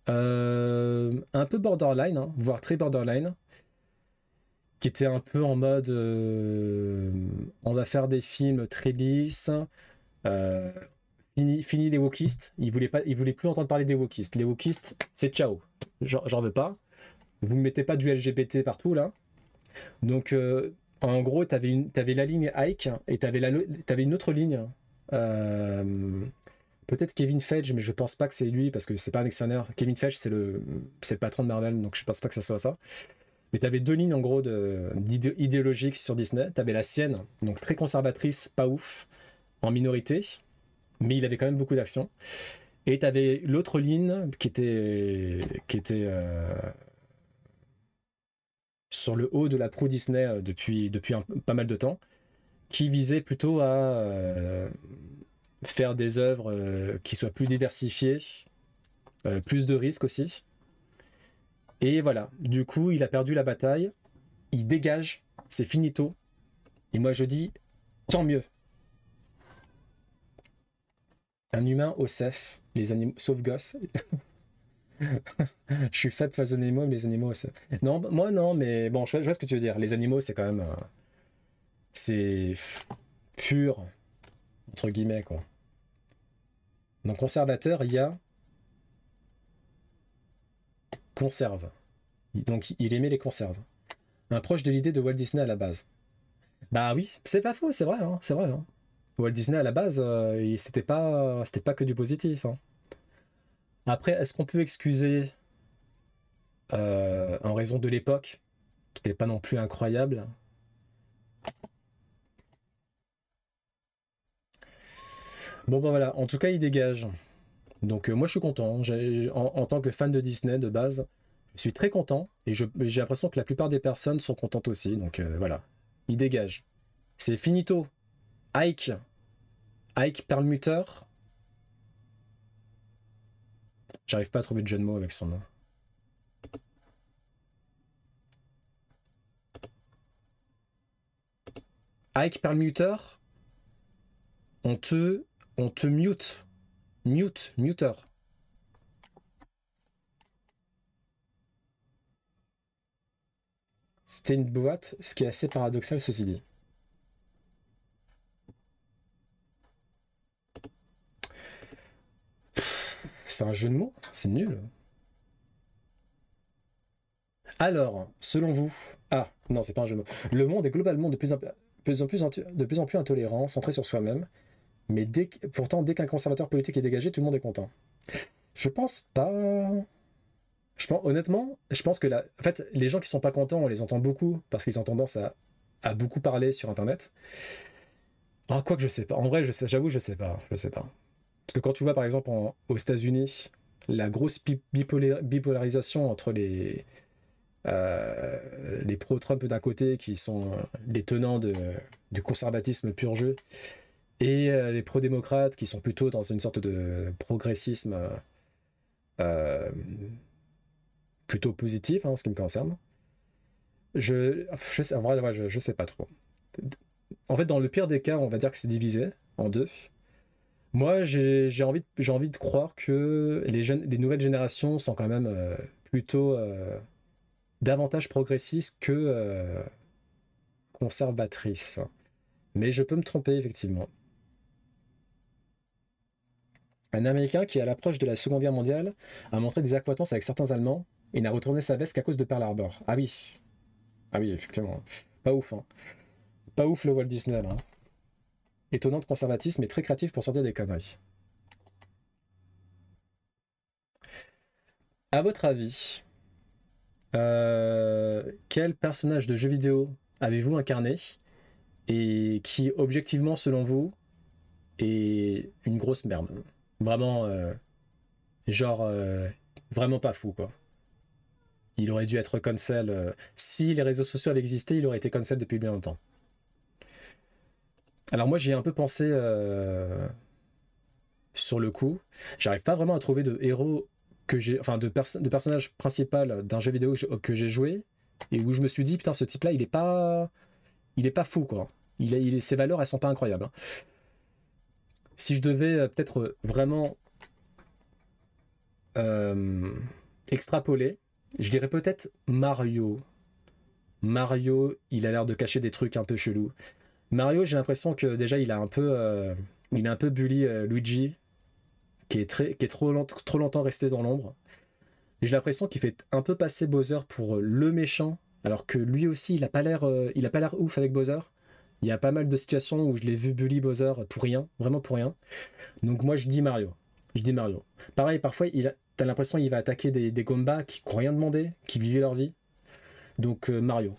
Un peu borderline, hein, voire très borderline. Qui était un peu en mode on va faire des films très lisses. Fini les wokistes. Il voulait plus entendre parler des wokistes. Les wokistes, c'est ciao. J'en veux pas. Vous me mettez pas du LGBT partout là. Donc en gros, t'avais la ligne Ike et t'avais une autre ligne. Peut-être Kevin Feige, mais je pense pas que c'est lui parce que c'est pas un actionnaire. Kevin Feige, c'est le patron de Marvel, donc je pense pas que ça soit ça. Mais t'avais deux lignes en gros idéologiques sur Disney. T'avais la sienne, donc très conservatrice, pas ouf, en minorité, mais il avait quand même beaucoup d'actions. Et t'avais l'autre ligne qui était sur le haut de la proue Disney depuis pas mal de temps, qui visait plutôt à faire des œuvres qui soient plus diversifiées, plus de risques aussi. Et voilà, du coup, il a perdu la bataille, il dégage, c'est finito. Et moi je dis, tant mieux. Un humain au cef, les animaux, sauf gosse. Je suis faible face aux animaux, mais les animaux au cef. Non, moi non, mais bon, je vois ce que tu veux dire. Les animaux, c'est quand même. C'est pur, entre guillemets, quoi. Dans conservateur, il y a conserve. Donc il aimait les conserves. Un proche de l'idée de Walt Disney à la base. Bah oui, c'est pas faux, c'est vrai, hein, c'est vrai. Hein. Walt Disney à la base, c'était pas que du positif. Hein. Après, est-ce qu'on peut excuser en raison de l'époque, qui n'était pas non plus incroyable? Bon bah voilà, en tout cas il dégage. Donc moi je suis content. En tant que fan de Disney de base, je suis très content et j'ai l'impression que la plupart des personnes sont contentes aussi. Donc voilà, il dégage. C'est finito. Ike. Ike Perlmutter. J'arrive pas à trouver de jeu de mots avec son nom. Ike Perlmutter, on te, on te mute. Muter. C'était une boîte, ce qui est assez paradoxal ceci dit. C'est un jeu de mots, c'est nul. Alors, selon vous, ah non, c'est pas un jeu de mots. Le monde est globalement de plus en plus intolérant, centré sur soi-même. Mais pourtant, dès qu'un conservateur politique est dégagé, tout le monde est content. Je pense pas. Honnêtement, je pense que en fait, les gens qui sont pas contents, on les entend beaucoup parce qu'ils ont tendance à beaucoup parler sur Internet. Ah, quoi que je sais pas. En vrai, j'avoue, je sais pas. Je sais pas. Parce que quand tu vois, par exemple, aux États-Unis, la grosse bipolarisation entre les pro-Trump d'un côté, qui sont les tenants du conservatisme pur jeu, et les pro-démocrates, qui sont plutôt dans une sorte de progressisme euh, plutôt positif, hein, en ce qui me concerne. En vrai, ouais, je sais pas trop. En fait, dans le pire des cas, on va dire que c'est divisé en deux. Moi, j'ai envie de croire que les nouvelles générations sont quand même plutôt davantage progressistes que conservatrices. Mais je peux me tromper, effectivement. Un Américain qui, à l'approche de la Seconde Guerre mondiale, a montré des accointances avec certains Allemands et n'a retourné sa veste qu'à cause de Pearl Harbor. Ah oui. Ah oui, effectivement. Pas ouf, hein. Pas ouf le Walt Disney, là. Étonnant de conservatisme et très créatif pour sortir des conneries. À votre avis, quel personnage de jeu vidéo avez-vous incarné et qui, objectivement, selon vous, est une grosse merde? Vraiment, genre, vraiment pas fou, quoi. Il aurait dû être cancel. Si les réseaux sociaux avaient existé, il aurait été cancel depuis bien longtemps. Alors moi, j'y ai un peu pensé sur le coup. J'arrive pas vraiment à trouver de héros enfin de personnage principal d'un jeu vidéo que j'ai joué et où je me suis dit putain ce type-là il est pas fou quoi. Ses valeurs elles sont pas incroyables. Hein. Si je devais peut-être vraiment extrapoler, je dirais peut-être Mario. Mario, il a l'air de cacher des trucs un peu chelous. Mario, j'ai l'impression que déjà il a un peu bully Luigi, qui est trop longtemps resté dans l'ombre. Et j'ai l'impression qu'il fait un peu passer Bowser pour le méchant, alors que lui aussi, il a pas l'air ouf avec Bowser. Il y a pas mal de situations où je l'ai vu bully Bowser pour rien, vraiment pour rien. Donc moi, je dis Mario. Je dis Mario. Pareil, parfois, t'as l'impression qu'il va attaquer des Gombas qui n'ont rien demandé, qui vivaient leur vie. Donc Mario.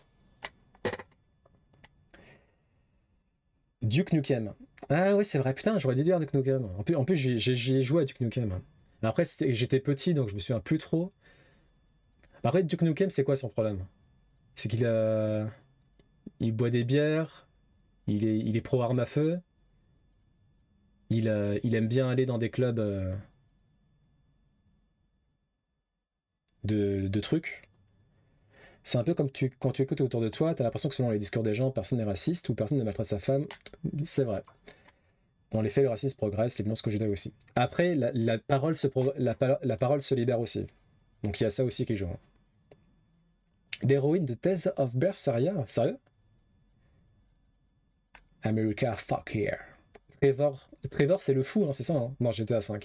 Duke Nukem. Ah ouais, c'est vrai, putain, j'aurais dû dire Duke Nukem. En plus j'y ai joué à Duke Nukem. Après, j'étais petit, donc je me souviens plus trop. Après, Duke Nukem, c'est quoi son problème? C'est il boit des bières, il est pro arme à feu, il aime bien aller dans des clubs de trucs. C'est un peu comme quand tu écoutes autour de toi, t'as l'impression que selon les discours des gens, personne n'est raciste ou personne ne maltraite sa femme. C'est vrai. Dans les faits, le racisme progresse, les violences conjugales aussi. Après, la parole se libère aussi. Donc il y a ça aussi qui joue. L'héroïne de Tales of Berseria, sérieux? America, fuck here. Trevor c'est le fou, hein, c'est ça, hein, dans GTA V.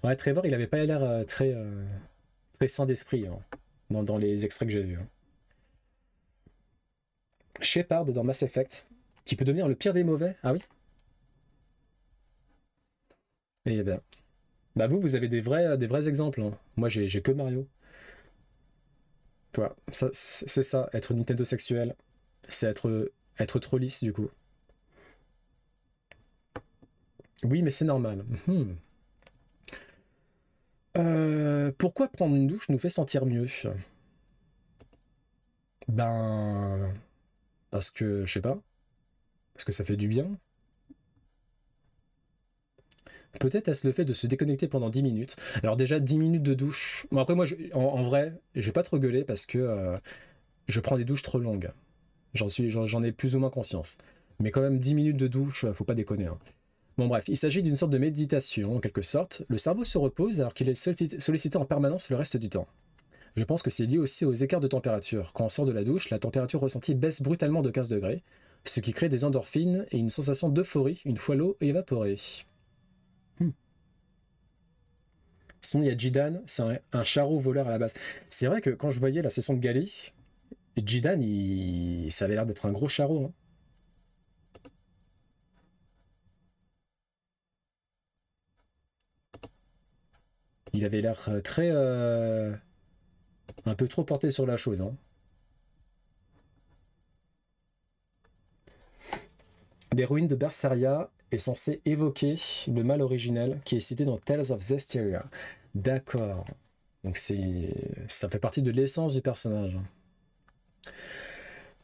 Ouais, Trevor, il avait pas l'air très sain d'esprit hein, dans les extraits que j'ai vus. Hein. Shepard dans Mass Effect, qui peut devenir le pire des mauvais. Ah oui? Eh bien. Bah vous avez des vrais exemples. Hein. Moi, j'ai que Mario. Toi, c'est ça, être Nintendo sexuel. C'est être trop lisse, du coup. Oui, mais c'est normal. Pourquoi prendre une douche nous fait sentir mieux? Ben... Parce que, je sais pas, parce que ça fait du bien. Peut-être est-ce le fait de se déconnecter pendant 10 minutes. Alors déjà, 10 minutes de douche. Bon après moi, en vrai, je vais pas trop gueuler parce que je prends des douches trop longues. J'en ai plus ou moins conscience. Mais quand même, 10 minutes de douche, faut pas déconner. Hein. Bon bref, il s'agit d'une sorte de méditation, en quelque sorte. Le cerveau se repose alors qu'il est sollicité en permanence le reste du temps. Je pense que c'est lié aussi aux écarts de température. Quand on sort de la douche, la température ressentie baisse brutalement de 15 degrés, ce qui crée des endorphines et une sensation d'euphorie une fois l'eau évaporée. Sinon, il y a Jidan, c'est un charreau voleur à la base. C'est vrai que quand je voyais la session de Gali, Jidan, ça avait l'air d'être un gros charreau. Hein. Il avait l'air très... un peu trop porté sur la chose. Hein. L'héroïne de Berseria est censée évoquer le mal originel qui est cité dans Tales of Zestiria. D'accord. Donc ça fait partie de l'essence du personnage.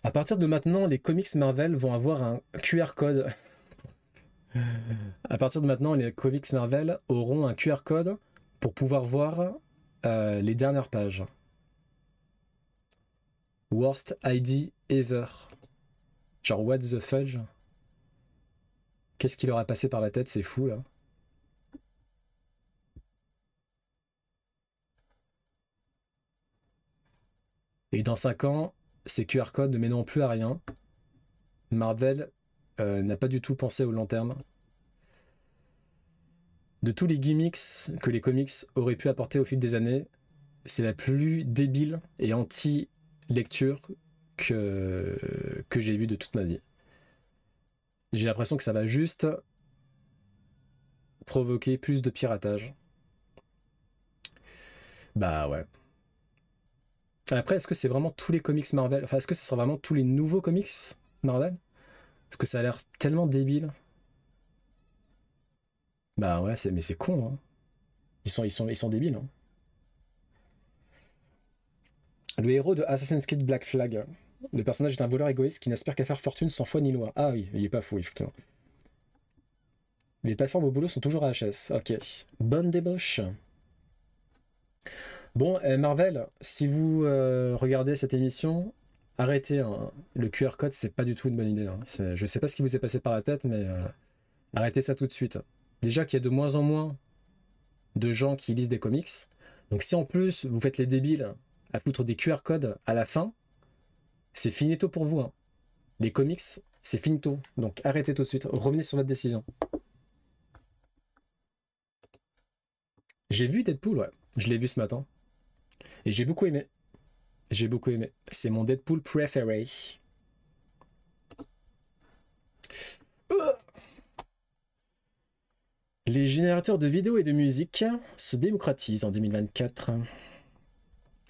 À partir de maintenant, les comics Marvel vont avoir un QR code. À partir de maintenant, les comics Marvel auront un QR code pour pouvoir voir les dernières pages. Worst ID ever. Genre, what the fudge? Qu'est-ce qui leur a passé par la tête? C'est fou, là. Et dans 5 ans, ces QR codes ne mèneront plus à rien. Marvel n'a pas du tout pensé au long terme. De tous les gimmicks que les comics auraient pu apporter au fil des années, c'est la plus débile et anti-lecture que j'ai vue de toute ma vie. J'ai l'impression que ça va juste provoquer plus de piratage. Bah ouais. Après, est-ce que c'est vraiment tous les comics Marvel? Enfin, est-ce que ça sera vraiment tous les nouveaux comics Marvel? Parce que ça a l'air tellement débile. Bah ouais, mais c'est con, hein. Ils sont débiles, hein. Le héros de Assassin's Creed Black Flag. Le personnage est un voleur égoïste qui n'aspire qu'à faire fortune sans foi ni loi. Ah oui, il est pas fou, effectivement. Les plateformes au boulot sont toujours à HS. Ok. Bonne débauche. Bon, Marvel, si vous regardez cette émission, arrêtez. Hein. Le QR code, c'est pas du tout une bonne idée. Hein. Je sais pas ce qui vous est passé par la tête, mais arrêtez ça tout de suite. Déjà qu'il y a de moins en moins de gens qui lisent des comics. Donc si en plus vous faites les débiles à foutre des QR codes à la fin, c'est finito pour vous. Hein. Les comics, c'est finito. Donc arrêtez tout de suite. Revenez sur votre décision. J'ai vu Deadpool, ouais. Je l'ai vu ce matin. Et j'ai beaucoup aimé. J'ai beaucoup aimé. C'est mon Deadpool préféré. Les générateurs de vidéos et de musique se démocratisent en 2024.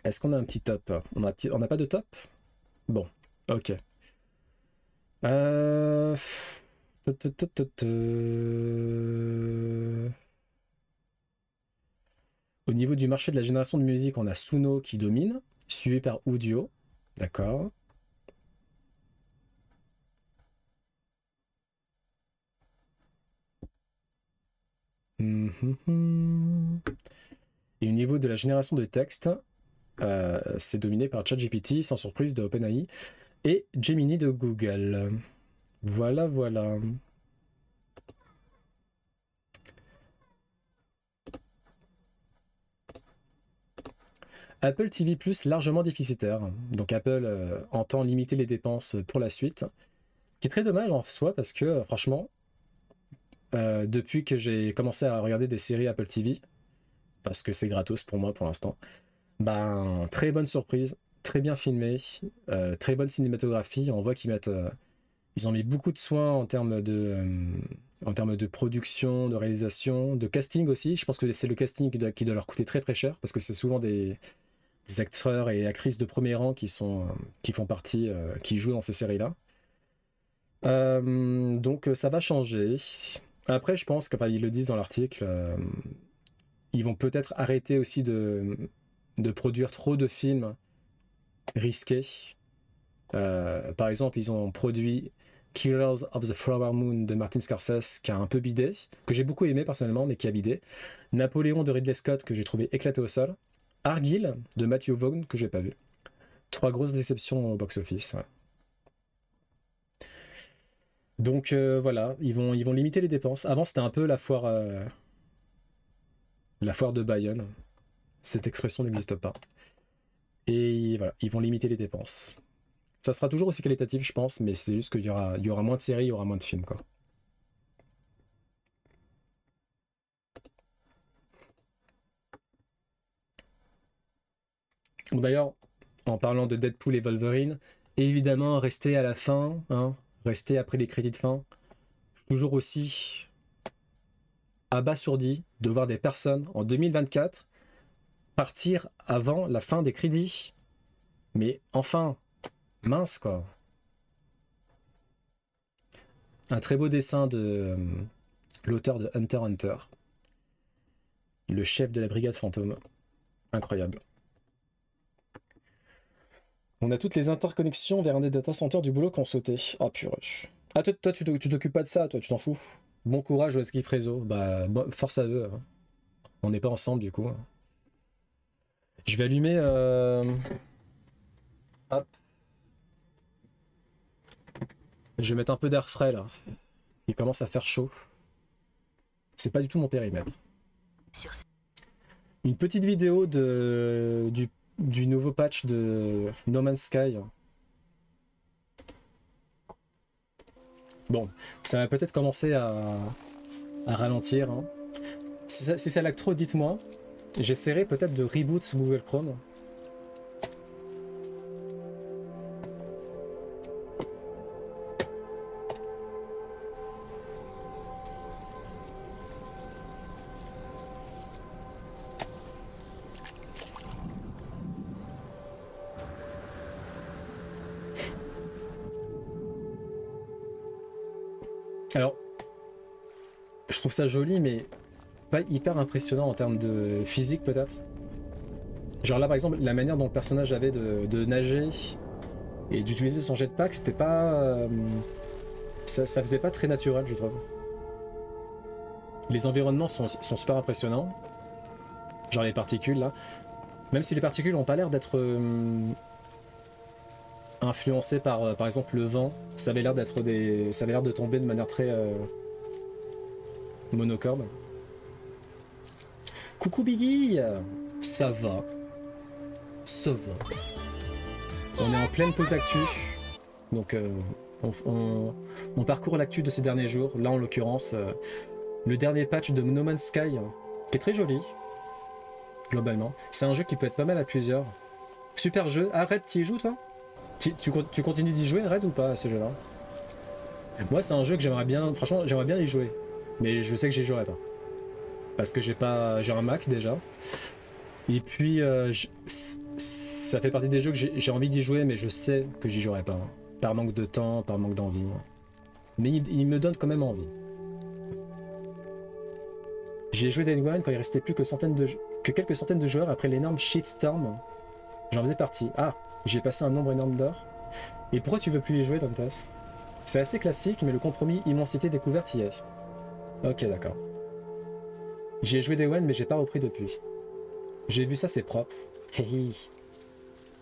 Est-ce qu'on a un petit top? On n'a pas de top? Bon, ok. Au niveau du marché de la génération de musique, on a Suno qui domine, suivi par Udio. D'accord. Et au niveau de la génération de texte, c'est dominé par ChatGPT, sans surprise, de OpenAI, et Gemini de Google. Voilà, voilà. Apple TV Plus largement déficitaire. Donc Apple entend limiter les dépenses pour la suite. Ce qui est très dommage en soi parce que franchement, depuis que j'ai commencé à regarder des séries Apple TV, parce que c'est gratos pour moi pour l'instant, ben très bonne surprise, très bien filmé, très bonne cinématographie. On voit qu'ils mettent, ils ont mis beaucoup de soins en termes de production, de réalisation, de casting aussi. Je pense que c'est le casting qui doit leur coûter très très cher parce que c'est souvent des acteurs et actrices de premier rang qui font partie, qui jouent dans ces séries-là. Donc ça va changer. Après, je pense que, enfin, ils le disent dans l'article, ils vont peut-être arrêter aussi de produire trop de films risqués. Par exemple, ils ont produit Killers of the Flower Moon de Martin Scorsese, qui a un peu bidé, que j'ai beaucoup aimé personnellement, mais qui a bidé. Napoléon de Ridley Scott, que j'ai trouvé éclaté au sol. Argylle de Matthew Vaughn, que j'ai pas vu. 3 grosses déceptions au box-office. Ouais. Donc voilà, ils vont limiter les dépenses. Avant, c'était un peu la foire de Bayonne. Cette expression n'existe pas. Et voilà, ils vont limiter les dépenses. Ça sera toujours aussi qualitatif, je pense, mais c'est juste qu'il y aura moins de séries, il y aura moins de films, quoi. Bon, d'ailleurs, en parlant de Deadpool et Wolverine, évidemment, restez à la fin, hein, restez après les crédits de fin. Toujours aussi abasourdi de voir des personnes en 2024 partir avant la fin des crédits. Mais enfin, mince quoi. Un très beau dessin de l'auteur de Hunter x Hunter, le chef de la brigade fantôme. Incroyable. On a toutes les interconnexions vers un des data centers du boulot qu'on sauté. Oh purée. Ah toi tu t'occupes pas de ça, toi tu t'en fous. Bon courage au Skip Réseau. Bah force à eux. Hein. On n'est pas ensemble du coup. Je vais allumer... Hop. Je vais mettre un peu d'air frais là. Il commence à faire chaud. C'est pas du tout mon périmètre. Une petite vidéo du nouveau patch de No Man's Sky. Bon, ça va peut-être commencer à ralentir. Hein. Si ça lag trop, dites-moi. J'essaierai peut-être de reboot Google Chrome. Alors, je trouve ça joli, mais pas hyper impressionnant en termes de physique peut-être. Genre là par exemple, la manière dont le personnage avait de nager et d'utiliser son jetpack, c'était pas... ça faisait pas très naturel, je trouve. Les environnements sont super impressionnants. Genre les particules là. Même si les particules n'ont pas l'air d'être influencées par exemple le vent, ça avait l'air de tomber de manière très monocorde. Coucou Biggie, ça va. Ça va. On est en pleine pause actu. Donc on parcourt l'actu de ces derniers jours. Là en l'occurrence, le dernier patch de No Man's Sky, qui est très joli, globalement. C'est un jeu qui peut être pas mal à plusieurs. Super jeu. Ah Red, tu y joues toi? Tu continues d'y jouer Red ou pas à ce jeu-là? Moi c'est un jeu que j'aimerais bien, franchement j'aimerais bien y jouer. Mais je sais que j'y jouerai pas. Parce que j'ai un Mac déjà. Et puis ça fait partie des jeux que j'ai envie d'y jouer, mais je sais que j'y jouerai pas. Par manque de temps, par manque d'envie. mais il me donne quand même envie. J'ai joué Day One quand il restait plus que quelques centaines de joueurs après l'énorme shitstorm. J'en faisais partie. Ah, j'ai passé un nombre énorme d'heures. Et pourquoi tu veux plus y jouer, Dantas? C'est assez classique, mais le compromis immensité découverte y est. Ok, d'accord. J'ai joué Day One, mais j'ai pas repris depuis. J'ai vu ça, c'est propre. Hey.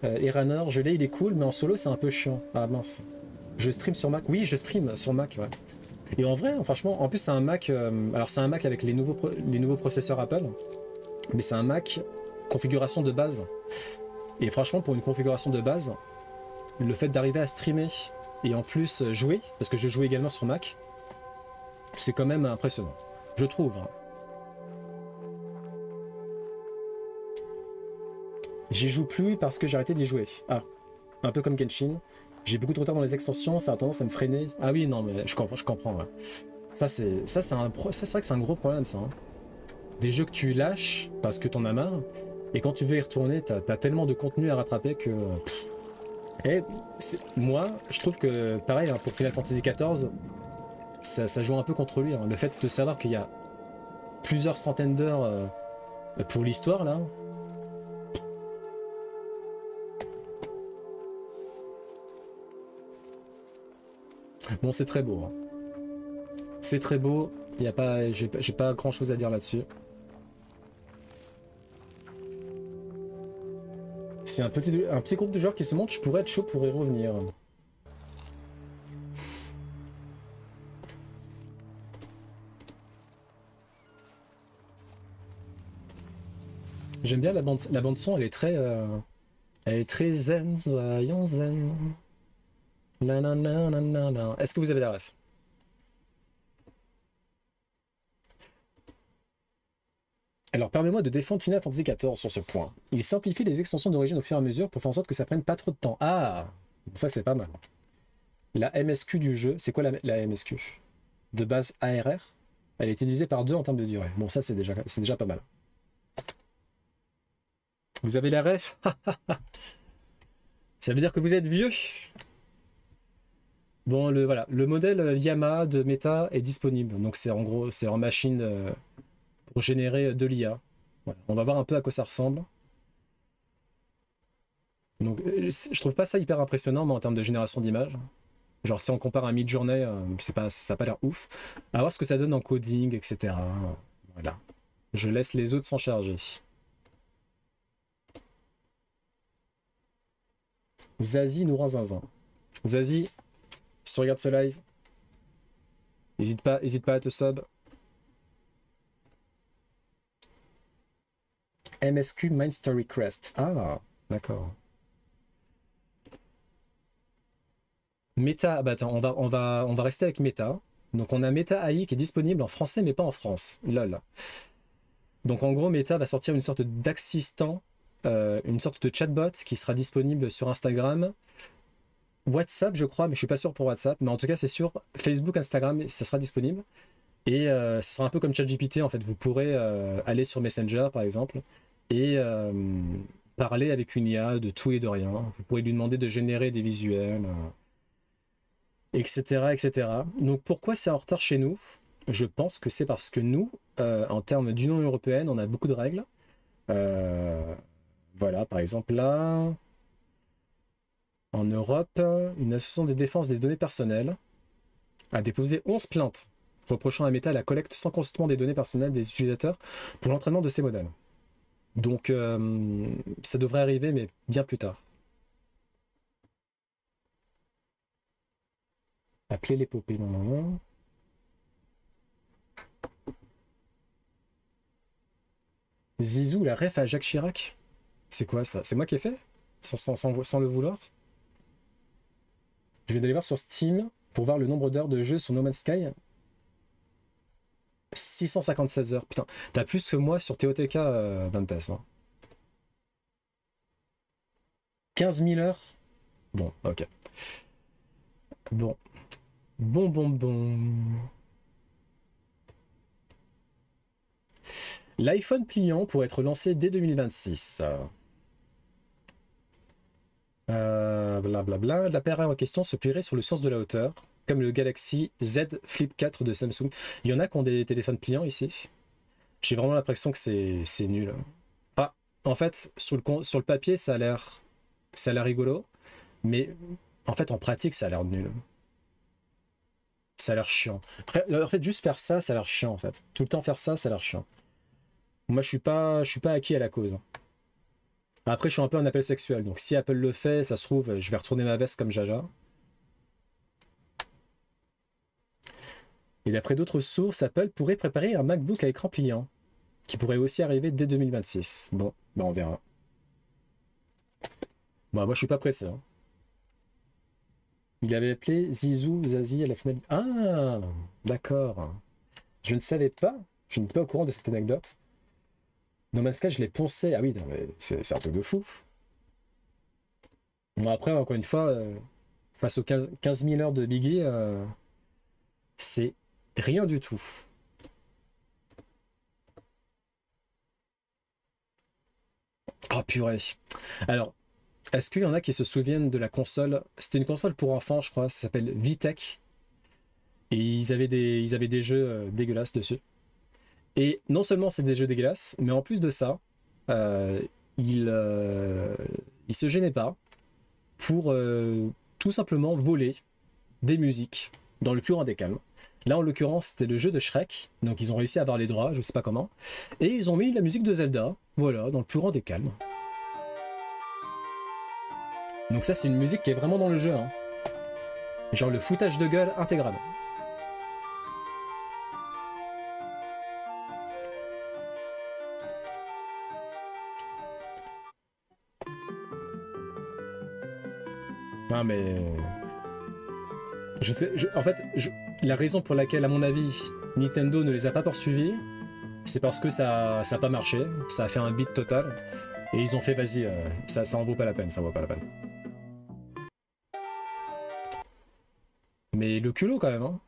Eranor, je l'ai, il est cool, mais en solo, c'est un peu chiant. Ah mince. Je stream sur Mac. Oui, je stream sur Mac, ouais. Et en vrai, franchement, en plus, c'est un Mac... alors, c'est un Mac avec les nouveaux processeurs Apple, mais c'est un Mac configuration de base. Et franchement, pour une configuration de base, le fait d'arriver à streamer et en plus jouer, parce que je joue également sur Mac, c'est quand même impressionnant. Je trouve. Hein. J'y joue plus parce que j'ai arrêté d'y jouer. Ah, un peu comme Genshin. J'ai beaucoup de retard dans les extensions, ça a tendance à me freiner. Ah oui, non, mais je comprends. Ouais. Ça, c'est vrai que c'est un gros problème, ça. Hein. Des jeux que tu lâches parce que t'en as marre, et quand tu veux y retourner, t'as tellement de contenu à rattraper que... Et moi, je trouve que, pareil, hein, pour Final Fantasy XIV, ça joue un peu contre lui. Hein. Le fait de savoir qu'il y a plusieurs centaines d'heures pour l'histoire, là... Bon, c'est très beau. Hein. C'est très beau. J'ai pas grand chose à dire là-dessus. C'est un petit groupe de joueurs qui se monte, je pourrais être chaud pour y revenir. J'aime bien la bande son, elle est très zen, soyons zen. Est-ce que vous avez la ref? Alors permets-moi de défendre Final Fantasy XIV sur ce point. Il simplifie les extensions d'origine au fur et à mesure pour faire en sorte que ça prenne pas trop de temps. Ah, ça c'est pas mal. La MSQ du jeu, c'est quoi la MSQ? De base ARR? Elle est divisée par 2 en termes de durée. Bon, ça c'est déjà pas mal. Vous avez la ref? Ça veut dire que vous êtes vieux. Bon, voilà, le modèle Yamaha de Meta est disponible. Donc c'est en gros, c'est en machine pour générer de l'IA. Voilà. On va voir un peu à quoi ça ressemble. Donc je trouve pas ça hyper impressionnant, mais en termes de génération d'images. Genre si on compare à Midjourney, ça n'a pas l'air ouf. À voir ce que ça donne en coding, etc. Voilà. Je laisse les autres s'en charger. Zazie nous rend zinzin. Zazie, si tu regardes ce live, n'hésite pas à te sub. MSQ Mind Story Crest. Ah, d'accord. Meta, bah attends, on va rester avec Meta. Donc on a Meta AI qui est disponible en français mais pas en France. Lol. Donc en gros, Meta va sortir une sorte d'assistant, une sorte de chatbot qui sera disponible sur Instagram, WhatsApp je crois, mais je suis pas sûr pour WhatsApp. Mais en tout cas c'est sur Facebook, Instagram, ça sera disponible. Et ça sera un peu comme ChatGPT en fait. Vous pourrez aller sur Messenger par exemple et parler avec une IA de tout et de rien. Vous pourrez lui demander de générer des visuels, etc., etc. Donc pourquoi c'est en retard chez nous? Je pense que c'est parce que nous, en termes d'Union européenne, on a beaucoup de règles. Voilà, par exemple là, en Europe, une association des défenses des données personnelles a déposé 11 plaintes reprochant à Meta la collecte sans consentement des données personnelles des utilisateurs pour l'entraînement de ces modèles. Donc ça devrait arriver, mais bien plus tard. Appeler l'épopée, non. Zizou, la ref à Jacques Chirac? C'est quoi ça? C'est moi qui ai fait? Sans le vouloir? Je vais aller voir sur Steam pour voir le nombre d'heures de jeu sur No Man's Sky. 656 heures. Putain, t'as plus que moi sur TOTK, Dantas. Hein. 15 000 heures? Bon, ok. Bon. Bon. L'iPhone pliant pourrait être lancé dès 2026. Blablabla. L'appareil en question se plierait sur le sens de la hauteur. comme le Galaxy Z Flip 4 de Samsung. Il y en a qui ont des téléphones pliants ici. J'ai vraiment l'impression que c'est nul. Enfin, en fait, sur le papier, ça a l'air rigolo, mais en fait, en pratique, ça a l'air nul. Ça a l'air chiant. Après, en fait, juste faire ça, ça a l'air chiant, en fait. Tout le temps faire ça, ça a l'air chiant. Moi, je suis pas acquis à la cause. Après, je suis un peu un appel sexuel, donc si Apple le fait, ça se trouve, je vais retourner ma veste comme Jaja. Et d'après d'autres sources, Apple pourrait préparer un MacBook à écran pliant, qui pourrait aussi arriver dès 2026. Bon, ben on verra. Bon, moi, je suis pas pressé. Hein. Il avait appelé Zizou Zazie à la finale. Ah, d'accord. Je ne savais pas. Je n'étais pas au courant de cette anecdote. No Man's Sky, je l'ai poncé. Ah oui, c'est un truc de fou. Bon, après, encore une fois, face aux 15 000 heures de Biggie, c'est rien du tout. Oh purée. Alors, est-ce qu'il y en a qui se souviennent de la console? C'était une console pour enfants, je crois. Ça s'appelle VTech. Et ils avaient des jeux dégueulasses dessus. Et non seulement c'est des jeux dégueulasses, mais en plus de ça, ils se gênaient pas pour tout simplement voler des musiques dans le plus grand des calmes. Là, en l'occurrence, c'était le jeu de Shrek, donc ils ont réussi à avoir les droits, je sais pas comment, et ils ont mis la musique de Zelda, voilà, dans le plus grand des calmes. Donc ça, c'est une musique qui est vraiment dans le jeu, hein. Genre le foutage de gueule intégral. Ah mais... Je sais, en fait, la raison pour laquelle, à mon avis, Nintendo ne les a pas poursuivis, c'est parce que ça a pas marché, ça a fait un beat total, et ils ont fait, vas-y, ça en vaut pas la peine, ça en vaut pas la peine. Mais le culot quand même, hein.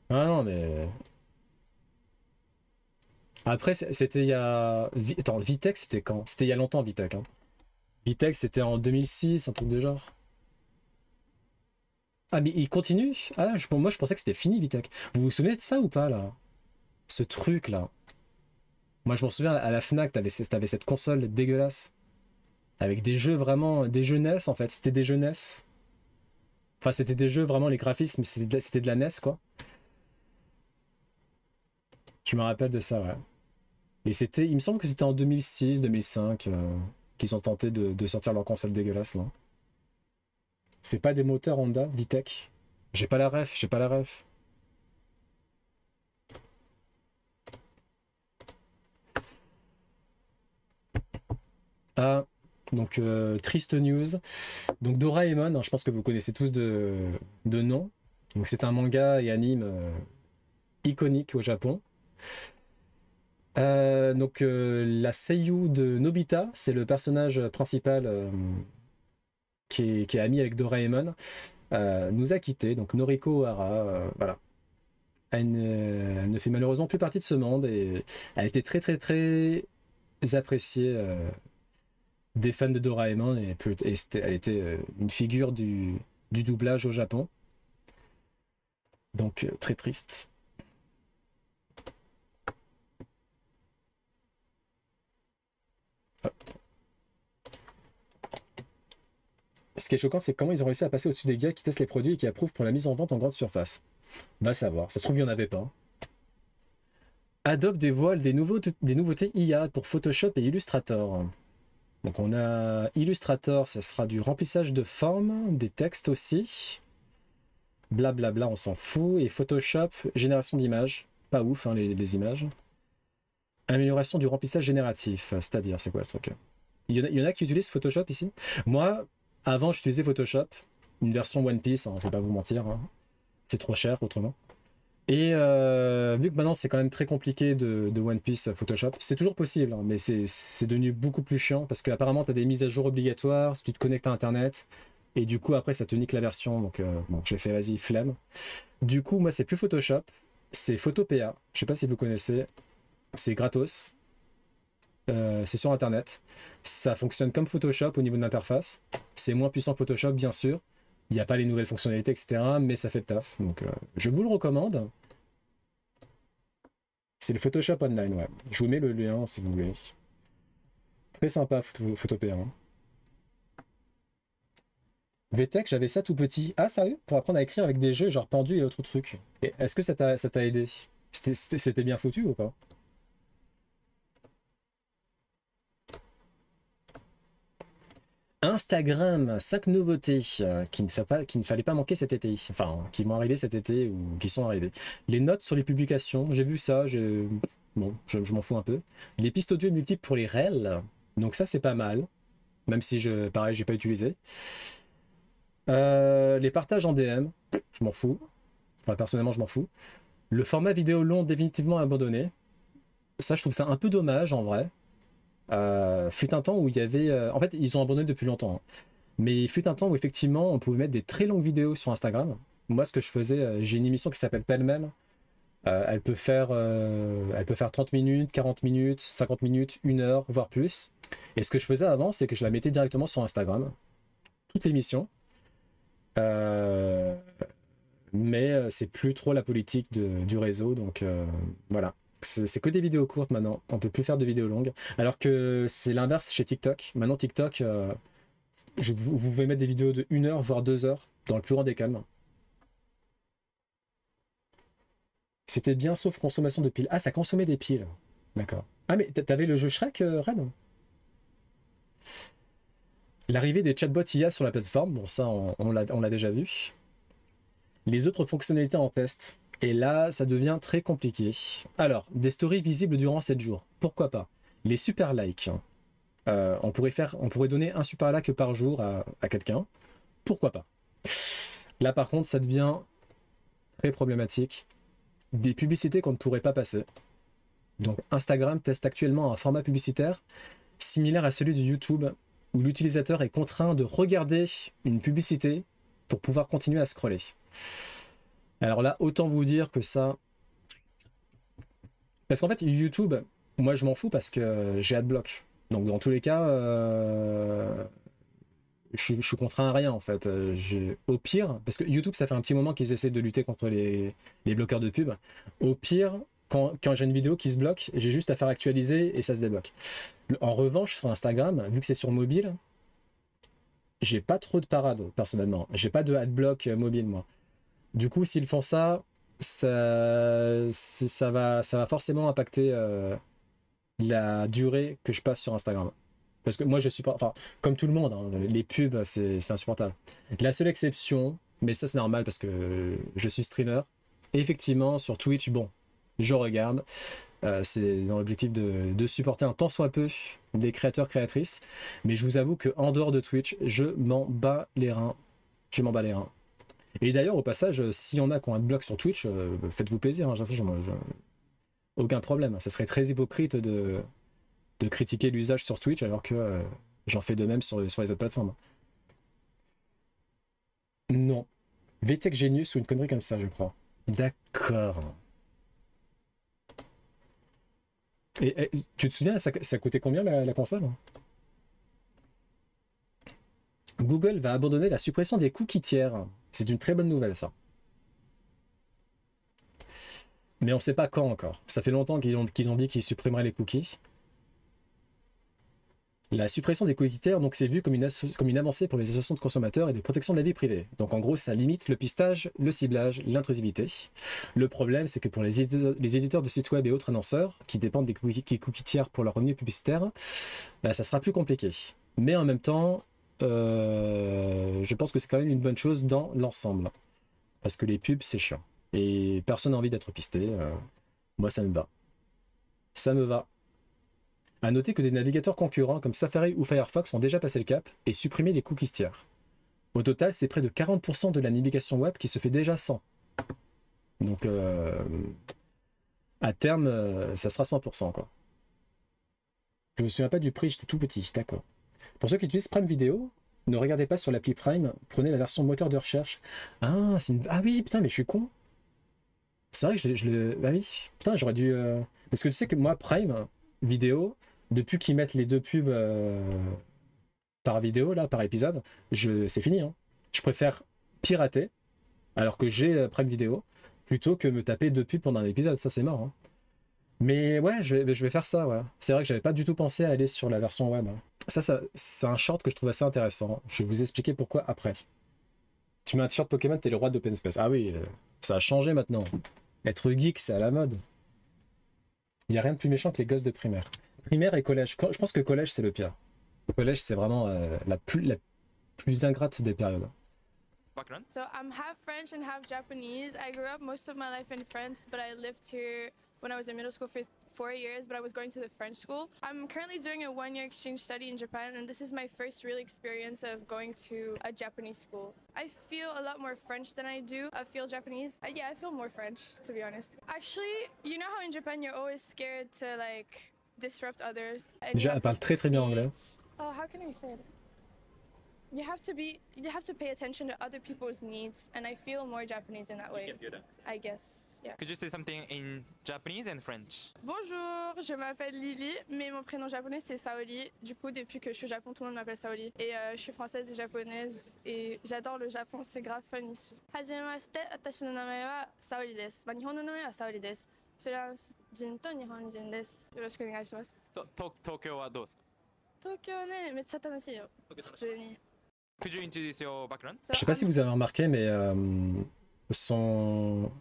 Ah non, mais... Après, c'était il y a... Attends, Vitech, c'était quand? C'était il y a longtemps, Vitech, hein. Vitech, c'était en 2006, un truc de genre. Ah, mais il continue? Ah, moi, je pensais que c'était fini, Vitech. Vous vous souvenez de ça ou pas, là? Ce truc-là. Moi, je m'en souviens, à la Fnac, t'avais cette console dégueulasse. Avec des jeux vraiment... Des jeux NES, en fait. C'était des jeux NES. Enfin, c'était des jeux, vraiment, les graphismes, c'était de la NES, quoi. Je me rappelle de ça, ouais. Et c'était... Il me semble que c'était en 2006, 2005, qu'ils ont tenté de sortir leur console dégueulasse, là. C'est pas des moteurs Honda, Vitech? J'ai pas la ref, j'ai pas la ref. Ah, donc triste news. Donc Doraemon, hein, je pense que vous connaissez tous de nom. Donc c'est un manga et anime iconique au Japon. La seiyuu de Nobita, c'est le personnage principal qui est ami avec Doraemon, nous a quittés. Donc Noriko Ohara, voilà. Elle ne fait malheureusement plus partie de ce monde et elle était très très très appréciée des fans de Doraemon et elle était une figure du doublage au Japon. Donc très triste. Hop. Ce qui est choquant, c'est comment ils ont réussi à passer au-dessus des gars qui testent les produits et qui approuvent pour la mise en vente en grande surface. Va savoir, ça se trouve, il n'y en avait pas. Adobe dévoile des nouveautés IA pour Photoshop et Illustrator. Donc on a Illustrator, ça sera du remplissage de formes, des textes aussi. Blablabla, bla bla, on s'en fout. Et Photoshop, génération d'images. Pas ouf, hein, les images. Amélioration du remplissage génératif, c'est-à-dire, c'est quoi ce truc? Il y en a qui utilisent Photoshop ici. Moi, avant, j'utilisais Photoshop, une version One Piece, hein, je vais pas vous mentir. Hein. C'est trop cher autrement. Et vu que maintenant c'est quand même très compliqué de One Piece Photoshop, c'est toujours possible, hein, mais c'est devenu beaucoup plus chiant parce qu'apparemment tu as des mises à jour obligatoires si tu te connectes à Internet et du coup après ça te nique la version. Donc bon, j'ai fait vas-y, flemme. Du coup, moi c'est plus Photoshop, c'est Photopea. Je sais pas si vous connaissez, c'est gratos. C'est sur Internet. Ça fonctionne comme Photoshop au niveau de l'interface. C'est moins puissant que Photoshop, bien sûr. Il n'y a pas les nouvelles fonctionnalités, etc. Mais ça fait le taf. Donc, je vous le recommande. C'est le Photoshop Online, ouais. Je vous mets le lien si vous voulez. Très sympa, Photopea. Hein. VTech, j'avais ça tout petit. Ah, sérieux? Pour apprendre à écrire avec des jeux, genre pendu et autres trucs. Est-ce que ça t'a aidé? C'était bien foutu ou pas? Instagram, 5 nouveautés qu'il ne fallait pas manquer cet été. Enfin, qui vont arriver cet été ou qui sont arrivées. Les notes sur les publications, j'ai vu ça. Bon, je m'en fous un peu. Les pistes audio multiples pour les Rels. Donc ça, c'est pas mal. Même si, pareil, j'ai pas utilisé. Les partages en DM, je m'en fous. Enfin, personnellement, je m'en fous. Le format vidéo long définitivement abandonné. Ça, je trouve ça un peu dommage en vrai. Fut un temps où il y avait... en fait, ils ont abandonné depuis longtemps. Hein. Mais il fut un temps où effectivement, on pouvait mettre des très longues vidéos sur Instagram. Moi, ce que je faisais, j'ai une émission qui s'appelle Pêle-mêle. Elle peut faire 30 minutes, 40 minutes, 50 minutes, 1 heure, voire plus. Et ce que je faisais avant, c'est que je la mettais directement sur Instagram. Toute l'émission. Mais c'est plus trop la politique du réseau, donc voilà. C'est que des vidéos courtes maintenant, on peut plus faire de vidéos longues. Alors que c'est l'inverse chez TikTok. Maintenant TikTok, vous pouvez mettre des vidéos de 1 heure, voire 2 heures, dans le plus grand des calmes. C'était bien sauf consommation de piles. Ah, ça consommait des piles. D'accord. Ah, mais t'avais le jeu Shrek, Red? L'arrivée des chatbots IA sur la plateforme, bon ça on l'a déjà vu. Les autres fonctionnalités en test. Et là, ça devient très compliqué. Alors, des stories visibles durant 7 jours. Pourquoi pas? Les super likes. On pourrait donner un super like par jour à quelqu'un. Pourquoi pas? Là, par contre, ça devient très problématique. Des publicités qu'on ne pourrait pas passer. Donc, Instagram teste actuellement un format publicitaire similaire à celui de YouTube, où l'utilisateur est contraint de regarder une publicité pour pouvoir continuer à scroller. Alors là, autant vous dire que ça... Parce qu'en fait, YouTube, moi je m'en fous parce que j'ai Adblock. Donc dans tous les cas, je suis contraint à rien en fait. Au pire, parce que YouTube, ça fait un petit moment qu'ils essaient de lutter contre les bloqueurs de pub. Au pire, quand j'ai une vidéo qui se bloque, j'ai juste à faire actualiser et ça se débloque. En revanche, sur Instagram, vu que c'est sur mobile, j'ai pas trop de parade personnellement. J'ai pas de Adblock mobile moi. Du coup, s'ils font ça, ça va forcément impacter la durée que je passe sur Instagram. Parce que moi, je suis pas... Enfin, comme tout le monde, hein, les pubs, c'est insupportable. La seule exception, mais ça c'est normal parce que je suis streamer, et effectivement, sur Twitch, bon, je regarde. C'est dans l'objectif de supporter un tant soit peu des créateurs-créatrices. Mais je vous avoue qu'en dehors de Twitch, je m'en bats les reins. Je m'en bats les reins. Et d'ailleurs, au passage, s'il y en a qui ont un blog sur Twitch, faites-vous plaisir, hein, aucun problème. Ça serait très hypocrite de critiquer l'usage sur Twitch alors que j'en fais de même sur les autres plateformes. Non. VTech Genius ou une connerie comme ça, je crois. D'accord. Et tu te souviens, ça coûtait combien la console? Google va abandonner la suppression des cookies tiers. C'est une très bonne nouvelle, ça. Mais on ne sait pas quand encore. Ça fait longtemps qu'ils ont dit qu'ils supprimeraient les cookies. La suppression des cookies tiers, donc, c'est vu comme une avancée pour les associations de consommateurs et de protection de la vie privée. Donc en gros, ça limite le pistage, le ciblage, l'intrusivité. Le problème, c'est que pour les éditeurs de sites web et autres annonceurs qui dépendent des cookies tiers pour leurs revenus publicitaires, bah, ça sera plus compliqué. Mais en même temps, je pense que c'est quand même une bonne chose dans l'ensemble. Parce que les pubs, c'est chiant. Et personne n'a envie d'être pisté. Moi, ça me va. Ça me va. À noter que des navigateurs concurrents comme Safari ou Firefox ont déjà passé le cap et supprimé les cookies tiers. Au total, c'est près de 40% de la navigation web qui se fait déjà sans. Donc, à terme, ça sera 100%, quoi. Je me souviens pas du prix, j'étais tout petit, d'accord. Pour ceux qui utilisent Prime Video, ne regardez pas sur l'appli Prime, prenez la version moteur de recherche. Ah, ah oui, putain, mais je suis con. C'est vrai que je le... Ah oui, putain, j'aurais dû... Parce que tu sais que moi, Prime Vidéo, depuis qu'ils mettent les 2 pubs par vidéo, là, par épisode, c'est fini. Hein. Je préfère pirater, alors que j'ai Prime Video, plutôt que me taper 2 pubs pendant un épisode. Ça, c'est marrant. Mais ouais, je vais faire ça, ouais. C'est vrai que j'avais pas du tout pensé à aller sur la version web. Ça c'est un short que je trouve assez intéressant. Je vais vous expliquer pourquoi après. Tu mets un t-shirt Pokémon, t'es le roi d'Open Space. Ah oui, ça a changé maintenant. Être geek, c'est à la mode. Il n'y a rien de plus méchant que les gosses de primaire. Primaire et collège. Je pense que collège, c'est le pire. Collège, c'est vraiment la plus ingrate des périodes. Background? So I'm half French and half Japanese. I grew up most of my life in France, but I lived here when I was in middle school for 4 years, but I was going to the French school. I'm currently doing a 1-year exchange study in Japan, and this is my first real experience of going to a Japanese school. I feel a lot more French than I do. I feel Japanese. Yeah, I feel more French, to be honest. Actually, you know how in Japan you're always scared to like disrupt others. Déjà, elle parle très très bien anglais. Oh, how can I say it? You have to pay attention to other people's needs, and I feel more Japanese in that way. You can do that. I guess, yeah. Could you say something in Japanese and French? Bonjour, je m'appelle Lily, mais mon prénom japonais c'est Saoli. Du coup, depuis que je suis au Japon, tout le monde m'appelle Saoli. Et je suis française et japonaise, et j'adore le Japon, c'est grave fun ici. Hajimemashite, watashi no namae wa Saoli desu. Nihon no namae wa Saoli desu. フランス人と日本人です。よろしくお願いします。東京はどうですか？東京ね、めっちゃ楽しいよ。普通に。Could you introduce your background? Je sais pas si vous avez remarqué, mais son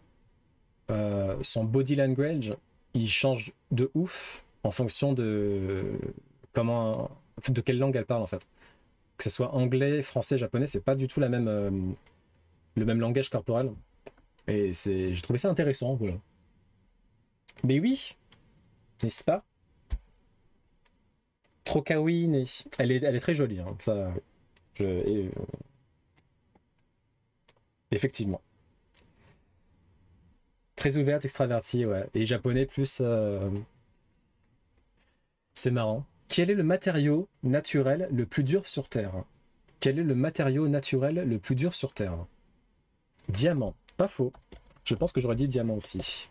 body language, il change de ouf en fonction de de quelle langue elle parle en fait. Que ce soit anglais, français, japonais, c'est pas du tout le même langage corporel. Et j'ai trouvé ça intéressant, voilà. Mais oui, n'est-ce pas? Trop kawaii, elle est très jolie, hein, ça. Effectivement. Très ouverte, extravertie, ouais. Et japonais plus... C'est marrant. Quel est le matériau naturel le plus dur sur Terre? Quel est le matériau naturel le plus dur sur Terre? Diamant. Pas faux. Je pense que j'aurais dit diamant aussi.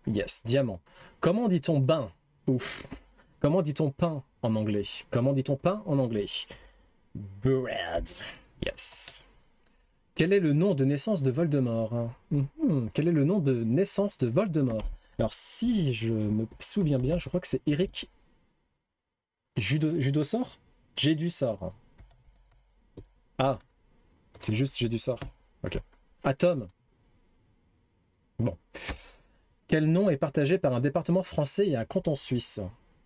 Yes, diamant. Comment dit-on bain? Ouf. Comment dit-on pain en anglais? Comment dit-on pain en anglais? Bread. Yes. Quel est le nom de naissance de Voldemort? Quel est le nom de naissance de Voldemort? Alors, si je me souviens bien, je crois que c'est Eric Judosort? J'ai du sort. Ah, c'est juste j'ai du sort. Ok. Atom. Bon. Quel nom est partagé par un département français et un canton suisse?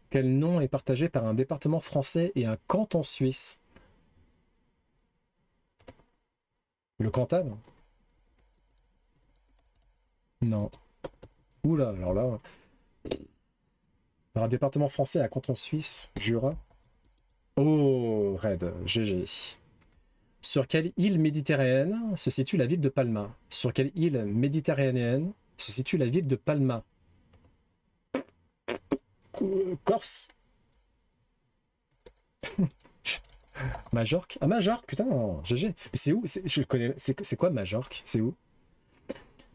Quel nom est partagé par un département français et un canton suisse? Le Cantal? Non. Oula, alors là... Par un département français à canton suisse, Jura? Oh, raid, GG. Sur quelle île méditerranéenne se situe la ville de Palma? Sur quelle île méditerranéenne se situe la ville de Palma? Corse? Majorque? Ah, Majorque, putain, GG. Mais c'est où? Je connais. C'est quoi Majorque? C'est où?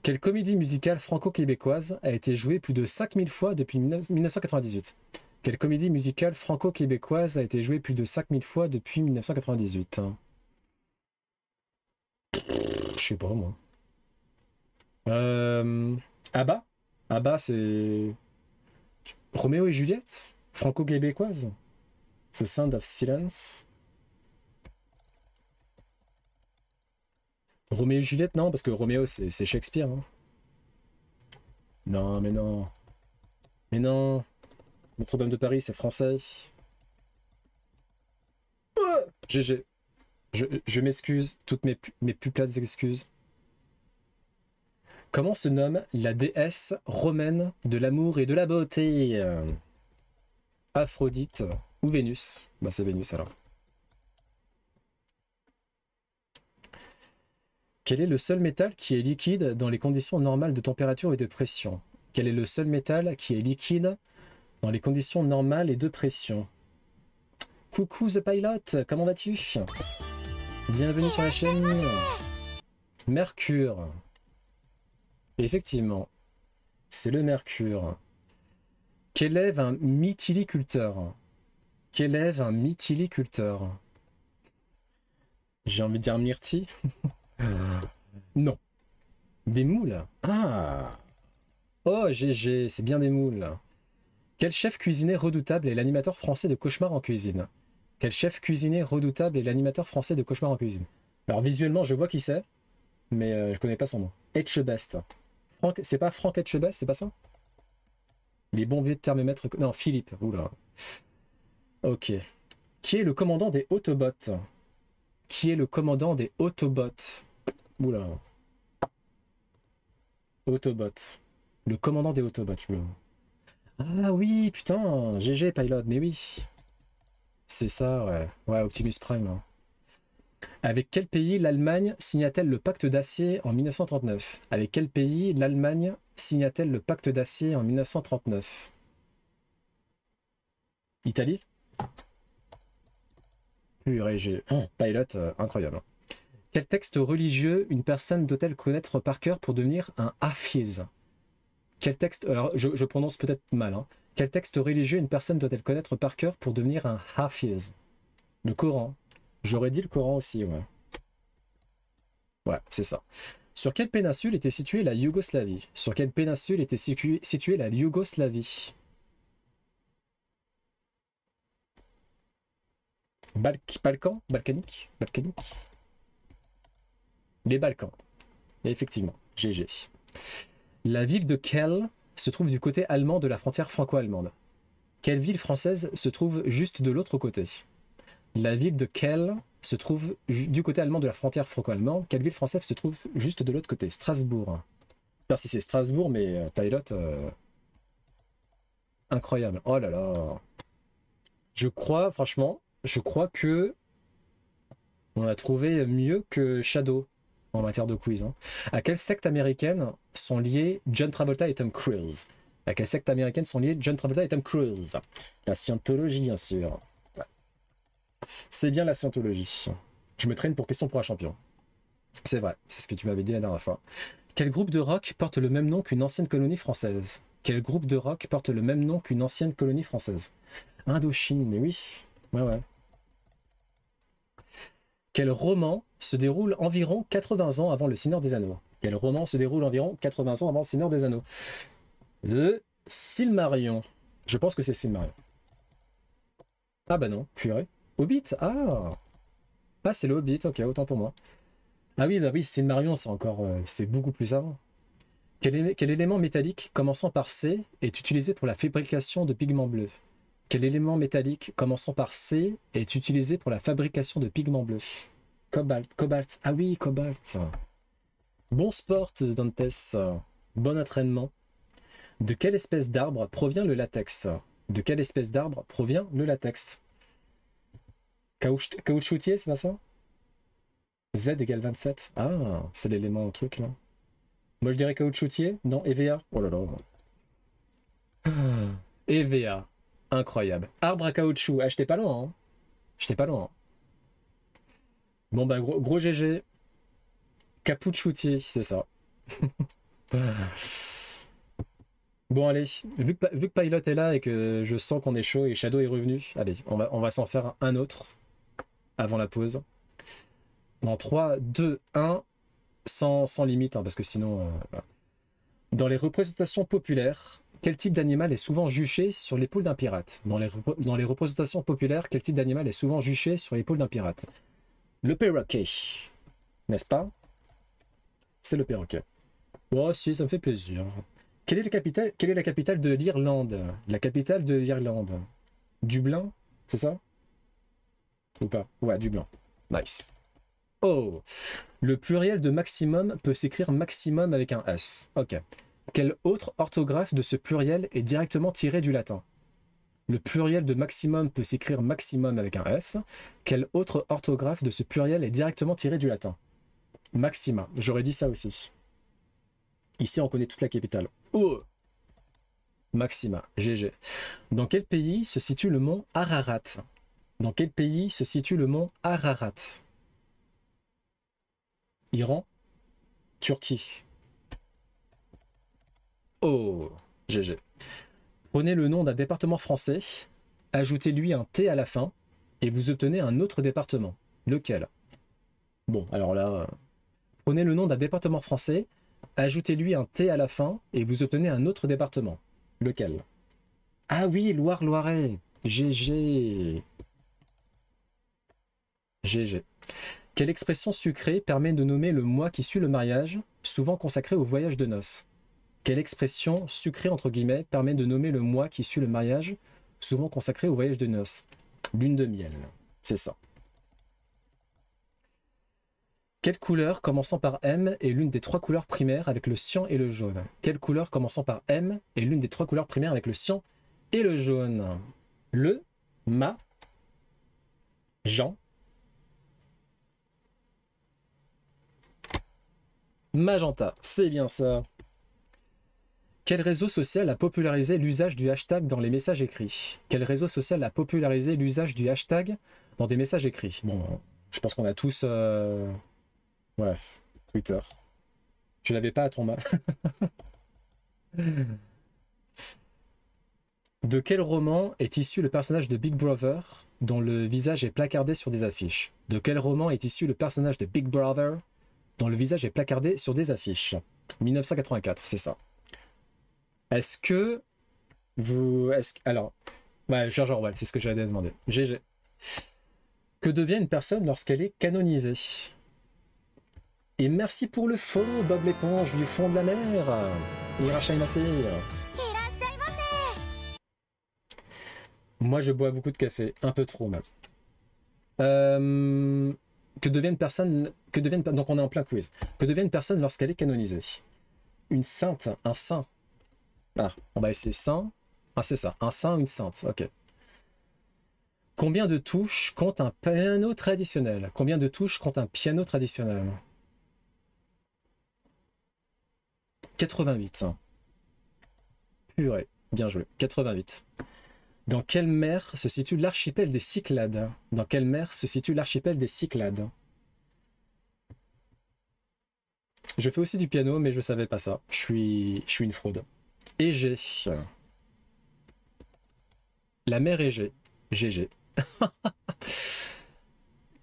Quelle comédie musicale franco-québécoise a été jouée plus de 5000 fois depuis 1998? Quelle comédie musicale franco-québécoise a été jouée plus de 5000 fois depuis 1998? Je sais pas, moi. Abba? Abba, c'est... Roméo et Juliette? Franco-québécoise? The Sound of Silence? Roméo et Juliette, non, parce que Roméo, c'est Shakespeare. Hein. Non, mais non. Mais non. Notre-Dame de Paris, c'est français. GG. Je m'excuse, toutes mes plus plates excuses. Comment se nomme la déesse romaine de l'amour et de la beauté? Aphrodite ou Vénus? Bah c'est Vénus alors. Quel est le seul métal qui est liquide dans les conditions normales de température et de pression? Quel est le seul métal qui est liquide dans les conditions normales et de pression? Coucou The Pilot, comment vas-tu? Bienvenue sur la chaîne. Mercure. Effectivement, c'est le mercure. Qu'élève un mytiliculteur? Qu'élève un mytiliculteur? J'ai envie de dire myrtille. Non. Des moules. Ah. Oh, GG, c'est bien des moules. Quel chef cuisinier redoutable est l'animateur français de Cauchemar en cuisine? Quel chef cuisinier redoutable est l'animateur français de Cauchemar en cuisine? Alors visuellement, je vois qui c'est, mais je connais pas son nom. Etchebest. Franck, c'est pas Franck Etchebest, c'est pas ça? Les bons vieux thermomètres... Non, Philippe. Oula. Ok. Qui est le commandant des Autobots? Qui est le commandant des Autobots? Oula. Autobots. Le commandant des Autobots. Ah oui, putain. GG Pilot, mais oui. C'est ça, ouais. Ouais, Optimus Prime. Hein. Avec quel pays l'Allemagne signa-t-elle le pacte d'acier en 1939? Avec quel pays l'Allemagne signa-t-elle le pacte d'acier en 1939? Italie? Purée, j'ai... Pilot, incroyable. Quel texte religieux une personne doit-elle connaître par cœur pour devenir un hafiz? Quel texte... Alors, je prononce peut-être mal. Hein. Quel texte religieux une personne doit-elle connaître par cœur pour devenir un hafiz? Le Coran. J'aurais dit le Coran aussi, ouais. Ouais, c'est ça. Sur quelle péninsule était située la Yougoslavie? Sur quelle péninsule était située la Yougoslavie? Balkans? Balkanique? Balkanique? Les Balkans. Et effectivement, GG. La ville de Kell se trouve du côté allemand de la frontière franco-allemande. Quelle ville française se trouve juste de l'autre côté? La ville de Kell se trouve du côté allemand de la frontière franco-allemande. Quelle ville française se trouve juste de l'autre côté? Strasbourg. Enfin, si c'est Strasbourg, mais Pilot... incroyable. Oh là là. Je crois, franchement, que on a trouvé mieux que Shadow en matière de quiz. Hein. À quelle secte américaine sont liés John Travolta et Tom Cruise? À quelle secte américaine sont liés John Travolta et Tom Cruise? La scientologie, bien sûr. Ouais. C'est bien la scientologie. Je me traîne pour question pour un champion. C'est vrai, c'est ce que tu m'avais dit la dernière fois. Quel groupe de rock porte le même nom qu'une ancienne colonie française? Quel groupe de rock porte le même nom qu'une ancienne colonie française? Indochine, mais oui. Ouais, ouais. Quel roman se déroule environ 80 ans avant le Seigneur des Anneaux? Quel roman se déroule environ 80 ans avant le Seigneur des Anneaux? Le Silmarillion. Je pense que c'est Silmarillion. Ah bah non, purée. Hobbit? Ah! Ah, c'est le Hobbit, ok, autant pour moi. Ah oui, bah oui, Silmarillion, c'est encore... c'est beaucoup plus avant. Quel élément métallique commençant par C est utilisé pour la fabrication de pigments bleus? Quel élément métallique commençant par C est utilisé pour la fabrication de pigments bleus? Cobalt. Ah oui, cobalt. Bon sport, Dantes. Bon entraînement. De quelle espèce d'arbre provient le latex? De quelle espèce d'arbre provient le latex? Caoutchoutier, c'est pas ça? Z égale 27. Ah, c'est l'élément truc là. Moi je dirais caoutchoutier. Non, EVA. Oh là là. EVA. Incroyable. Arbre à caoutchouc. Ah, j'étais pas loin. Hein. J'étais pas loin. Bon bah gros GG. Capuchoutier, c'est ça. Bon allez, vu que Pilot est là et que je sens qu'on est chaud et Shadow est revenu, allez, on va s'en faire un autre avant la pause. Dans 3, 2, 1, sans limite, hein, parce que sinon... voilà. Dans les représentations populaires, quel type d'animal est souvent juché sur l'épaule d'un pirate? Dans les représentations populaires, quel type d'animal est souvent juché sur l'épaule d'un pirate? Le perroquet, n'est-ce pas? C'est le perroquet. Oh si, ça me fait plaisir. Quelle est la capitale de l'Irlande? La capitale de l'Irlande. Dublin, c'est ça? Ou pas? Ouais, Dublin. Nice. Oh! Le pluriel de maximum peut s'écrire maximum avec un S. Ok. Quelle autre orthographe de ce pluriel est directement tirée du latin? Le pluriel de maximum peut s'écrire maximum avec un S. Quelle autre orthographe de ce pluriel est directement tirée du latin? Maxima. J'aurais dit ça aussi. Ici, on connaît toute la capitale. Oh! Maxima. GG. Dans quel pays se situe le mont Ararat? Dans quel pays se situe le mont Ararat? Iran? Turquie. Oh! GG. Prenez le nom d'un département français, ajoutez-lui un T à la fin, et vous obtenez un autre département. Lequel? Bon, alors là, prenez le nom d'un département français, ajoutez-lui un T à la fin et vous obtenez un autre département. Lequel? Ah oui, Loire-Loiret. GG. GG. Quelle expression sucrée permet de nommer le mois qui suit le mariage, souvent consacré au voyage de noces? Quelle expression sucrée entre guillemets permet de nommer le mois qui suit le mariage, souvent consacré au voyage de noces? Lune de miel, c'est ça. Quelle couleur commençant par M est l'une des trois couleurs primaires avec le cyan et le jaune? Quelle couleur commençant par M est l'une des trois couleurs primaires avec le cyan et le jaune? Le, ma, Jean, magenta, c'est bien ça. Quel réseau social a popularisé l'usage du hashtag dans les messages écrits? Quel réseau social a popularisé l'usage du hashtag dans des messages écrits? Bon, je pense qu'on a tous... Ouais, Twitter. Tu l'avais pas à ton mal. De quel roman est issu le personnage de Big Brother dont le visage est placardé sur des affiches? De quel roman est issu le personnage de Big Brother dont le visage est placardé sur des affiches? 1984, c'est ça. Est-ce que vous... Alors, ouais, George Orwell, c'est ce que j'allais demander. GG. Que devient une personne lorsqu'elle est canonisée? Et merci pour le follow, Bob l'éponge du fond de la mer. Irashaimase. Moi, je bois beaucoup de café, un peu trop même. Que devient une personne... Donc on est en plein quiz. Que devient une personne lorsqu'elle est canonisée? Une sainte, un saint. Ah, on va essayer saint. Ah, c'est ça, un saint ou une sainte, ok. Combien de touches compte un piano traditionnel? Combien de touches compte un piano traditionnel? 88. Purée, bien joué. 88. Dans quelle mer se situe l'archipel des Cyclades? Dans quelle mer se situe l'archipel des Cyclades? Je fais aussi du piano, mais je savais pas ça. Je suis une fraude. Égée. La mer Égée. GG.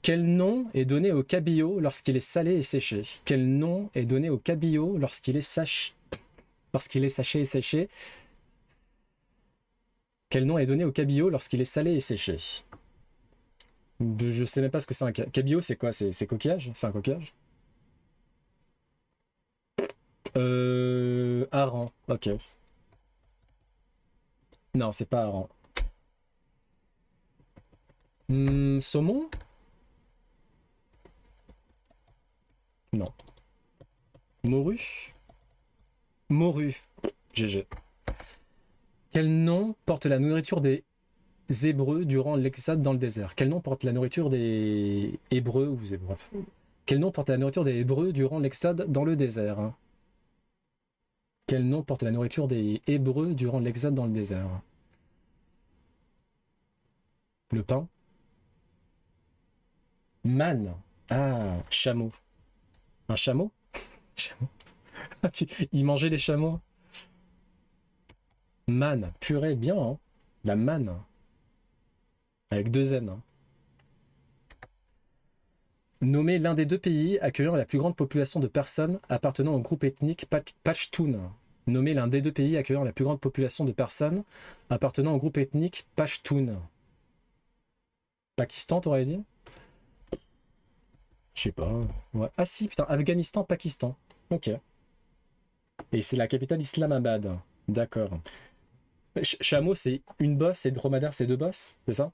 Quel nom est donné au cabillaud lorsqu'il est salé et séché? Quel nom est donné au cabillaud lorsqu'il est saché et séché? Quel nom est donné au cabillaud lorsqu'il est salé et séché? Je sais même pas ce que c'est un cabillaud, c'est quoi? C'est coquillage? C'est un coquillage? Hareng, ok. Non, c'est pas hareng. Saumon? Non. Morue? Morue. GG. Quel nom porte la nourriture des Hébreux durant l'exode dans le désert? Quel nom porte la nourriture des Hébreux ou bref. Quel nom porte la nourriture des Hébreux durant l'exode dans le désert? Quel nom porte la nourriture des Hébreux durant l'exode dans le désert? Le pain? Man. Ah, chameau. Un chameau? Chameau. Il mangeait les chameaux. Man, purée, bien, hein. La manne. Avec deux N. Hein. Nommé l'un des deux pays accueillant la plus grande population de personnes appartenant au groupe ethnique Pashtun. Nommé l'un des deux pays accueillant la plus grande population de personnes appartenant au groupe ethnique Pashtun. Pakistan, t'aurais dit? Je sais pas. Ouais. Ah si, putain, Afghanistan, Pakistan. Ok. Et c'est la capitale Islamabad. D'accord. Chameau, c'est une bosse et dromadaire, c'est deux bosses, c'est ça?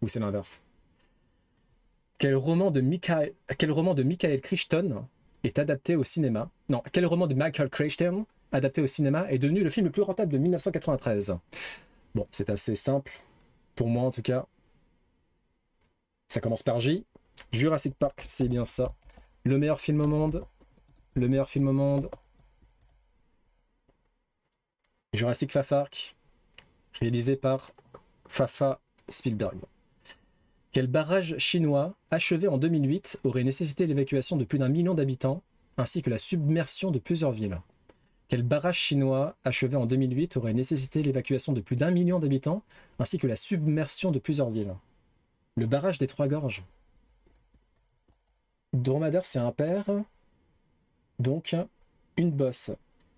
Ou c'est l'inverse? Quel roman de Michael Crichton est adapté au cinéma? Non, quel roman de Michael Crichton adapté au cinéma est devenu le film le plus rentable de 1993? Bon, c'est assez simple. Pour moi, en tout cas. Ça commence par J. Jurassic Park, c'est bien ça. Le meilleur film au monde. Le meilleur film au monde. Jurassic Park. Réalisé par Fafa Spielberg. Quel barrage chinois, achevé en 2008, aurait nécessité l'évacuation de plus d'1 million d'habitants, ainsi que la submersion de plusieurs villes? Quel barrage chinois, achevé en 2008, aurait nécessité l'évacuation de plus d'1 million d'habitants, ainsi que la submersion de plusieurs villes? Le barrage des Trois Gorges. Dromadaire, c'est impair. Donc, une bosse.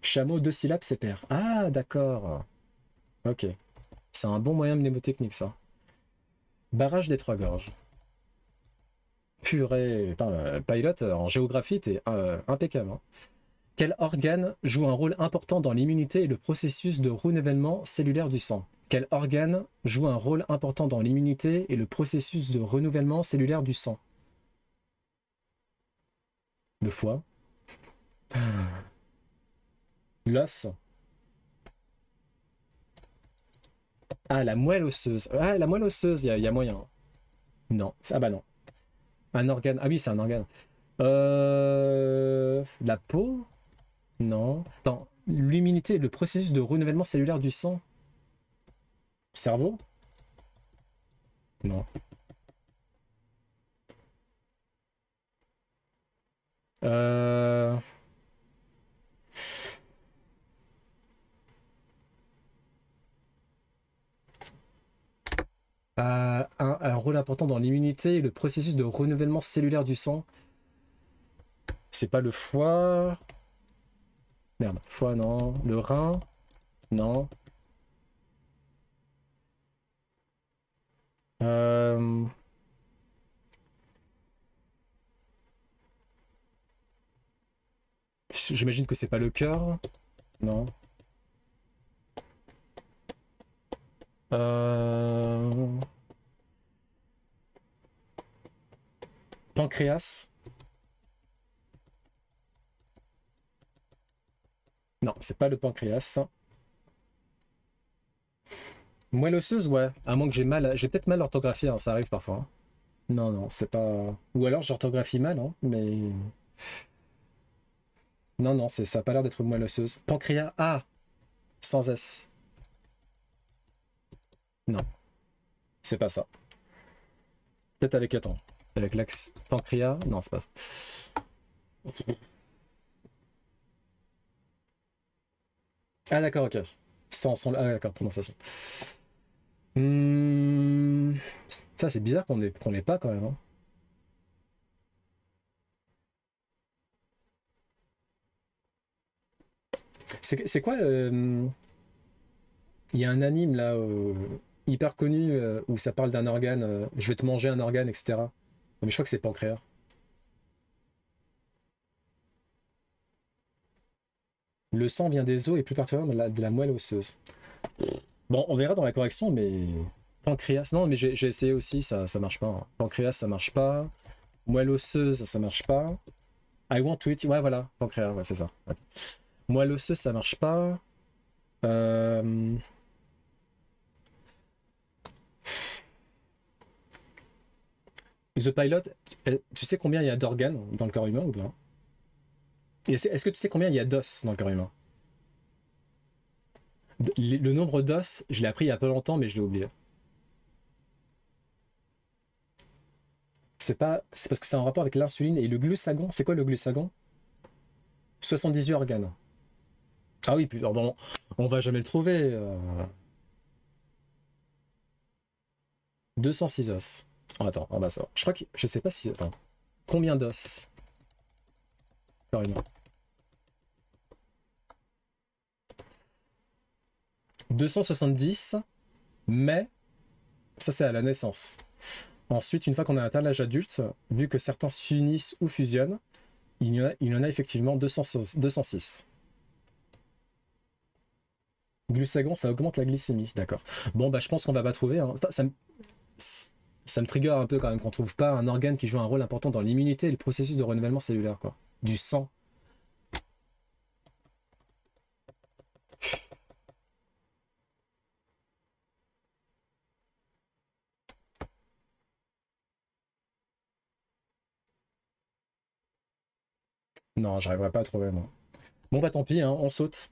Chameau, 2 syllabes, c'est pair. Ah, d'accord. Ok. C'est un bon moyen mnémotechnique, ça. Barrage des Trois Gorges. Purée. Putain, Pilot, en géographie, t'es impeccable. Hein. Quel organe joue un rôle important dans l'immunité et le processus de renouvellement cellulaire du sang? Quel organe joue un rôle important dans l'immunité et le processus de renouvellement cellulaire du sang? Le foie. L'os. Ah, la moelle osseuse. Ah, la moelle osseuse, il y a moyen. Non. Ah bah non. Un organe. Ah oui, c'est un organe. La peau? Non. Attends. L'immunité et le processus de renouvellement cellulaire du sang? Cerveau? Non. Euh... un rôle important dans l'immunité et le processus de renouvellement cellulaire du sang. C'est pas le foie. Merde, foie, non. Le rein, non. Euh... J'imagine que c'est pas le cœur. Non. Pancréas. Non, c'est pas le pancréas. Moelle osseuse, ouais. À moins que j'ai mal. J'ai peut-être mal orthographié, hein, ça arrive parfois. Hein. Non, non, c'est pas. Ou alors j'orthographie mal, hein, mais. Non, non, ça a pas l'air d'être moelle osseuse. Pancréas, ah! Sans S. Non, c'est pas ça. Peut-être avec, attends. Avec l'axe pancréas? Non, c'est pas ça. Ah d'accord, ok. Sans ah d'accord, prononciation. Ça c'est bizarre qu'on l'ait pas quand même. Hein. C'est quoi il y a un anime là hyper connu où ça parle d'un organe, je vais te manger un organe, etc. Mais je crois que c'est pancréas. Le sang vient des os et plus particulièrement de la moelle osseuse. Bon, on verra dans la correction, mais pancréas, non, mais j'ai essayé aussi, ça marche pas. Hein. Pancréas, ça marche pas. Moelle osseuse, ça marche pas. I want to eat, ouais, voilà, pancréas, ouais, c'est ça. Ouais. Moelle osseuse, ça marche pas. The Pilot, tu sais combien il y a d'organes dans le corps humain ou pas? Est-ce que tu sais combien il y a d'os dans le corps humain? Le nombre d'os, je l'ai appris il y a pas longtemps, mais je l'ai oublié. C'est parce que c'est en rapport avec l'insuline et le glucagon. C'est quoi le glucagon? 78 organes. Ah oui, puis, bon, on va jamais le trouver. 206 os. Oh, attends, on va savoir. Je crois que je sais pas si. Attends. Combien d'os? Corps humain. 270, mais ça c'est à la naissance. Ensuite, une fois qu'on a atteint l'âge adulte, vu que certains s'unissent ou fusionnent, il y en a effectivement 206. Glucagon, ça augmente la glycémie, d'accord. Bon, bah je pense qu'on va pas trouver. Hein. Ça me trigger un peu quand même qu'on trouve pas un organe qui joue un rôle important dans l'immunité et le processus de renouvellement cellulaire, quoi. Du sang. Non, j'arriverai pas à trouver, moi. Bon, bah tant pis, hein, on saute.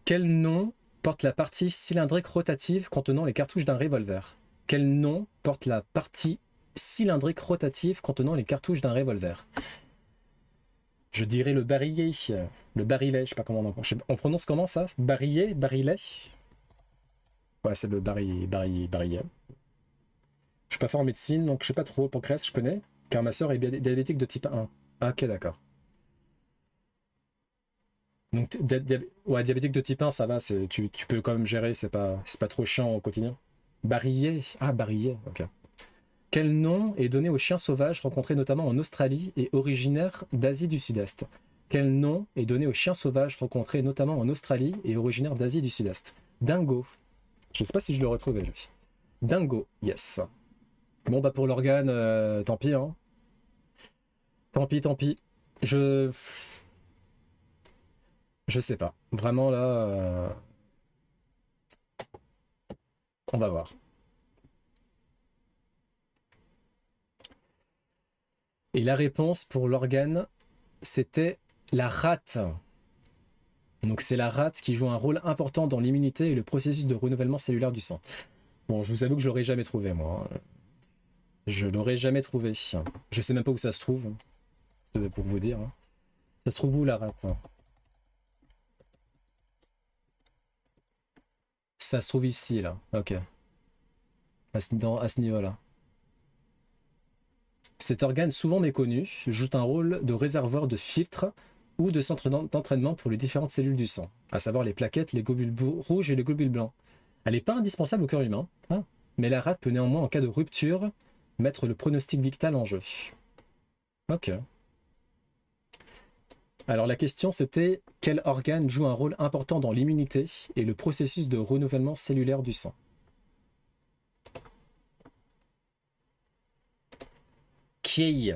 Quel nom porte la partie cylindrique rotative contenant les cartouches d'un revolver? Quel nom porte la partie cylindrique rotative contenant les cartouches d'un revolver? Je dirais le barillet. Le barillet, je sais pas comment on prononce comment ça? Barillet? Barillet? Ouais, c'est le barillet. Je suis pas fort en médecine, donc je sais pas trop. Pancréas, je connais. Car ma sœur est diabétique de type 1. Ah, ok, d'accord. Donc, ouais, diabétique de type 1, ça va, tu peux quand même gérer, c'est pas trop chiant au quotidien. Barillet. Ah, barillet, ok. Quel nom est donné aux chiens sauvages rencontrés notamment en Australie et originaires d'Asie du Sud-Est? Quel nom est donné aux chiens sauvages rencontrés notamment en Australie et originaires d'Asie du Sud-Est? Dingo. Je sais pas si je le retrouvais, lui. Dingo, yes. Bon, bah pour l'organe, tant pis, hein. Tant pis, tant pis. Je sais pas. Vraiment, là... on va voir. Et la réponse pour l'organe, c'était la rate. Donc c'est la rate qui joue un rôle important dans l'immunité et le processus de renouvellement cellulaire du sang. Bon, je vous avoue que je l'aurais jamais trouvé, moi. Je l'aurais jamais trouvé. Je sais même pas où ça se trouve, pour vous dire. Ça se trouve où, la rate? Ça se trouve ici, là. Ok. À ce niveau-là. Cet organe souvent méconnu joue un rôle de réservoir de filtre ou de centre d'entraînement pour les différentes cellules du sang, à savoir les plaquettes, les globules rouges et les globules blancs. Elle n'est pas indispensable au cœur humain, hein, mais la rate peut néanmoins, en cas de rupture, mettre le pronostic vital en jeu. Ok. Alors la question c'était, quel organe joue un rôle important dans l'immunité et le processus de renouvellement cellulaire du sang? Qui